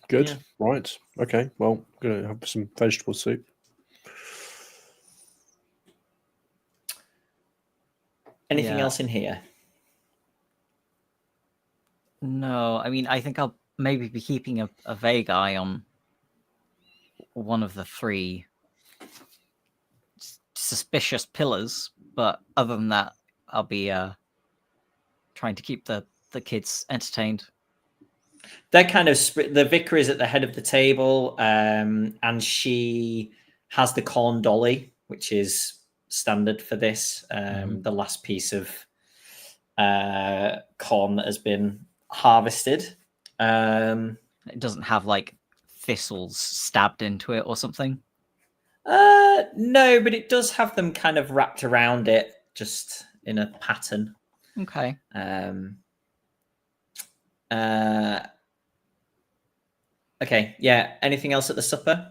Good. Yeah. Right. Okay. Well, I'm going to have some vegetable soup. Anything else in here? No, I mean, I think I'll maybe be keeping a vague eye on one of the 3 suspicious pillars, but other than that, I'll be trying to keep the kids entertained. They're kind of the vicar is at the head of the table, and she has the corn dolly, which is standard for this. The last piece of corn that has been harvested. It doesn't have like thistles stabbed into it or something. No, but it does have them kind of wrapped around it, just in a pattern. Okay. Okay. Yeah. Anything else at the supper?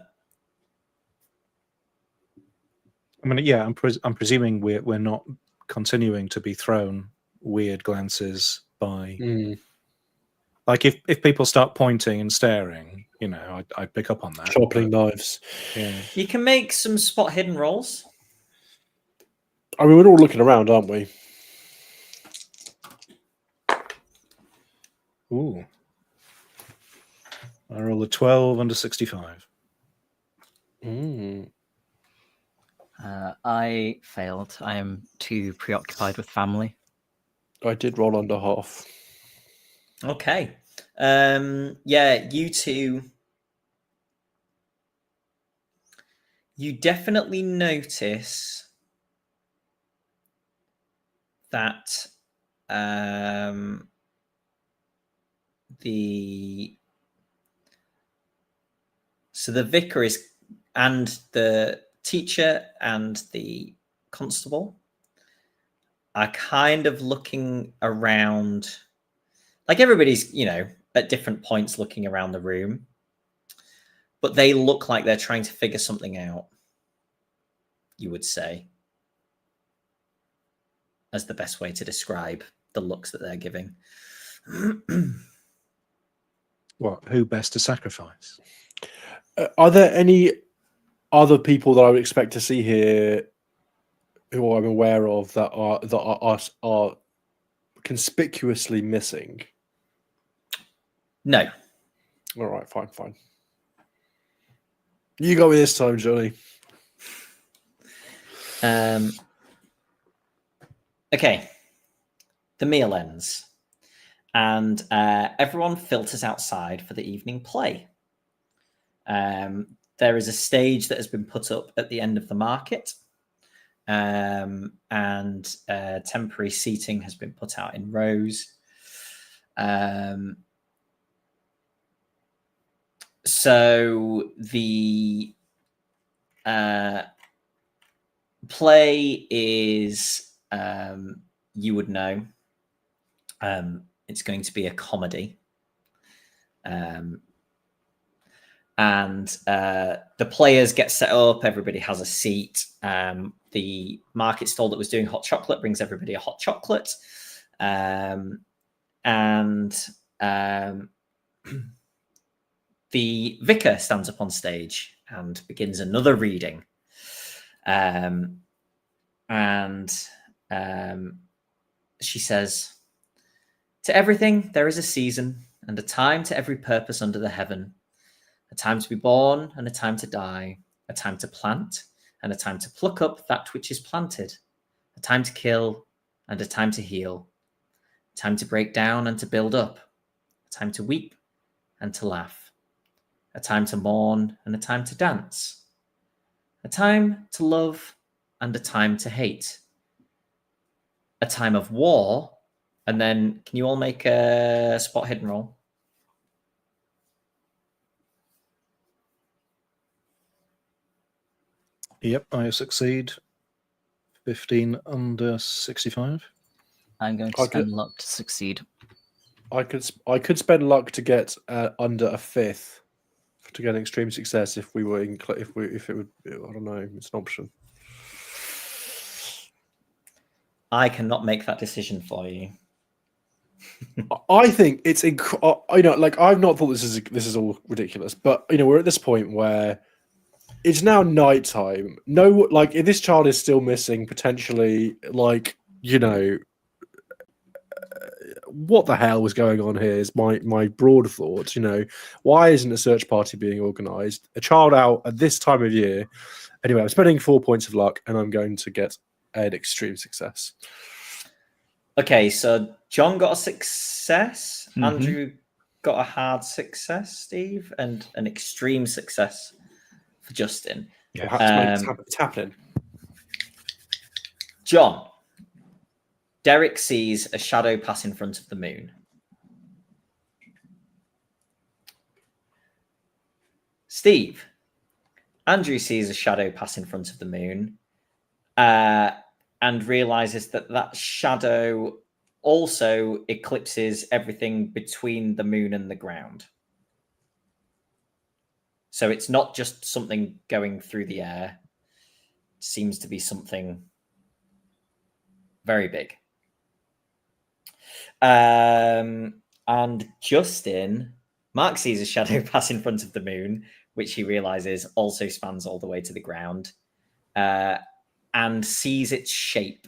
I mean, yeah, I'm presuming we're not continuing to be thrown weird glances by, like if people start pointing and staring, I pick up on that. Sharpening knives. Yeah. You can make some spot hidden rolls. I mean, we're all looking around, aren't we? Ooh. I roll a 12 under 65. I failed. I am too preoccupied with family. I did roll under half. Okay. Yeah, you two. You definitely notice that the vicar is, and the teacher and the constable are kind of looking around, like everybody's, at different points looking around the room, but they look like they're trying to figure something out, you would say, as the best way to describe the looks that they're giving. What? Who best to sacrifice? Are there any other people that I would expect to see here who I'm aware of that are conspicuously missing? No. All right, fine. You got me this time, Jonny. Okay. The meal ends, and everyone filters outside for the evening play. There is a stage that has been put up at the end of the market, and temporary seating has been put out in rows. So the play is, you would know, it's going to be a comedy. and the players get set up. Everybody has a seat. The market stall that was doing hot chocolate brings everybody a hot chocolate, and the vicar stands up on stage and begins another reading. She says, "To everything there is a season, and a time to every purpose under the heaven. A time to be born and a time to die, a time to plant and a time to pluck up that which is planted, a time to kill and a time to heal, a time to break down and to build up, a time to weep and to laugh, a time to mourn and a time to dance, a time to love and a time to hate, a time of war." And then can you all make a spot hidden roll? Yep, I succeed. 15 under 65. I'm going to spend luck to succeed. I could spend luck to get under a 5th to get an extreme success if we were if it would, I don't know, it's an option. I cannot make that decision for you. I think it's like I've not thought this is all ridiculous, but we're at this point where it's now nighttime. No, like if this child is still missing, potentially, like what the hell was going on here is my broad thoughts. Why isn't a search party being organised? A child out at this time of year. Anyway, I'm spending 4 points of luck, and I'm going to get an extreme success. Okay, so John got a success, Andrew got a hard success, Steve, and an extreme success for Justin. Yeah, it's happening. John, Derek sees a shadow pass in front of the moon. Steve, Andrew sees a shadow pass in front of the moon. And realizes that shadow also eclipses everything between the moon and the ground. So it's not just something going through the air. It seems to be something very big. And Justin, Mark sees a shadow pass in front of the moon, which he realizes also spans all the way to the ground. And sees its shape.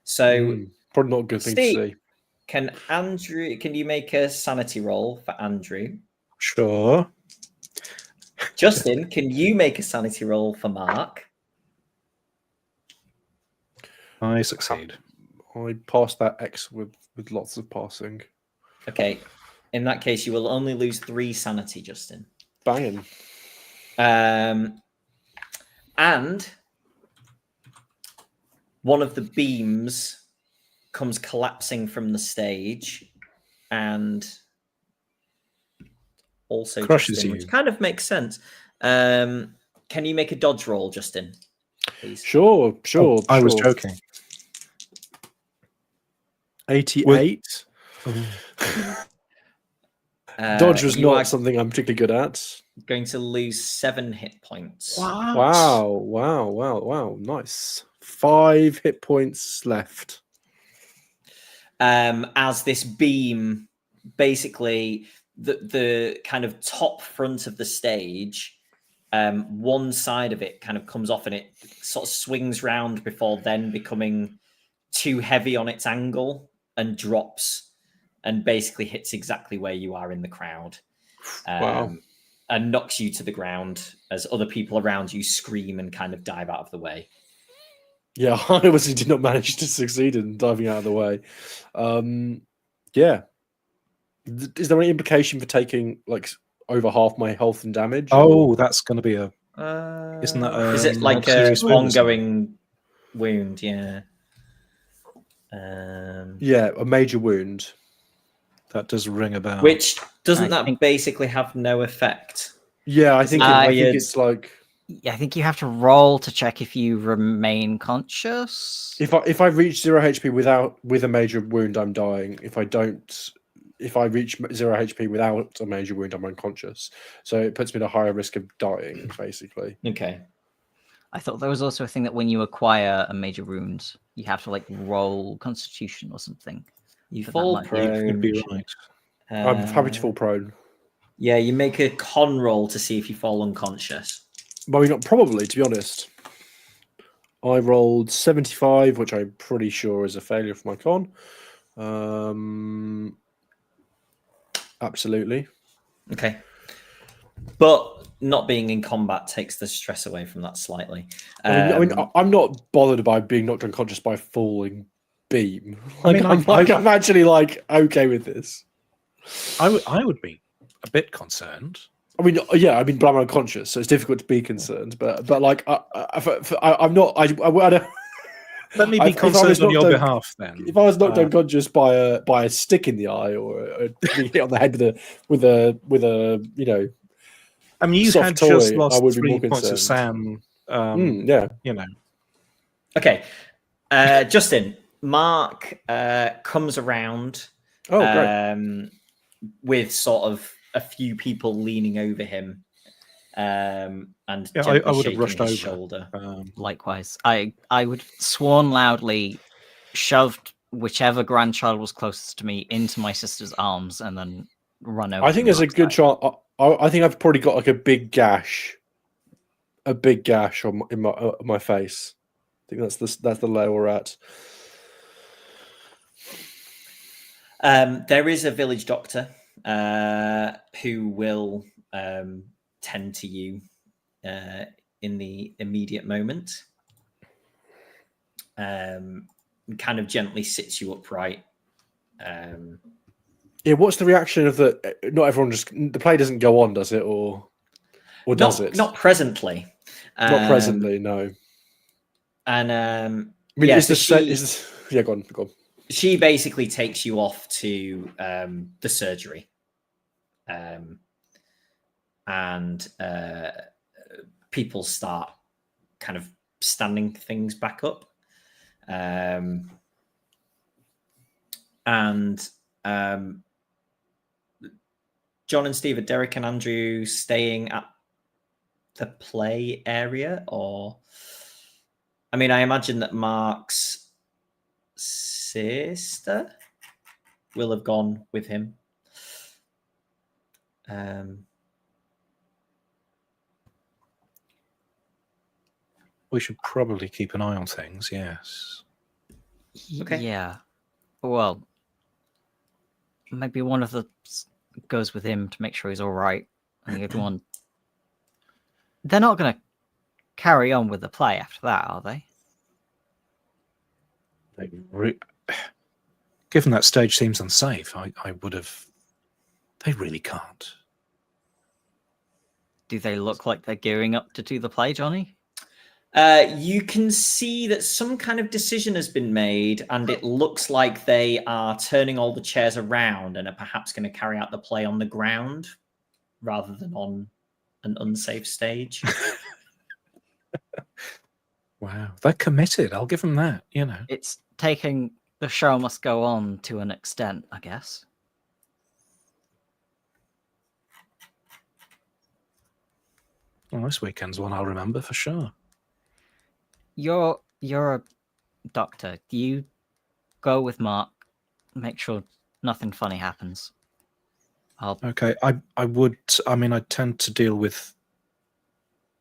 So probably not a good thing to see. Can you make a sanity roll for Andrew? Sure. Justin, can you make a sanity roll for Mark? I succeed. I passed that X with lots of passing. Okay. In that case, you will only lose 3 sanity, Justin. Banging. And one of the beams comes collapsing from the stage and also crushes Justin, you, which kind of makes sense. Can you make a dodge roll, Justin, please? Sure. I was joking. 88. Dodge was not something I'm particularly good at. Going to lose 7 hit points. Wow. Nice. 5 hit points left. As this beam, basically the kind of top front of the stage, one side of it kind of comes off and it sort of swings round before then becoming too heavy on its angle and drops and basically hits exactly where you are in the crowd. And knocks you to the ground as other people around you scream and kind of dive out of the way. Yeah, I obviously did not manage to succeed in diving out of the way. Yeah. Is there any implication for taking like over half my health and damage? Oh, that's going to be a... Isn't that is it like an ongoing wound? Yeah. Yeah, a major wound. That does ring a bell. Which doesn't basically have no effect? Yeah, I think it's like... Yeah, I think you have to roll to check if you remain conscious. If I reach 0 HP with a major wound, I'm dying. If I don't, if I reach 0 HP without a major wound, I'm unconscious. So it puts me at a higher risk of dying, basically. Okay. I thought there was also a thing that when you acquire a major wound, you have to like roll Constitution or something. You But that fall might be- prone. You'd be right. I'm happy to fall prone. Yeah, you make a con roll to see if you fall unconscious. Well, not probably, to be honest. I rolled 75, which I'm pretty sure is a failure for my con. Absolutely. Okay. But not being in combat takes the stress away from that slightly. I mean, I'm not bothered by being knocked unconscious by a falling beam. mean, I'm actually like okay with this. I would be a bit concerned. I mean, yeah, I mean, but I'm unconscious, so it's difficult to be concerned. But like, I'm not. I don't. Let me be concerned on your behalf, then. If I was knocked unconscious by a stick in the eye or being hit on the head with a you know, I mean, you soft had toy, just I lost would be 3 more points of concerned. SAM. Yeah. You know. Okay. Justin, Mark comes around Great. with sort of a few people leaning over him and I would have shaking rushed his over. shoulder. Likewise, I would sworn loudly, shoved whichever grandchild was closest to me into my sister's arms, and then run over. I think there's a good chance. I think I've probably got like a big gash on in my face. I think that's the layer we're at. There is a village doctor who will tend to you in the immediate moment. Kind of gently sits you upright. Yeah, what's the reaction of the? Not everyone the play doesn't go on, does it, or does it? Not presently. Not presently, no. And I mean, yeah, is this? Yeah, go on. She basically takes you off to the surgery, and people start kind of standing things back up, and John and Steve, are Derek and Andrew staying at the play area, or I mean, I imagine that Mark's sister will have gone with him. We should probably keep an eye on things, yes. Okay. Yeah. Well, maybe one of the goes with him to make sure he's all right. And the other one, they're not going to carry on with the play after that, are they? Given that stage seems unsafe, I would have. They really can't. Do they look like they're gearing up to do the play, Johnny? You can see that some kind of decision has been made, and it looks like they are turning all the chairs around and are perhaps going to carry out the play on the ground rather than on an unsafe stage. Wow, they're committed. I'll give them that. You know, It's taking the show must go on to an extent, I guess. well, this weekend's one I'll remember for sure. You're a doctor. Do you go with Mark? Make sure nothing funny happens. Okay, I would. I mean, I tend to deal with.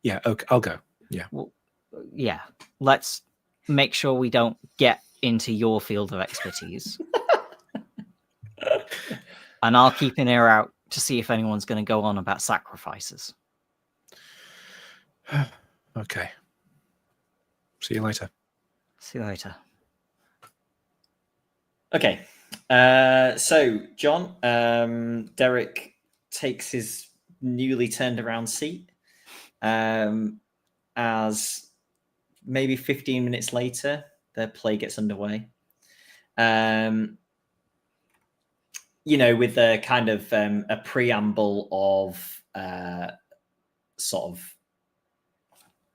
Yeah, okay, I'll go. Yeah. Well, yeah. Let's make sure we don't get into your field of expertise. And I'll keep an ear out to see if anyone's going to go on about sacrifices. Okay. See you later. See you later. Okay. So, John, Derek takes his newly turned around seat as maybe 15 minutes later, the play gets underway. You know, with a kind of a preamble of sort of,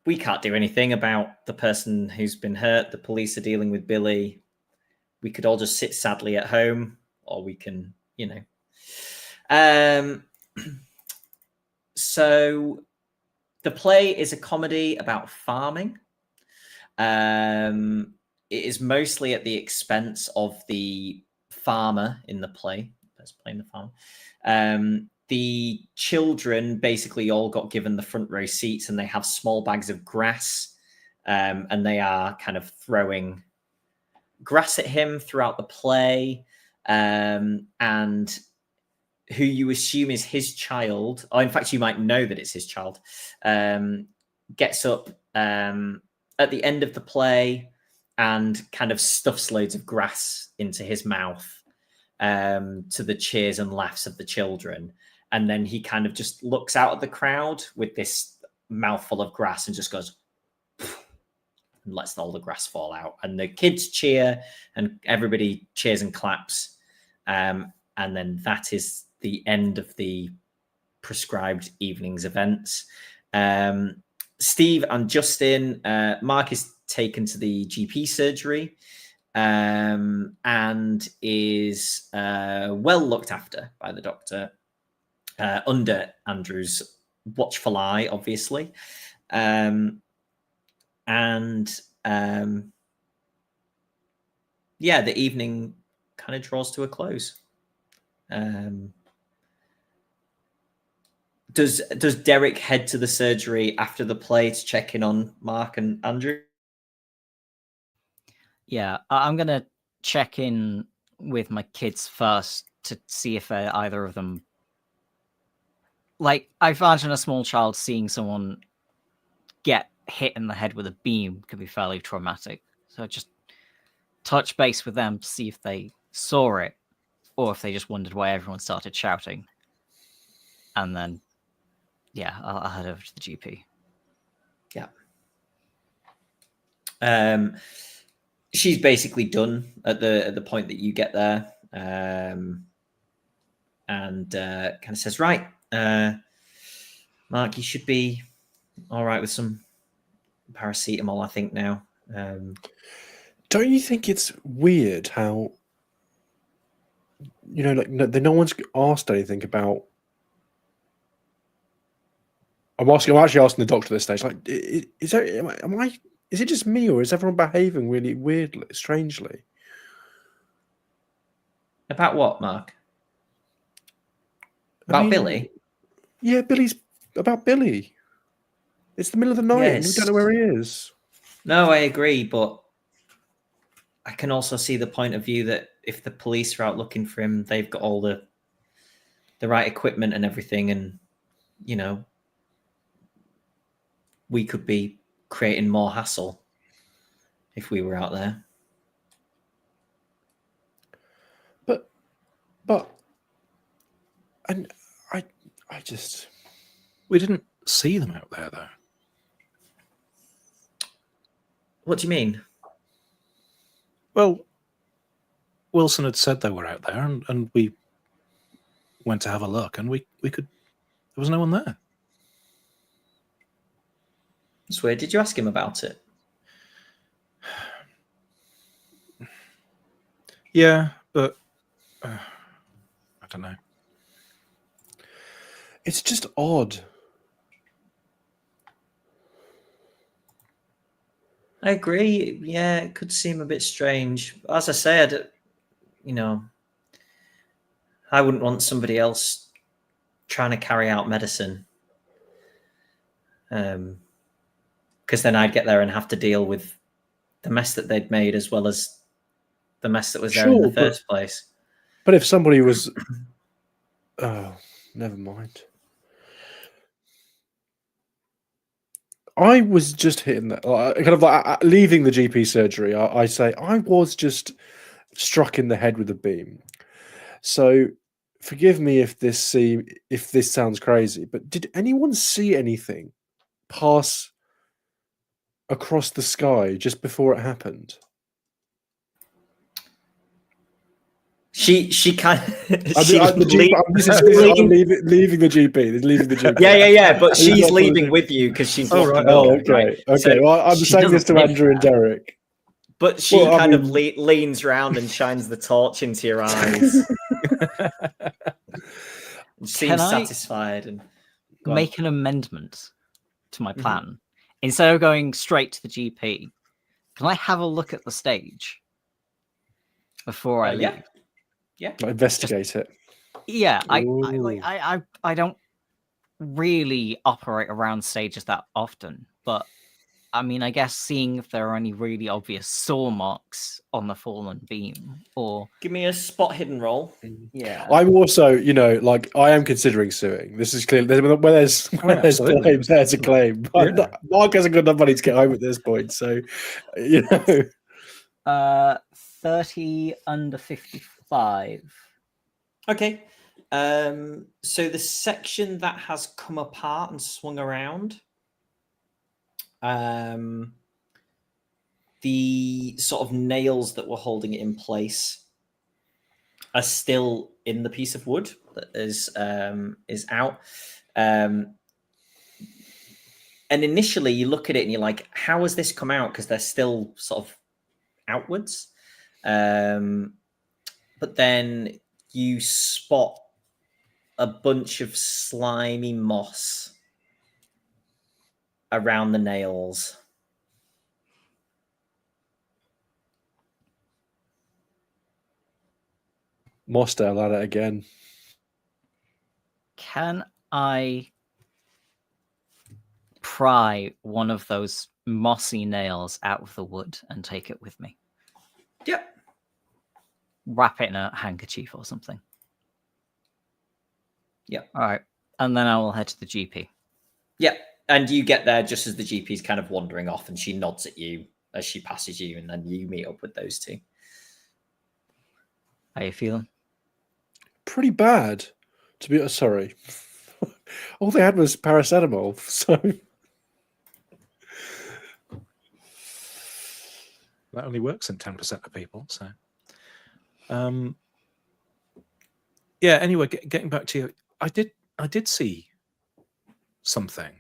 we can't do anything about the person who's been hurt. The police are dealing with Billy. We could all just sit sadly at home, or we can, you know, So the play is a comedy about farming. It is mostly at the expense of the farmer in the play. That's playing the farmer. The children basically all got given the front row seats, and they have small bags of grass, and they are kind of throwing grass at him throughout the play. And who you assume is his child, or in fact, you might know that it's his child, gets up at the end of the play and kind of stuffs loads of grass into his mouth, to the cheers and laughs of the children. And then he kind of just looks out at the crowd with this mouthful of grass and just goes, and lets all the grass fall out. And the kids cheer and everybody cheers and claps. And then that is the end of the prescribed evening's events. Steve and Justin, Mark is taken to the GP surgery and is well looked after by the doctor, under Andrew's watchful eye, obviously. Yeah, the evening kind of draws to a close. Does Derek head to the surgery after the play to check in on Mark and Andrew? Yeah, I'm going to check in with my kids first to see if either of them... Like, I imagine a small child seeing someone get hit in the head with a beam could be fairly traumatic. So just touch base with them to see if they saw it or if they just wondered why everyone started shouting. And then, yeah, I'll head over to the GP. Yeah. She's basically done at the point that you get there, and kind of says, right, Mark, you should be all right with some paracetamol, I think, now. Don't you think it's weird how, you know, like no one's asked anything about... I'm actually asking the doctor at this stage, like, is it just me, or is everyone behaving really weirdly, strangely? About what, Mark? About Billy? Yeah, about Billy. It's the middle of the night and we don't know where he is. No, I agree, but I can also see the point of view that if the police are out looking for him, they've got all the right equipment and everything, and, you know, we could be creating more hassle if we were out there. But and I just... We didn't see them out there, though. What do you mean? Well, Wilson had said they were out there, and we went to have a look, and we could... There was no one there. That's weird. Did you ask him about it? Yeah, but I don't know. It's just odd. I agree. Yeah, it could seem a bit strange. As I said, you know, I wouldn't want somebody else trying to carry out medicine. Because then I'd get there and have to deal with the mess that they'd made, as well as the mess that was there in the first place. But if somebody was... Oh, never mind. I was just hitting that, kind of like leaving the GP surgery. I say I was just struck in the head with a beam. So forgive me if this sounds crazy, but did anyone see anything pass across the sky just before it happened? She kind of... leaving the GP. Yeah. But she's leaving with you because she's... okay. Right? Okay. So well, I'm saying this to Andrew and Derek. But she leans round and shines the torch into your eyes. Seems I satisfied. And make an amendment to my plan? Instead of going straight to the GP, can I have a look at the stage before I leave? Yeah. Investigate it. Yeah, Ooh. I don't really operate around stages that often, but I mean, I guess seeing if there are any really obvious saw marks on the fallen beam, or Give me a spot hidden roll. yeah, I'm also, like I am considering suing. This is clear. Where there's absolutely. claims, there's a claim. Yeah. Mark hasn't got enough money to get home at this point, so 30 under 55. Okay. So the section that has come apart and swung around, the sort of nails that were holding it in place are still in the piece of wood that is out. And initially you look at it and you're like, how has this come out? Because they're still sort of outwards. But then you spot a bunch of slimy moss around the nails. Mossdale at it again. Can I pry one of those mossy nails out of the wood and take it with me? Yep. Wrap it in a handkerchief or something. Yep. All right. And then I will head to the GP. Yep. And you get there just as the GP's kind of wandering off, and she nods at you as she passes you, and then you meet up with those two. How you feeling? Pretty bad, to be sorry. All they had was paracetamol, so That only works in 10% of people. So, yeah. Anyway, getting back to you, I did see something.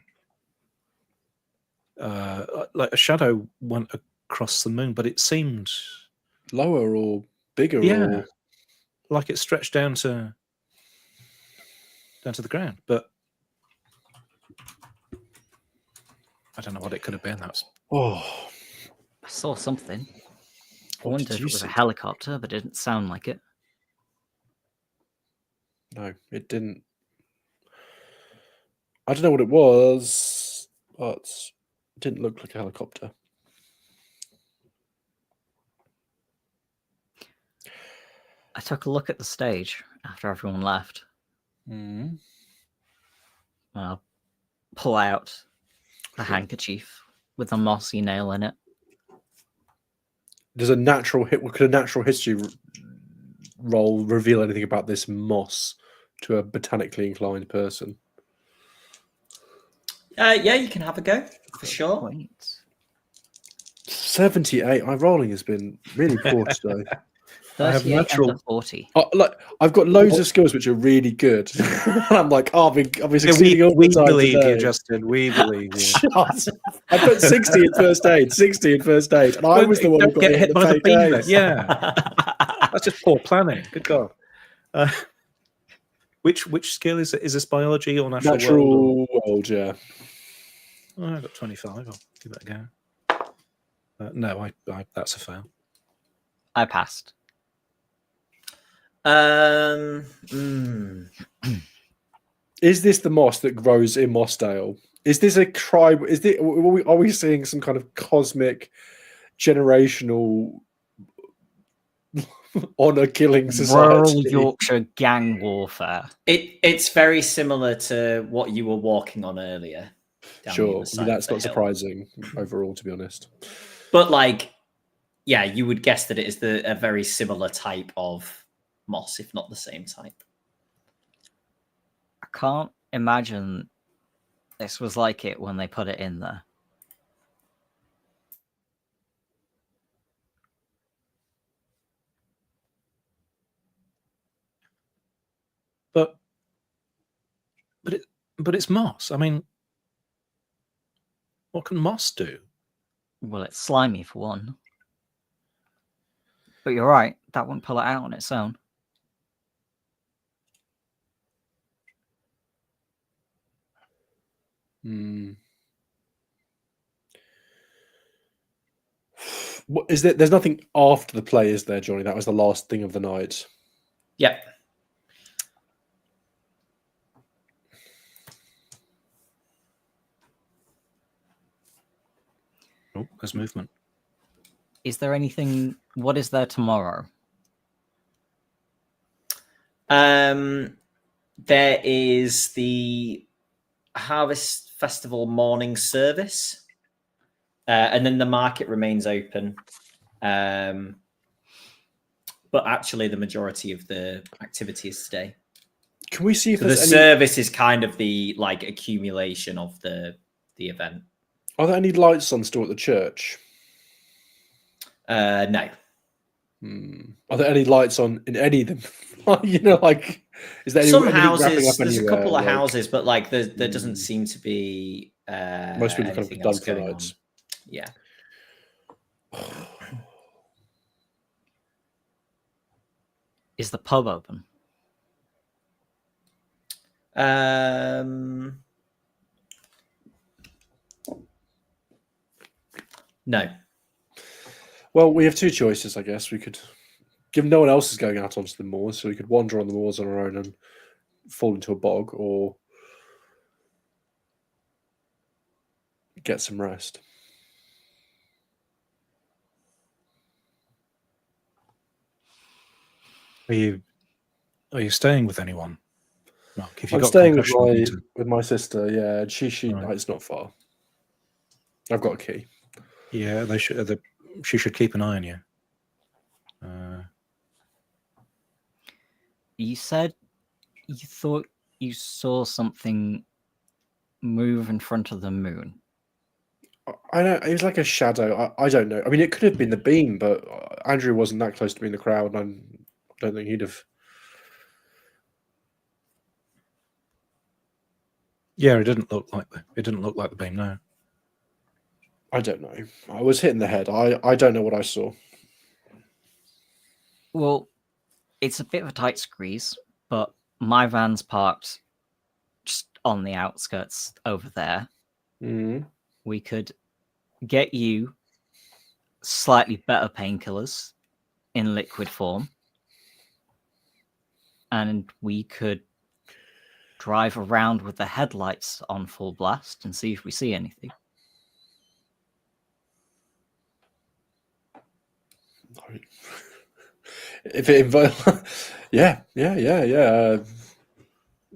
Like a shadow went across the moon, but it seemed lower or bigger, yeah, or like it stretched down to the ground. But I don't know what it could have been. That's I saw something. I wondered if it was a helicopter, but it didn't sound like it. No, it didn't. I don't know what it was, but it didn't look like a helicopter. I took a look at the stage after everyone left. I'll pull out the handkerchief with a mossy nail in it. Does a natural hit? Could a natural history roll reveal anything about this moss to a botanically inclined person? Yeah, you can have a go for sure. Wait. 78. My rolling has been really poor today. I have natural 40. I've got loads of skills which are really good. And I'm like, I'll be succeeding all the time. We believe today. you, Justin. We believe you. I put 60 in first aid. 60 in first aid, and I was the one who got hit by the beam. Yeah, that's just poor planning. Good God. Which skill is it? Is this biology or natural world? Yeah. Oh, I got 25. I'll give it a go. No, I that's a fail. I passed. Is this the moss that grows in Mossdale? Is this a tribe? Are we seeing some kind of cosmic, generational honor killing society? Rural Yorkshire gang warfare. It's very similar to what you were walking on earlier. Sure, that's not surprising overall, to be honest. But yeah, you would guess that it is a very similar type of moss, if not the same type. I can't imagine this was like it when they put it in there. But it's moss. I mean, what can moss do? Well, it's slimy for one. But you're right, that wouldn't pull it out on its own. What is there? There's nothing after the play, is there, Johnny? That was the last thing of the night. Yep. Oh, there's movement. Is there anything? What is there tomorrow? There is the Harvest Festival morning service, and then the market remains open. But actually, the majority of the activity is today. Can we see if So the there's service is kind of the like accumulation of the event. Are there any lights on still at the church? No. Are there any lights on in any of them? You know, like, is there Some anything wrapping houses? up There's a anywhere? couple of Like, houses, but like there doesn't seem to be most people kind of anything done else for the going night. on. Yeah. Is the pub open? No. Well, we have two choices, I guess. We could, given no one else is going out onto the moors, so we could wander on the moors on our own and fall into a bog, or get some rest. Are you staying with anyone, Mark? If you I'm got staying with concussion, my sister. Yeah, and she Right. it's not far. I've got a key. Yeah, they should. She should keep an eye on you. You said you thought you saw something move in front of the moon. I know it was like a shadow. I don't know. I mean, it could have been the beam, but Andrew wasn't that close to me in the crowd, and I don't think he'd have. Yeah, it didn't look like the beam. No. I don't know. I was hit in the head. I don't know what I saw. Well, it's a bit of a tight squeeze, but my van's parked just on the outskirts over there. Mm-hmm. We could get you slightly better painkillers in liquid form, and we could drive around with the headlights on full blast and see if we see anything. If it involves, yeah. Do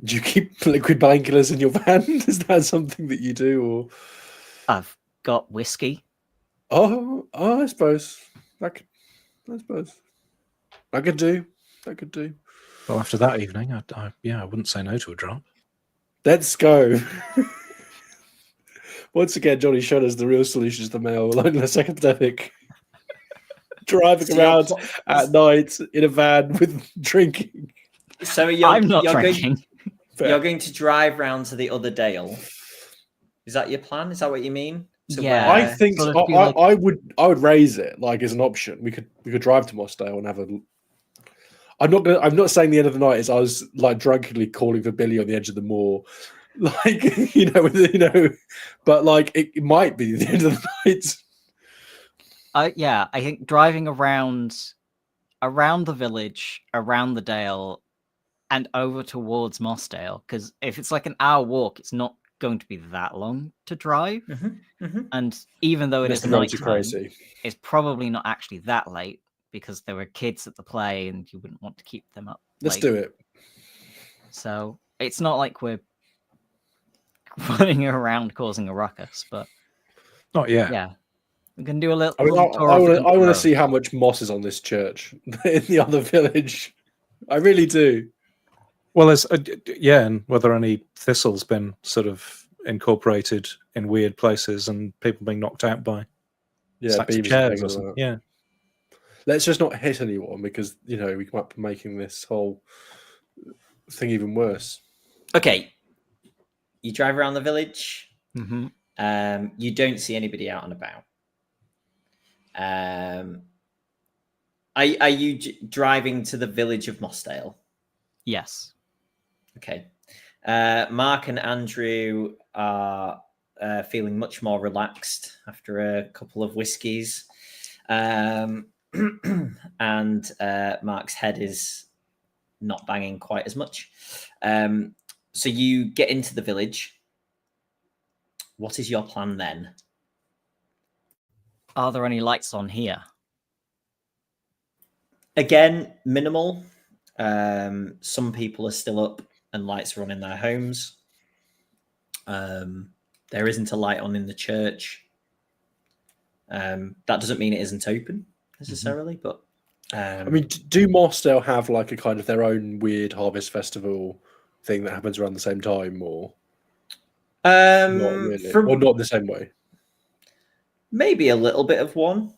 you keep liquid painkillers in your van? Is that something that you do, or? I've got whiskey. Oh, I suppose that could do. Well, after that evening, I wouldn't say no to a drop. Let's go. Once again, Johnny showed us the real solution to the male loneliness epidemic. Driving around at night in a van with drinking. So I'm not drinking. You're going to drive round to the other Dale. Is that your plan? Is that what you mean? Yeah, I think sort so. of I would raise it like as an option. We could drive to Mossdale and have a. I'm not saying the end of the night is I was like drunkenly calling for Billy on the edge of the moor, like but like it might be the end of the night. Yeah, I think driving around the village, around the Dale, and over towards Mossdale, because if it's like an hour walk, it's not going to be that long to drive. And even though it is nighttime, it's probably not actually that late because there were kids at the play and you wouldn't want to keep them up. Let's do it. So it's not like we're running around causing a ruckus, but not yet. Yeah. We can do a little. I want to see how much moss is on this church in the other village. I really do. Well, there's and whether any thistle's been sort of incorporated in weird places and people being knocked out by stacks of chairs or something. Yeah. Let's just not hit anyone because we might be making this whole thing even worse. Okay. You drive around the village. Mm-hmm. You don't see anybody out and about. Are you driving to the village of Mossdale? Yes. Okay. Mark and Andrew are feeling much more relaxed after a couple of whiskies. And Mark's head is not banging quite as much. So you get into the village. What is your plan then? Are there any lights on here? Again, minimal. Some people are still up and lights are on in their homes. There isn't a light on in the church. That doesn't mean it isn't open necessarily, but I mean, do Mossdale have like a kind of their own weird harvest festival thing that happens around the same time, or not really, or not in the same way? Maybe a little bit of one.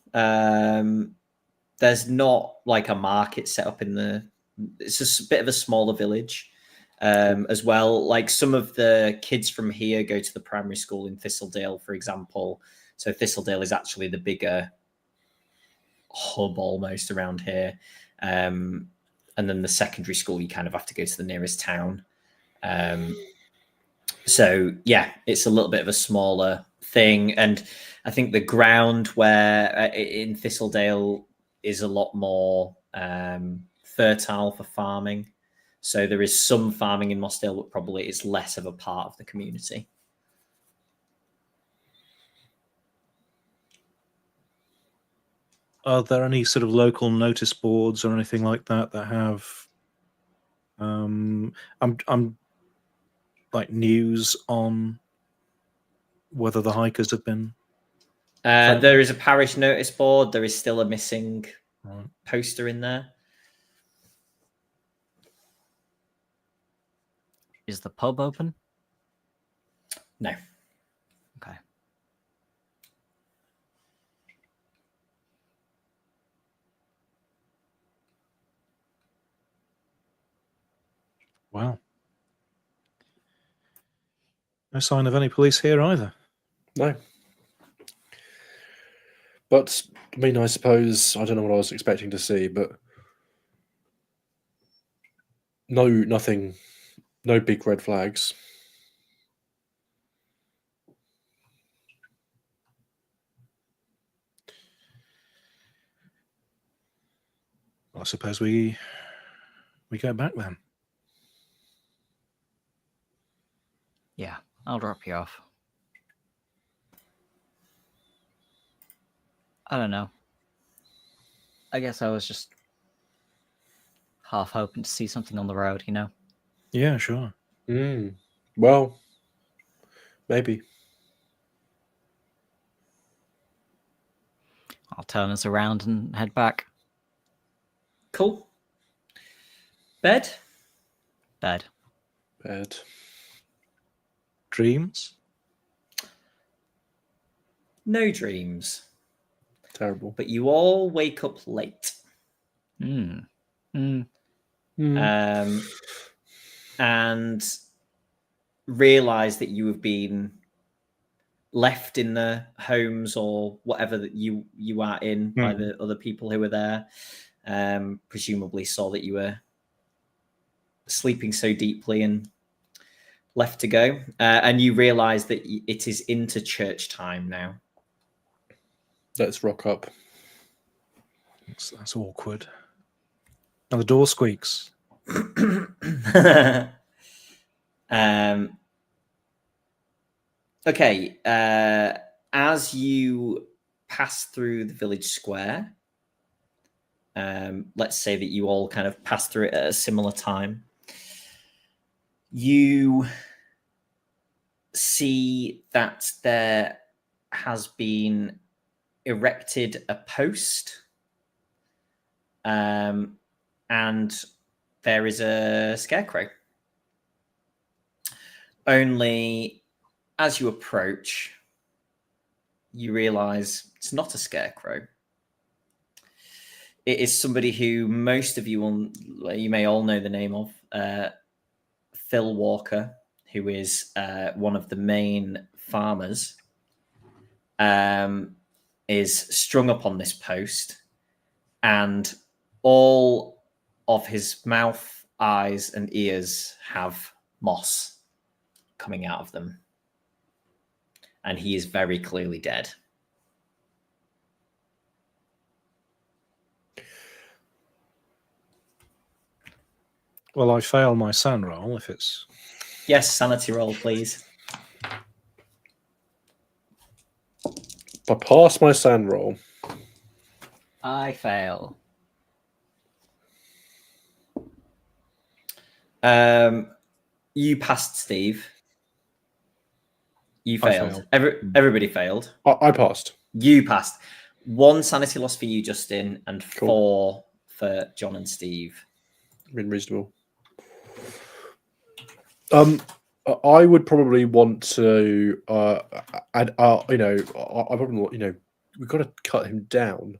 There's not like a market set up in the. It's just a bit of a smaller village, as well. Like some of the kids from here go to the primary school in Thistledale, for example. So Thistledale is actually the bigger hub almost around here. And then the secondary school, you kind of have to go to the nearest town. So yeah, it's a little bit of a smaller thing. And I think the ground where in Thistledale is a lot more fertile for farming. So there is some farming in Mossdale, but probably it's less of a part of the community. Are there any sort of local notice boards or anything like that that have I'm like news on whether the hikers have been? There is a parish notice board. There is still a missing poster in there. Is the pub open? No. Okay. Wow. No sign of any police here either. No. But, I mean, I suppose, I don't know what I was expecting to see, but nothing, no big red flags. Well, I suppose we go back then. Yeah, I'll drop you off. I don't know. I guess I was just half hoping to see something on the road, you know? Yeah, sure. Well, maybe. I'll turn us around and head back. Cool. Bed? Bed. Dreams? No dreams. Terrible. But you all wake up late. And realize that you have been left in the homes or whatever that you are in by the other people who were there. Presumably saw that you were sleeping so deeply and left to go. And you realize that it is into church time now. Let's rock up. That's awkward. And the door squeaks. Okay. As you pass through the village square, let's say that you all kind of pass through it at a similar time, you see that there has been erected a post, and there is a scarecrow. Only as you approach, you realize it's not a scarecrow. It is somebody who most of you may all know the name of, Phil Walker, who is one of the main farmers, is strung up on this post, and all of his mouth, eyes, and ears have moss coming out of them. And he is very clearly dead. Well, I fail my SAN roll if it's... Yes, sanity roll, please. I pass my SAN roll. I fail. You passed, Steve. You I failed. failed. Everybody failed. I passed. You passed. 1 sanity loss for you, Justin, and Cool. 4 for John and Steve. Been reasonable. I would probably want to add. I probably want, we've got to cut him down.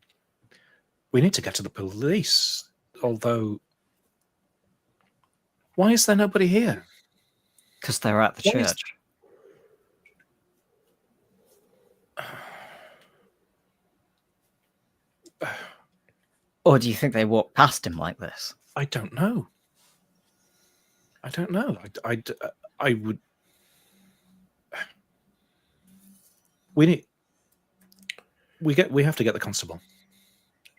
We need to get to the police. Although, why is there nobody here? Because they're at the church. Or do you think they walked past him like this? I don't know. I would. We have to get the constable.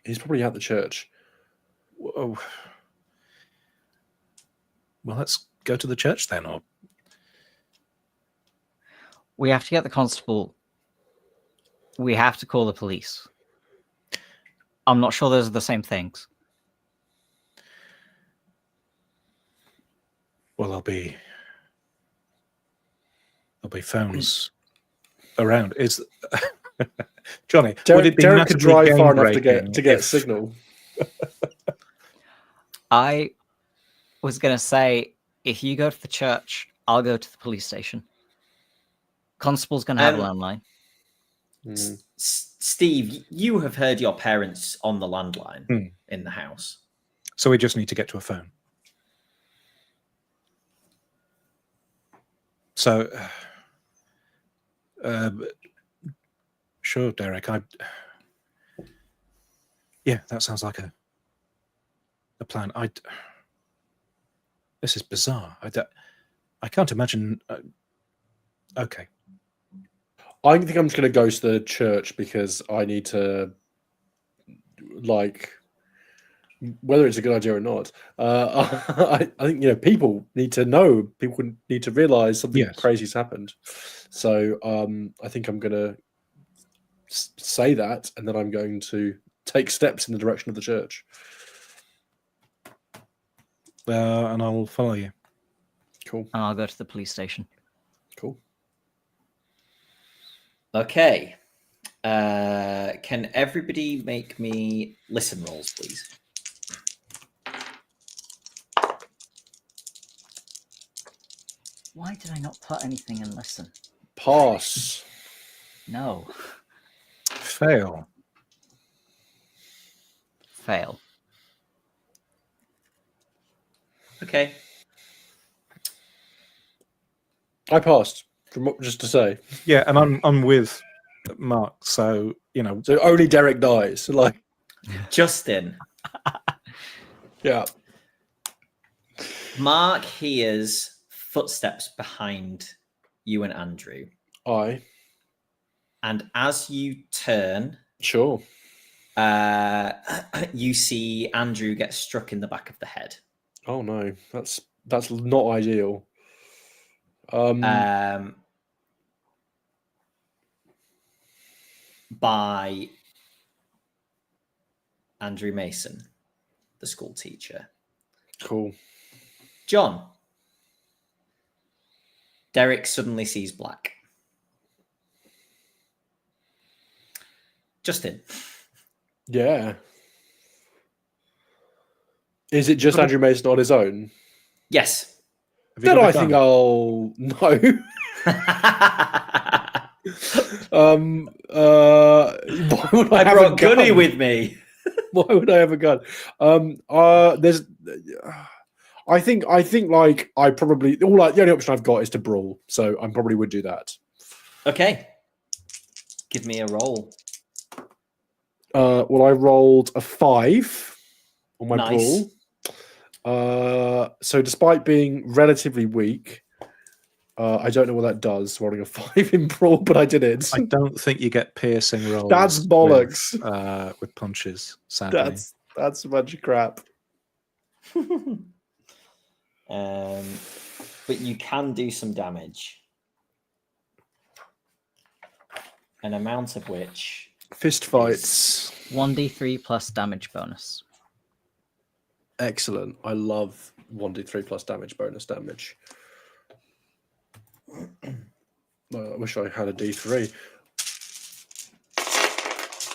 He's probably at the church. Whoa. Well, let's go to the church then, or We have to get the constable. We have to call the police. I'm not sure those are the same things. well, there'll be phones around. Is Johnny? Would it be Derek could massively drive far enough to game-breaking get if- signal. I was going to say, if you go to the church, I'll go to the police station. Constable's going to have a landline. Steve, you have heard your parents on the landline in the house. So we just need to get to a phone. So, sure, Derek. Yeah, that sounds like a plan. This is bizarre. I can't imagine. Okay. I think I'm just going to go to the church because I need to, whether it's a good idea or not. I think people need to know. People need to realize something crazy's happened. So I think I'm going to say that, and then I'm going to take steps in the direction of the church. And I'll follow you. Cool. And I'll go to the police station. Cool. Okay. Can everybody make me listen rolls, please? Why did I not put anything in listen? Pass. No. Fail. Fail. Okay. I passed. Just to say. Yeah, and I'm with Mark, so So only Derek dies. Justin. Yeah. Mark hears footsteps behind you and Andrew. Aye. And as you turn, Sure. you see Andrew get struck in the back of the head. Oh no, that's not ideal. By Andrew Mason, the school teacher. Cool. John. Derek suddenly sees black. Justin. Yeah. Is it just Andrew Mason on his own? Yes. Then I think I'll no. Why would I brought Gunny with me. Why would I have a gun? There's. I think I probably the only option I've got is to brawl, so I probably would do that. Okay. Give me a roll. Well, I rolled a 5 on my Nice. brawl. So despite being relatively weak, I don't know what that does, rolling a 5 in brawl, but I did it. I don't think you get piercing rolls. That's bollocks. With punches, sadly. That's a bunch of crap. But you can do some damage. An amount of which... Fist fights. 1d3 plus damage bonus. Excellent. I love 1d3 plus damage bonus damage. I wish I had a d3.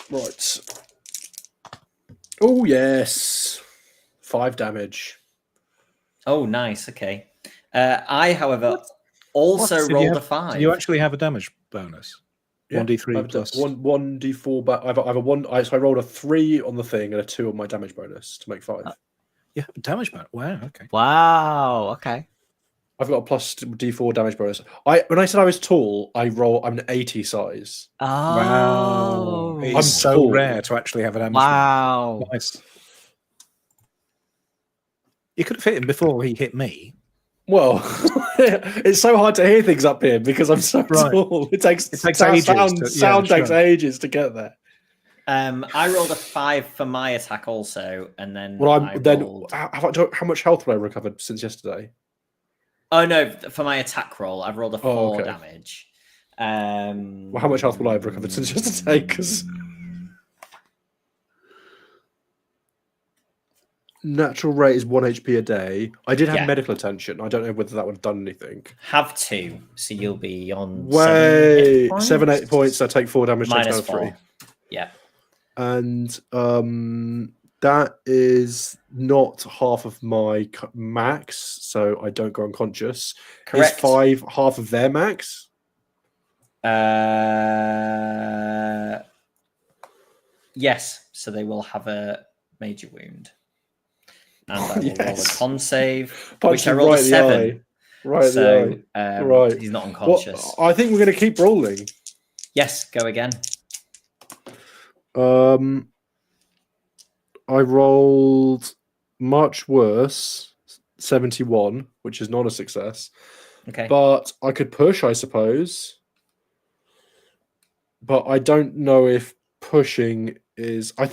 Right. Oh, yes. 5 damage. Oh, nice. Okay. I, however, also rolled a 5. Do you actually have a damage bonus? Yeah, 1d3 plus... 1d4, but I have a 1... So I rolled a 3 on the thing and a 2 on my damage bonus to make 5. Yeah, damage bonus. Wow, okay. Wow. Okay. I've got a plus d4 damage bonus. When I said I was tall, I'm an 80 size. Oh. Wow. I'm It's so tall. rare to actually have a damage Wow. bonus. Nice. You could have hit him before he hit me. Well, it's so hard to hear things up here because I'm so tall. It takes ages. Sound takes ages to get there. I rolled a 5 for my attack also, and then rolled... how much health have I recovered since yesterday? Oh no, for my attack roll, I've rolled a 4 okay. damage. Well, how much health will I have recovered since yesterday? Because natural rate is 1 HP a day. I did have medical attention. I don't know whether that would have done anything. Have 2, so you'll be on 7 8 points. I take 4 damage. Minus takes down 3. Yeah, and that is not half of my max, so I don't go unconscious. correct. Is 5 half of their max? Yes, so they will have a major wound. And I will roll a con save, which I rolled a 7. Right, so right. He's not unconscious. Well, I think we're going to keep rolling. Yes, go again. I rolled much worse, 71, which is not a success. Okay. But I could push, I suppose. But I don't know if pushing is... I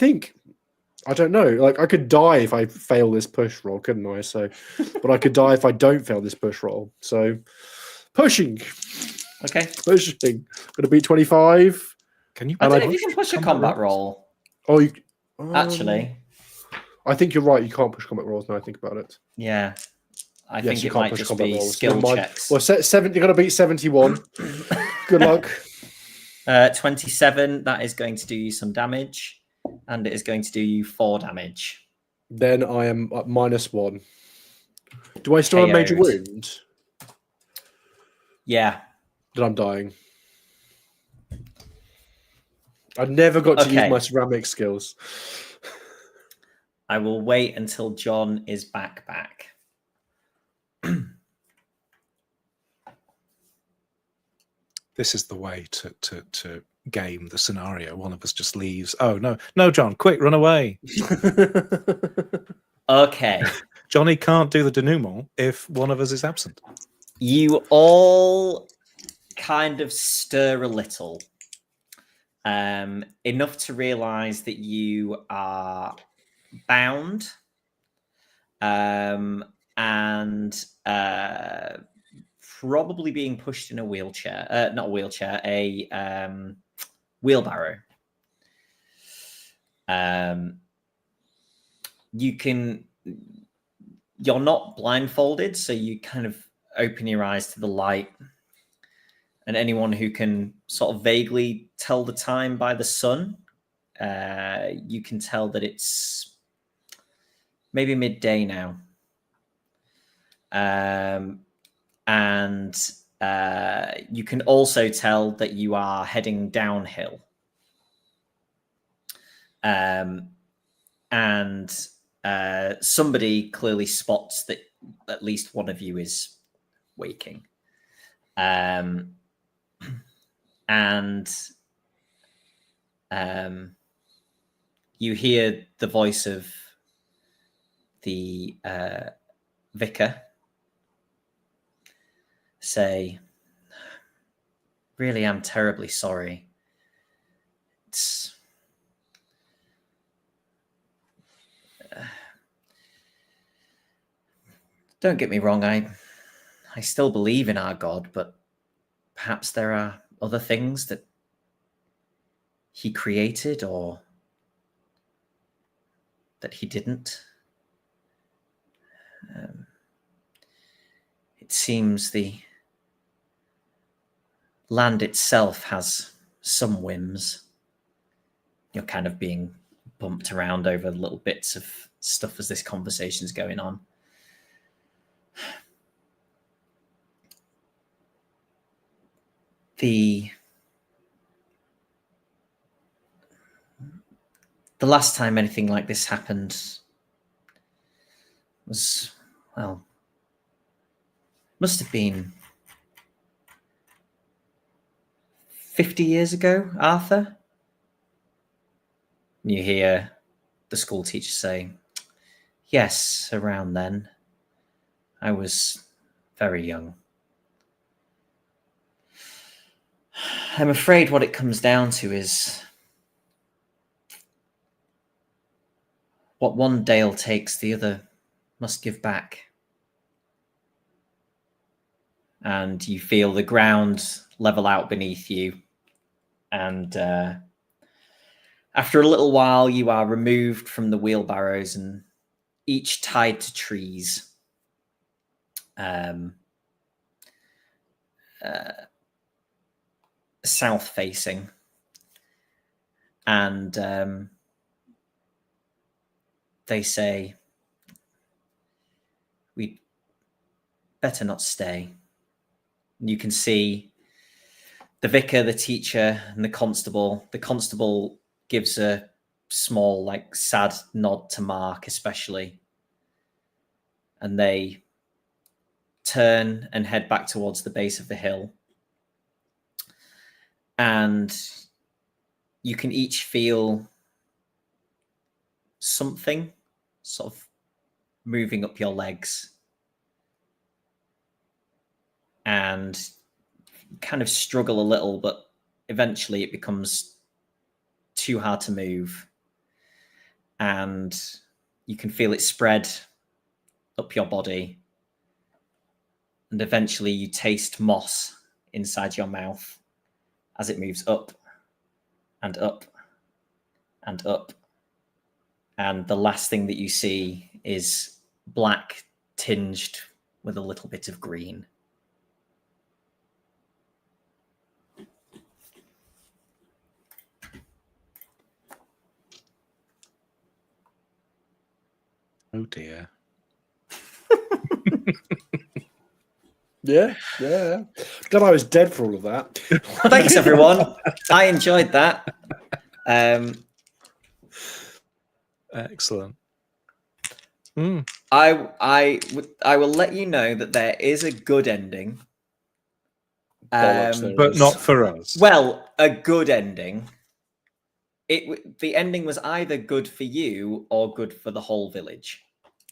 don't know. Like, I could die if I fail this push roll, couldn't I? So, but I could die if I don't fail this push roll. So, pushing. Okay. Pushing. Going to beat 25. Can you? I don't know if you can push a combat roll. Oh, you... Actually. I think you're right. You can't push combat rolls now I think about it. Yeah. I Yes, think you it can't might push just combat be rolls. skill Never mind. checks. Well, you've got to beat 71. Good luck. 27, that is going to do you some damage. And it is going to do you 4 damage. Then I am at -1. Do I still have a major KO'd. wound? Yeah. Then I'm dying. I never got to use my ceramic skills. I will wait until John is back. This is the way to game the scenario. One of us just leaves. Oh, no, John, quick, run away. Okay. Jonny can't do the denouement if one of us is absent. You all kind of stir a little. Enough to realize that you are bound and probably being pushed in a wheelchair. Not a wheelchair, a wheelbarrow. You're not blindfolded, so you kind of open your eyes to the light. And anyone who can sort of vaguely tell the time by the sun, you can tell that it's maybe midday now. And you can also tell that you are heading downhill. And somebody clearly spots that at least one of you is waking. You hear the voice of the vicar say, really am terribly sorry. Don't get me wrong, I still believe in our God, but perhaps there are other things that he created or that he didn't. It seems the land itself has some whims. You're kind of being bumped around over little bits of stuff as this conversation's going on. The last time anything like this happened was, well, must have been 50 years ago, Arthur. And you hear the school teacher say, yes, around then. I was very young. I'm afraid what it comes down to is what one Dale takes, the other must give back. And you feel the ground level out beneath you. And after a little while, you are removed from the wheelbarrows and each tied to trees. South facing. And they say, we'd better not stay. You can see the vicar, the teacher, and the constable. The constable gives a small, like, sad nod to Mark, especially. And they turn and head back towards the base of the hill. And you can each feel something sort of moving up your legs. And kind of struggle a little, but eventually it becomes too hard to move. And you can feel it spread up your body. And eventually you taste moss inside your mouth as it moves up and up and up. And the last thing that you see is black tinged with a little bit of green. Oh dear. Yeah. God, I was dead for all of that. Thanks, everyone. I enjoyed that. Excellent. I will let you know that there is a good ending. But not for us. Well, a good ending. The ending was either good for you or good for the whole village.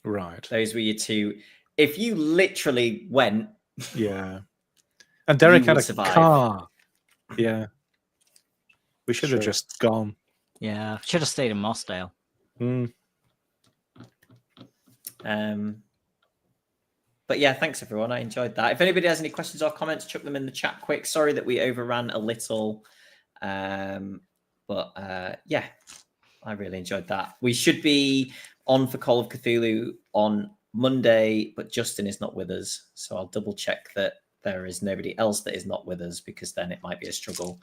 Right. Those were your two. If you literally went, yeah. And Derek had a survive. car. Yeah. We should have just gone. Yeah, should have stayed in Mossdale. But yeah, thanks everyone. I enjoyed that. If anybody has any questions or comments, chuck them in the chat quick. Sorry that we overran a little. But yeah, I really enjoyed that. We should be on for Call of Cthulhu on Monday, but Justin is not with us. So I'll double check that there is nobody else that is not with us, because then it might be a struggle.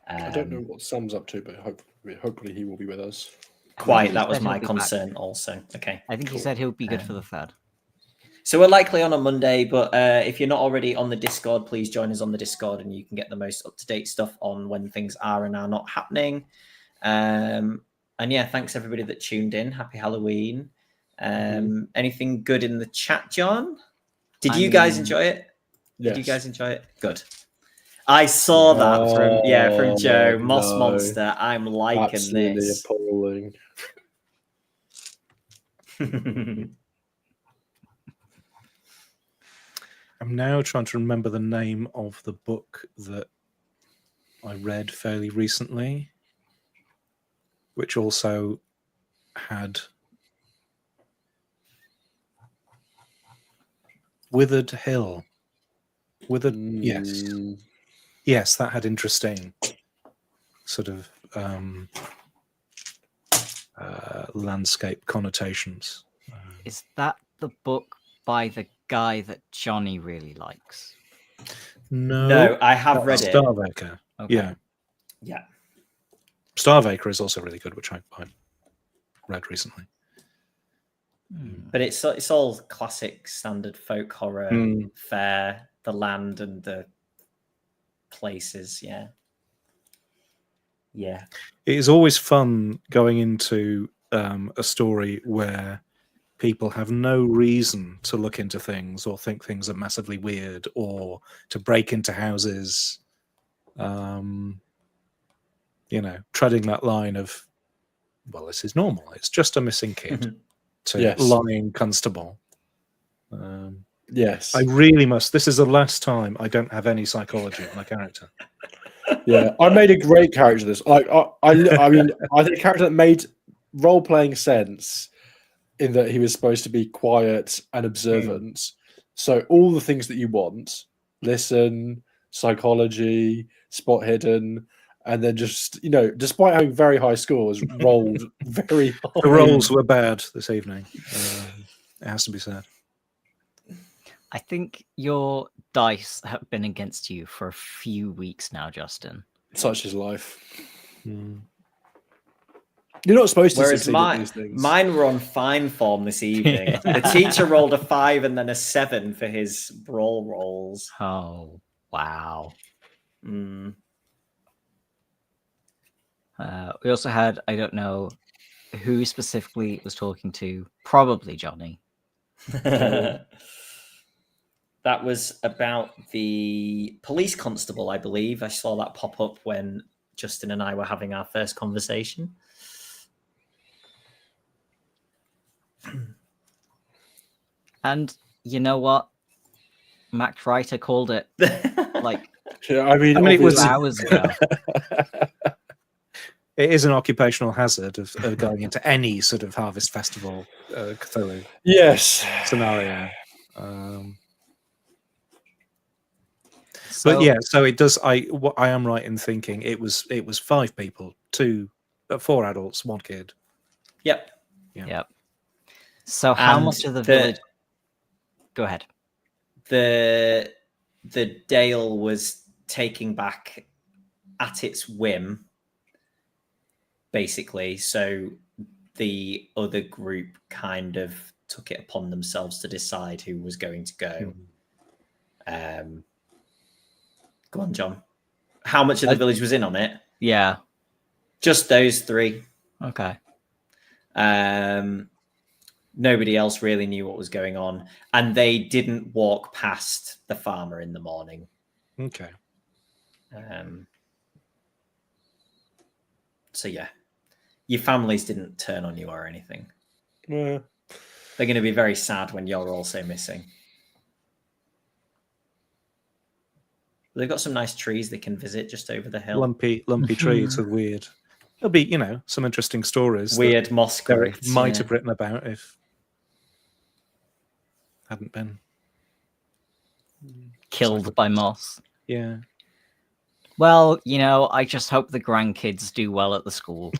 I don't know what Sam's up to, but hopefully he will be with us. Quite, that was my concern also. Okay. I think he said he'll be good for the third. So we're likely on Monday, but if you're not already on the Discord, please join us on the Discord and you can get the most up-to-date stuff on when things are and are not happening. And yeah, thanks everybody that tuned in. Happy Halloween. Anything good in the chat, John? Did you guys enjoy it? Yes. Did you guys enjoy it? Good. I saw that from Joe. Moss Monster. I'm liking Absolutely this. Appalling. I'm now trying to remember the name of the book that I read fairly recently, which also had Withered Hill. Yes, that had interesting sort of landscape connotations. Is that the book by the guy that Jonny really likes? No, I have read it. Starvaker. Okay. Yeah. Starvaker is also really good, which I read recently. But it's all classic standard folk horror fare, the land and the places. Yeah. It is always fun going into a story where people have no reason to look into things or think things are massively weird or to break into houses. Treading that line of, well, this is normal. It's just a missing kid. To lying constable. Yes, I really must. This is the last time I don't have any psychology of my character. Yeah, I made a great character. This, I mean, I think a character that made role playing sense in that he was supposed to be quiet and observant. So all the things that you want: listen, psychology, spot hidden. And then just, despite having very high scores, rolled very high. The rolls were bad this evening. It has to be said. I think your dice have been against you for a few weeks now, Justin. Such is life. You're not supposed to succeed at these things. Mine were on fine form this evening. The teacher rolled a 5 and then a 7 for his brawl rolls. Oh, wow. We also had, I don't know who specifically was talking to, probably Jonny. That was about the police constable, I believe. I saw that pop up when Justin and I were having our first conversation. And you know what? Max Writer called it like I mean it was hours ago. It is an occupational hazard of going into any sort of Harvest Festival Cthulhu scenario. But yeah, so it does. I am right in thinking it was 5 people, 4 adults, 1 kid. Yep. So how much of the village? Go ahead. The Dale was taking back at its whim, basically. So the other group kind of took it upon themselves to decide who was going to go. Go on, John. How much of the village was in on it? Yeah. Just those 3. Okay. Nobody else really knew what was going on. And they didn't walk past the farmer in the morning. Okay. So, yeah. Your families didn't turn on you or anything. Yeah. They're going to be very sad when you're also missing. They've got some nice trees they can visit just over the hill. Lumpy trees are weird. There'll be, some interesting stories. Weird moss growth. Might have written about if hadn't been killed by moss. Yeah. Well, I just hope the grandkids do well at the school.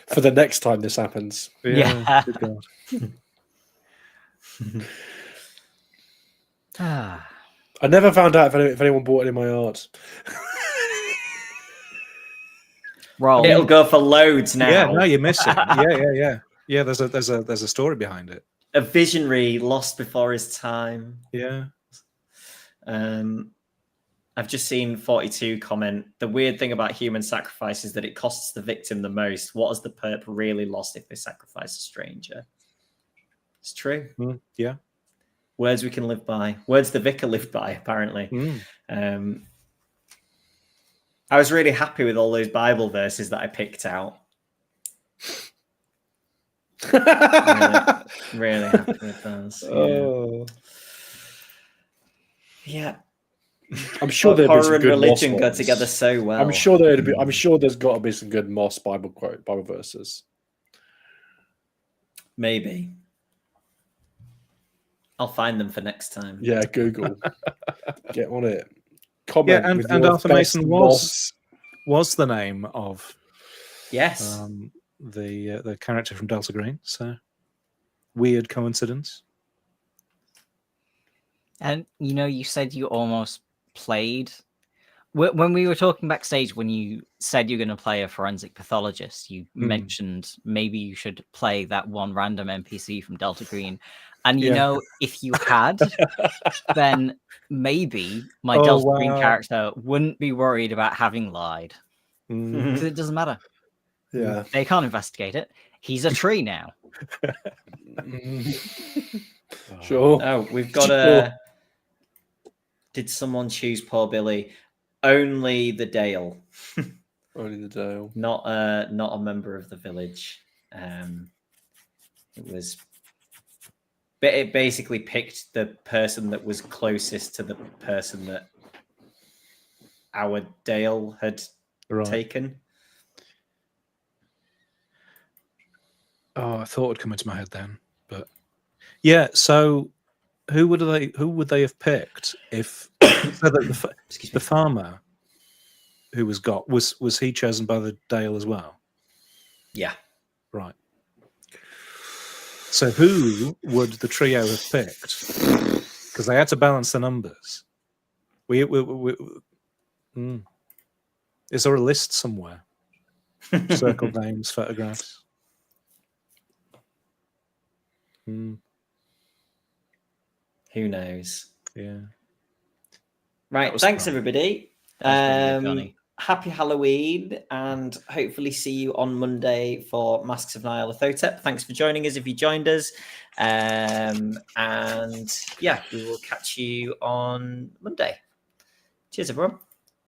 For the next time this happens. Yeah. Good God. I never found out if anyone bought any of my art. Roll. It'll go for loads now. Yeah, no, you're missing. Yeah. Yeah, there's a story behind it. A visionary lost before his time. Yeah. I've just seen 42 comment, the weird thing about human sacrifice is that it costs the victim the most. What has the perp really lost if they sacrifice a stranger? It's true. Yeah. Words we can live by. Words the vicar lived by, apparently. I was really happy with all those Bible verses that I picked out. Really happy with those. Oh. Yeah. I'm sure there'd be horror some and good religion Moss go ones. together so well. I'm sure there'd be. I'm sure there's got to be some good Moss Bible verses. Maybe. I'll find them for next time. Yeah, Google. Get on it. Comment. Yeah, with and your Arthur best Mason Moss. was the name of Yes. the character from Delta Green. So weird coincidence. And you said you almost played. When we were talking backstage, when you said you're going to play a forensic pathologist, you mentioned maybe you should play that one random NPC from Delta Green. And if you had, then maybe my Delta Green character wouldn't be worried about having lied. Because it doesn't matter. Yeah. They can't investigate it. He's a tree now. Sure. Oh, we've got a... Did someone choose poor Billy? Only the Dale. Only the Dale. Not a member of the village. It was... It basically picked the person that was closest to the person that our Dale had taken. Oh, I thought it would come into my head then, but yeah. So, who would they have picked if so that the farmer who was he chosen by the Dale as well? Yeah, right. So, who would the trio have picked? Because they had to balance the numbers. Is there a list somewhere? Circled names, photographs. Who knows? Yeah. Right. Thanks, everybody. Johnny. Happy Halloween, and hopefully see you on Monday for Masks of Nyarlathotep. Thanks for joining us if you joined us. And yeah, we will catch you on Monday. Cheers, everyone.